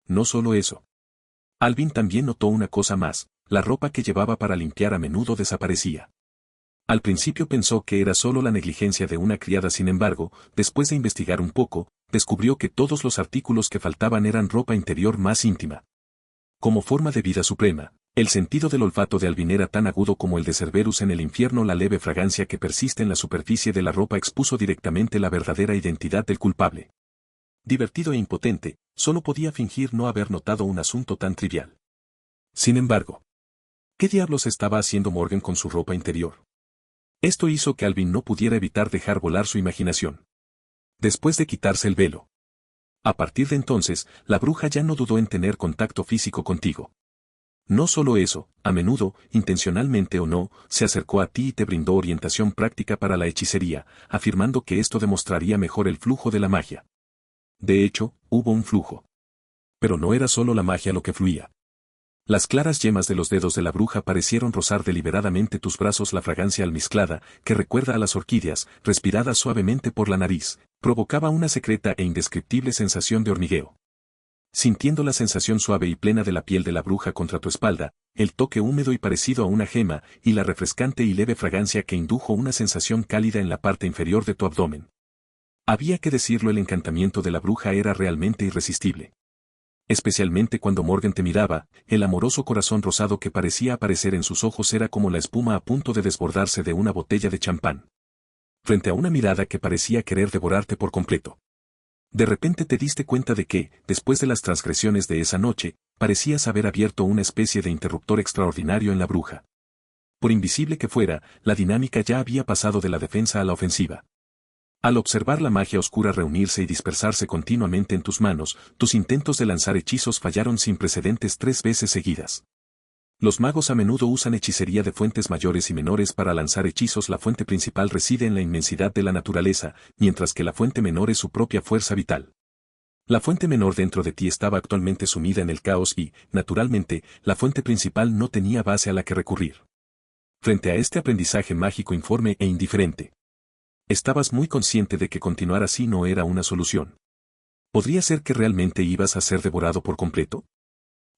No solo eso. Alvin también notó una cosa más, la ropa que llevaba para limpiar a menudo desaparecía. Al principio pensó que era solo la negligencia de una criada. Sin embargo, después de investigar un poco, descubrió que todos los artículos que faltaban eran ropa interior más íntima. Como forma de vida suprema, el sentido del olfato de Alvin era tan agudo como el de Cerberus en el infierno. La leve fragancia que persiste en la superficie de la ropa expuso directamente la verdadera identidad del culpable. Divertido e impotente, solo podía fingir no haber notado un asunto tan trivial. Sin embargo, ¿qué diablos estaba haciendo Morgan con su ropa interior? Esto hizo que Alvin no pudiera evitar dejar volar su imaginación. Después de quitarse el velo. A partir de entonces, la bruja ya no dudó en tener contacto físico contigo. No solo eso, a menudo, intencionalmente o no, se acercó a ti y te brindó orientación práctica para la hechicería, afirmando que esto demostraría mejor el flujo de la magia. De hecho, hubo un flujo. Pero no era solo la magia lo que fluía. Las claras yemas de los dedos de la bruja parecieron rozar deliberadamente tus brazos. La fragancia almizclada, que recuerda a las orquídeas, respirada suavemente por la nariz, provocaba una secreta e indescriptible sensación de hormigueo. Sintiendo la sensación suave y plena de la piel de la bruja contra tu espalda, el toque húmedo y parecido a una gema, y la refrescante y leve fragancia que indujo una sensación cálida en la parte inferior de tu abdomen. Había que decirlo, el encantamiento de la bruja era realmente irresistible. Especialmente cuando Morgan te miraba, el amoroso corazón rosado que parecía aparecer en sus ojos era como la espuma a punto de desbordarse de una botella de champán. Frente a una mirada que parecía querer devorarte por completo. De repente te diste cuenta de que, después de las transgresiones de esa noche, parecías haber abierto una especie de interruptor extraordinario en la bruja. Por invisible que fuera, la dinámica ya había pasado de la defensa a la ofensiva. Al observar la magia oscura reunirse y dispersarse continuamente en tus manos, tus intentos de lanzar hechizos fallaron sin precedentes 3 veces seguidas. Los magos a menudo usan hechicería de fuentes mayores y menores para lanzar hechizos. La fuente principal reside en la inmensidad de la naturaleza, mientras que la fuente menor es su propia fuerza vital. La fuente menor dentro de ti estaba actualmente sumida en el caos y, naturalmente, la fuente principal no tenía base a la que recurrir. Frente a este aprendizaje mágico informe e indiferente, estabas muy consciente de que continuar así no era una solución. ¿Podría ser que realmente ibas a ser devorado por completo?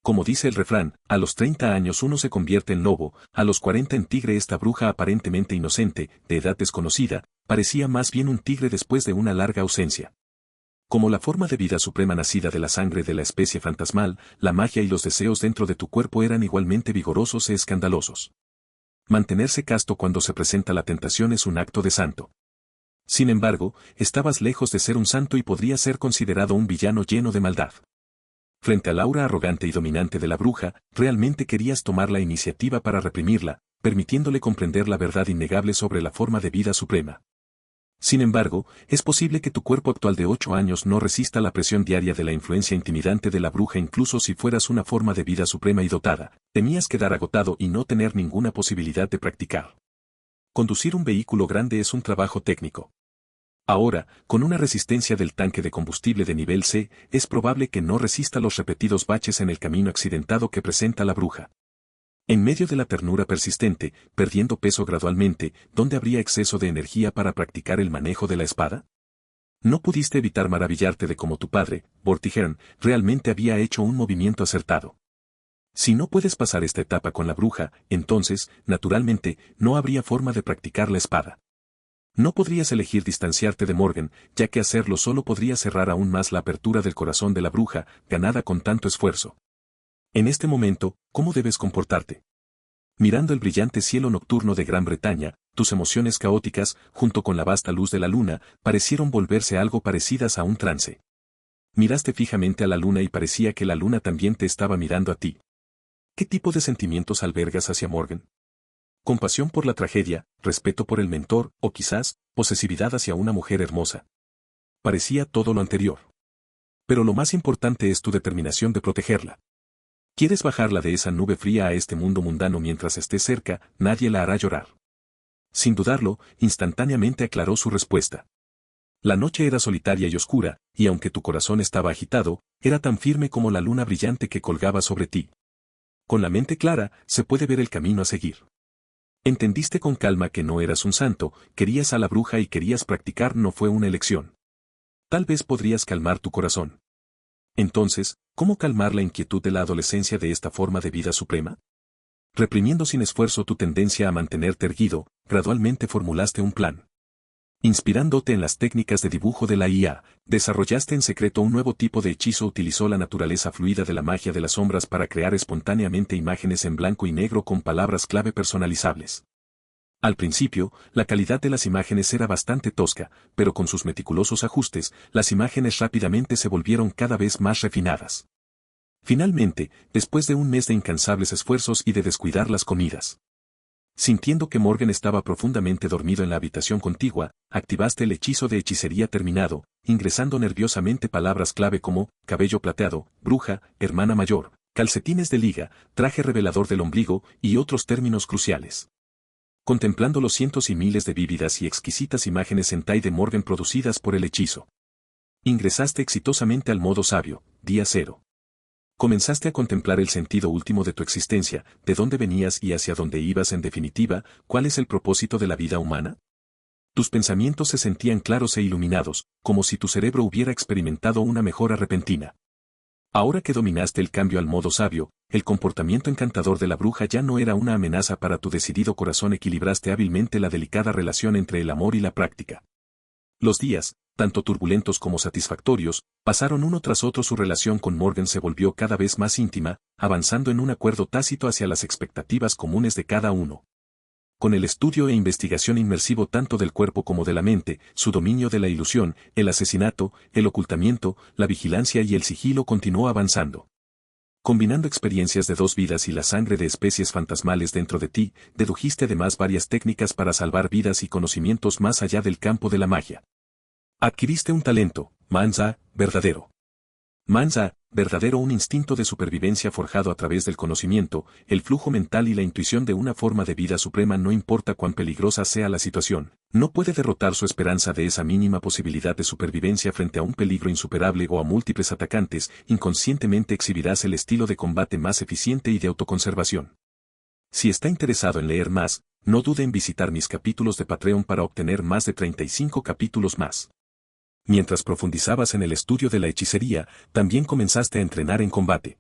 Como dice el refrán, a los 30 años uno se convierte en lobo, a los 40 en tigre. Esta bruja aparentemente inocente, de edad desconocida, parecía más bien un tigre después de una larga ausencia. Como la forma de vida suprema nacida de la sangre de la especie fantasmal, la magia y los deseos dentro de tu cuerpo eran igualmente vigorosos e escandalosos. Mantenerse casto cuando se presenta la tentación es un acto de santo. Sin embargo, estabas lejos de ser un santo y podrías ser considerado un villano lleno de maldad. Frente al aura arrogante y dominante de la bruja, realmente querías tomar la iniciativa para reprimirla, permitiéndole comprender la verdad innegable sobre la forma de vida suprema. Sin embargo, es posible que tu cuerpo actual de 8 años no resista la presión diaria de la influencia intimidante de la bruja. Incluso si fueras una forma de vida suprema y dotada, temías quedar agotado y no tener ninguna posibilidad de practicar. Conducir un vehículo grande es un trabajo técnico. Ahora, con una resistencia del tanque de combustible de nivel C, es probable que no resista los repetidos baches en el camino accidentado que presenta la bruja. En medio de la ternura persistente, perdiendo peso gradualmente, ¿dónde habría exceso de energía para practicar el manejo de la espada? No pudiste evitar maravillarte de cómo tu padre, Vortigern, realmente había hecho un movimiento acertado. Si no puedes pasar esta etapa con la bruja, entonces, naturalmente, no habría forma de practicar la espada. No podrías elegir distanciarte de Morgan, ya que hacerlo solo podría cerrar aún más la apertura del corazón de la bruja, ganada con tanto esfuerzo. En este momento, ¿cómo debes comportarte? Mirando el brillante cielo nocturno de Gran Bretaña, tus emociones caóticas, junto con la vasta luz de la luna, parecieron volverse algo parecidas a un trance. Miraste fijamente a la luna y parecía que la luna también te estaba mirando a ti. ¿Qué tipo de sentimientos albergas hacia Morgan? Compasión por la tragedia, respeto por el mentor, o quizás, posesividad hacia una mujer hermosa. Parecía todo lo anterior. Pero lo más importante es tu determinación de protegerla. ¿Quieres bajarla de esa nube fría a este mundo mundano mientras estés cerca? Nadie la hará llorar. Sin dudarlo, instantáneamente aclaró su respuesta. La noche era solitaria y oscura, y aunque tu corazón estaba agitado, era tan firme como la luna brillante que colgaba sobre ti. Con la mente clara, se puede ver el camino a seguir. Entendiste con calma que no eras un santo, querías a la bruja y querías practicar, no fue una elección. Tal vez podrías calmar tu corazón. Entonces, ¿cómo calmar la inquietud de la adolescencia de esta forma de vida suprema? Reprimiendo sin esfuerzo tu tendencia a mantenerte erguido, gradualmente formulaste un plan. Inspirándote en las técnicas de dibujo de la IA, desarrollaste en secreto un nuevo tipo de hechizo. Utilizó la naturaleza fluida de la magia de las sombras para crear espontáneamente imágenes en blanco y negro con palabras clave personalizables. Al principio, la calidad de las imágenes era bastante tosca, pero con sus meticulosos ajustes, las imágenes rápidamente se volvieron cada vez más refinadas. Finalmente, después de un mes de incansables esfuerzos y de descuidar las comidas, sintiendo que Morgan estaba profundamente dormido en la habitación contigua, activaste el hechizo de hechicería terminado, ingresando nerviosamente palabras clave como cabello plateado, bruja, hermana mayor, calcetines de liga, traje revelador del ombligo y otros términos cruciales. Contemplando los cientos y miles de vívidas y exquisitas imágenes hentai de Morgan producidas por el hechizo, ingresaste exitosamente al modo sabio, día 0. Comenzaste a contemplar el sentido último de tu existencia, de dónde venías y hacia dónde ibas. En definitiva, ¿cuál es el propósito de la vida humana? Tus pensamientos se sentían claros e iluminados, como si tu cerebro hubiera experimentado una mejora repentina. Ahora que dominaste el cambio al modo sabio, el comportamiento encantador de la bruja ya no era una amenaza para tu decidido corazón. Equilibraste hábilmente la delicada relación entre el amor y la práctica. Los días, tanto turbulentos como satisfactorios, pasaron uno tras otro. Su relación con Morgan se volvió cada vez más íntima, avanzando en un acuerdo tácito hacia las expectativas comunes de cada uno. Con el estudio e investigación inmersivo tanto del cuerpo como de la mente, su dominio de la ilusión, el asesinato, el ocultamiento, la vigilancia y el sigilo continuó avanzando. Combinando experiencias de dos vidas y la sangre de especies fantasmales dentro de ti, dedujiste además varias técnicas para salvar vidas y conocimientos más allá del campo de la magia. Adquiriste un talento, Manza, verdadero. Manza, verdadero, un instinto de supervivencia forjado a través del conocimiento, el flujo mental y la intuición de una forma de vida suprema. No importa cuán peligrosa sea la situación, no puede derrotar su esperanza de esa mínima posibilidad de supervivencia frente a un peligro insuperable o a múltiples atacantes. Inconscientemente exhibirás el estilo de combate más eficiente y de autoconservación. Si está interesado en leer más, no dude en visitar mis capítulos de Patreon para obtener más de 35 capítulos más. Mientras profundizabas en el estudio de la hechicería, también comenzaste a entrenar en combate.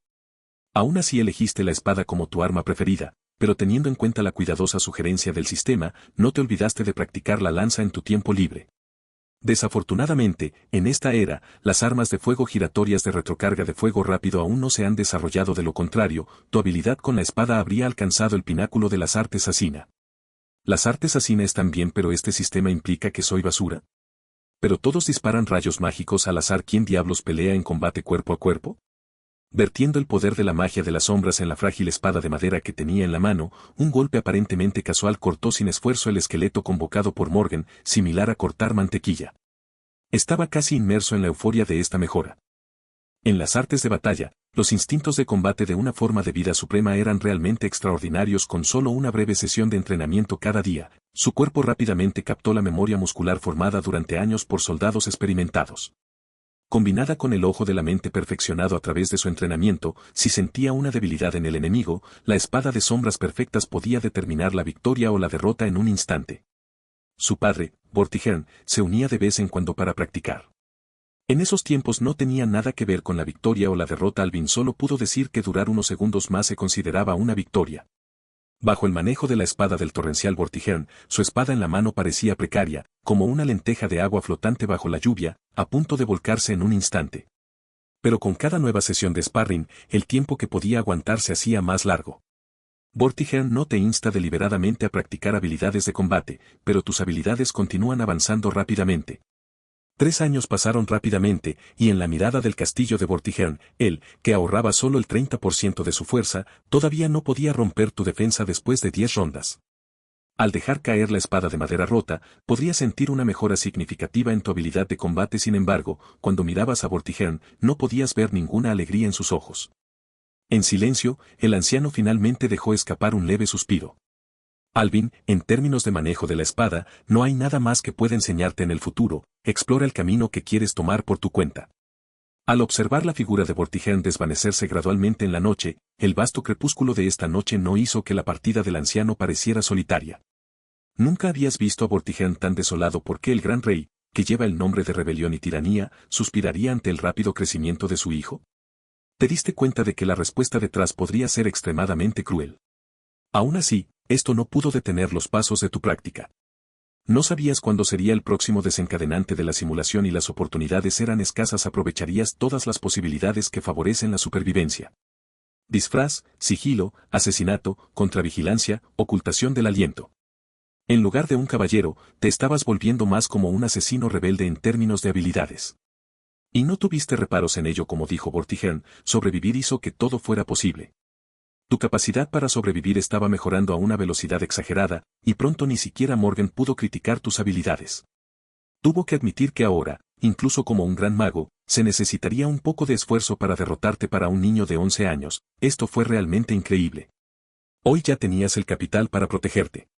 Aún así elegiste la espada como tu arma preferida, pero teniendo en cuenta la cuidadosa sugerencia del sistema, no te olvidaste de practicar la lanza en tu tiempo libre. Desafortunadamente, en esta era, las armas de fuego giratorias de retrocarga de fuego rápido aún no se han desarrollado. De lo contrario, tu habilidad con la espada habría alcanzado el pináculo de las artes asina. Las artes asina están bien, pero este sistema implica que soy basura. Pero todos disparan rayos mágicos al azar. ¿Quién diablos pelea en combate cuerpo a cuerpo? Vertiendo el poder de la magia de las sombras en la frágil espada de madera que tenía en la mano, un golpe aparentemente casual cortó sin esfuerzo el esqueleto convocado por Morgan, similar a cortar mantequilla. Estaba casi inmerso en la euforia de esta mejora. En las artes de batalla, los instintos de combate de una forma de vida suprema eran realmente extraordinarios. Con solo una breve sesión de entrenamiento cada día, su cuerpo rápidamente captó la memoria muscular formada durante años por soldados experimentados. Combinada con el ojo de la mente perfeccionado a través de su entrenamiento, si sentía una debilidad en el enemigo, la espada de sombras perfectas podía determinar la victoria o la derrota en un instante. Su padre, Vortigern, se unía de vez en cuando para practicar. En esos tiempos no tenía nada que ver con la victoria o la derrota. Alvin solo pudo decir que durar unos segundos más se consideraba una victoria. Bajo el manejo de la espada del torrencial Vortigern, su espada en la mano parecía precaria, como una lenteja de agua flotante bajo la lluvia, a punto de volcarse en un instante. Pero con cada nueva sesión de sparring, el tiempo que podía aguantar se hacía más largo. Vortigern no te insta deliberadamente a practicar habilidades de combate, pero tus habilidades continúan avanzando rápidamente. 3 años pasaron rápidamente, y en la mirada del castillo de Vortigern, él, que ahorraba solo el 30% de su fuerza, todavía no podía romper tu defensa después de 10 rondas. Al dejar caer la espada de madera rota, podrías sentir una mejora significativa en tu habilidad de combate. Sin embargo, cuando mirabas a Vortigern, no podías ver ninguna alegría en sus ojos. En silencio, el anciano finalmente dejó escapar un leve suspiro. Alvin, en términos de manejo de la espada, no hay nada más que pueda enseñarte en el futuro, explora el camino que quieres tomar por tu cuenta. Al observar la figura de Vortigern desvanecerse gradualmente en la noche, el vasto crepúsculo de esta noche no hizo que la partida del anciano pareciera solitaria. ¿Nunca habías visto a Vortigern tan desolado? Porque el gran rey, que lleva el nombre de rebelión y tiranía, suspiraría ante el rápido crecimiento de su hijo? ¿Te diste cuenta de que la respuesta detrás podría ser extremadamente cruel? Aún así, esto no pudo detener los pasos de tu práctica. No sabías cuándo sería el próximo desencadenante de la simulación y las oportunidades eran escasas. Aprovecharías todas las posibilidades que favorecen la supervivencia. Disfraz, sigilo, asesinato, contravigilancia, ocultación del aliento. En lugar de un caballero, te estabas volviendo más como un asesino rebelde en términos de habilidades. Y no tuviste reparos en ello. Como dijo Vortigern, sobrevivir hizo que todo fuera posible. Tu capacidad para sobrevivir estaba mejorando a una velocidad exagerada, y pronto ni siquiera Morgan pudo criticar tus habilidades. Tuvo que admitir que ahora, incluso como un gran mago, se necesitaría un poco de esfuerzo para derrotarte. Para un niño de 11 años, esto fue realmente increíble. Hoy ya tenías el capital para protegerte.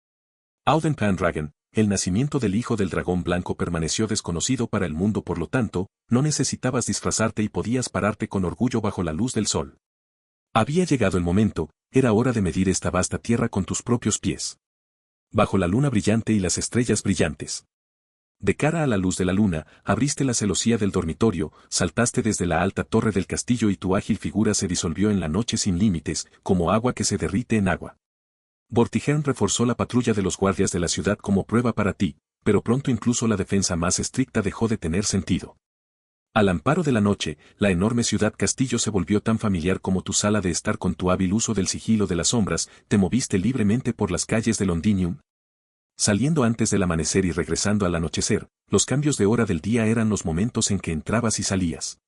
Auden Pendragon, el nacimiento del hijo del dragón blanco permaneció desconocido para el mundo. Por lo tanto, no necesitabas disfrazarte y podías pararte con orgullo bajo la luz del sol. Había llegado el momento, era hora de medir esta vasta tierra con tus propios pies. Bajo la luna brillante y las estrellas brillantes. De cara a la luz de la luna, abriste la celosía del dormitorio, saltaste desde la alta torre del castillo y tu ágil figura se disolvió en la noche sin límites, como agua que se derrite en agua. Vortigern reforzó la patrulla de los guardias de la ciudad como prueba para ti, pero pronto incluso la defensa más estricta dejó de tener sentido. Al amparo de la noche, la enorme ciudad castillo se volvió tan familiar como tu sala de estar. Con tu hábil uso del sigilo de las sombras, te moviste libremente por las calles de Londinium. Saliendo antes del amanecer y regresando al anochecer, los cambios de hora del día eran los momentos en que entrabas y salías.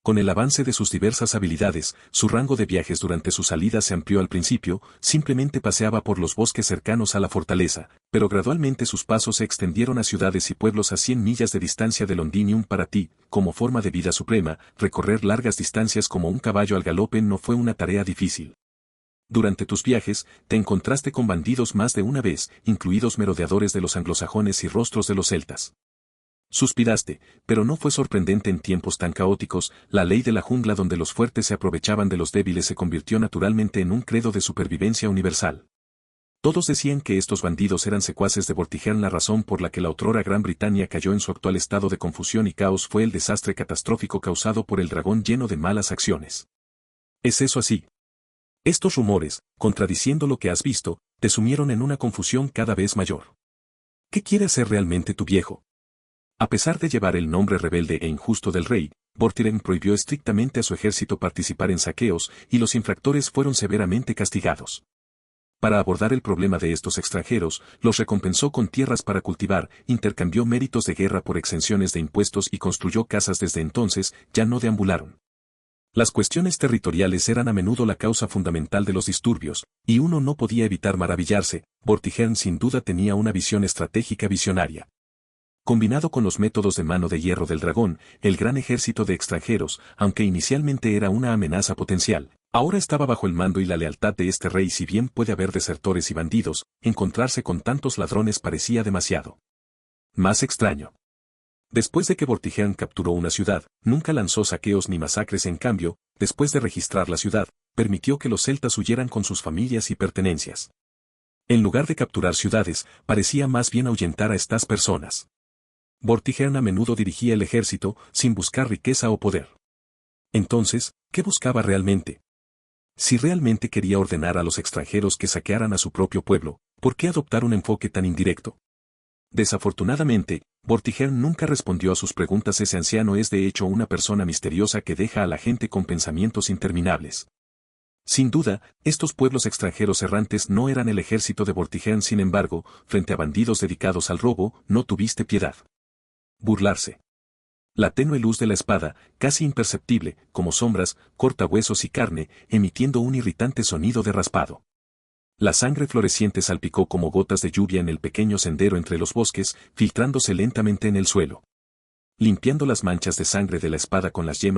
Con el avance de sus diversas habilidades, su rango de viajes durante su salida se amplió. Al principio, simplemente paseaba por los bosques cercanos a la fortaleza, pero gradualmente sus pasos se extendieron a ciudades y pueblos a 100 millas de distancia de Londinium. Para ti, como forma de vida suprema, recorrer largas distancias como un caballo al galope no fue una tarea difícil. Durante tus viajes, te encontraste con bandidos más de una vez, incluidos merodeadores de los anglosajones y rostros de los celtas. Suspiraste, pero no fue sorprendente en tiempos tan caóticos. La ley de la jungla donde los fuertes se aprovechaban de los débiles se convirtió naturalmente en un credo de supervivencia universal. Todos decían que estos bandidos eran secuaces de Vortigern. La razón por la que la otrora Gran Bretaña cayó en su actual estado de confusión y caos fue el desastre catastrófico causado por el dragón lleno de malas acciones. ¿Es eso así? Estos rumores, contradiciendo lo que has visto, te sumieron en una confusión cada vez mayor. ¿Qué quiere hacer realmente tu viejo? A pesar de llevar el nombre rebelde e injusto del rey, Vortigern prohibió estrictamente a su ejército participar en saqueos y los infractores fueron severamente castigados. Para abordar el problema de estos extranjeros, los recompensó con tierras para cultivar, intercambió méritos de guerra por exenciones de impuestos y construyó casas. Desde entonces, ya no deambularon. Las cuestiones territoriales eran a menudo la causa fundamental de los disturbios, y uno no podía evitar maravillarse. Vortigern sin duda tenía una visión estratégica visionaria. Combinado con los métodos de mano de hierro del dragón, el gran ejército de extranjeros, aunque inicialmente era una amenaza potencial, ahora estaba bajo el mando y la lealtad de este rey. Si bien puede haber desertores y bandidos, encontrarse con tantos ladrones parecía demasiado. Más extraño. Después de que Vortigern capturó una ciudad, nunca lanzó saqueos ni masacres. En cambio, después de registrar la ciudad, permitió que los celtas huyeran con sus familias y pertenencias. En lugar de capturar ciudades, parecía más bien ahuyentar a estas personas. Vortigern a menudo dirigía el ejército, sin buscar riqueza o poder. Entonces, ¿qué buscaba realmente? Si realmente quería ordenar a los extranjeros que saquearan a su propio pueblo, ¿por qué adoptar un enfoque tan indirecto? Desafortunadamente, Vortigern nunca respondió a sus preguntas. Ese anciano es de hecho una persona misteriosa que deja a la gente con pensamientos interminables. Sin duda, estos pueblos extranjeros errantes no eran el ejército de Vortigern. Sin embargo, frente a bandidos dedicados al robo, no tuviste piedad. Burlarse. La tenue luz de la espada, casi imperceptible, como sombras, corta huesos y carne, emitiendo un irritante sonido de raspado. La sangre floreciente salpicó como gotas de lluvia en el pequeño sendero entre los bosques, filtrándose lentamente en el suelo. Limpiando las manchas de sangre de la espada con las yemas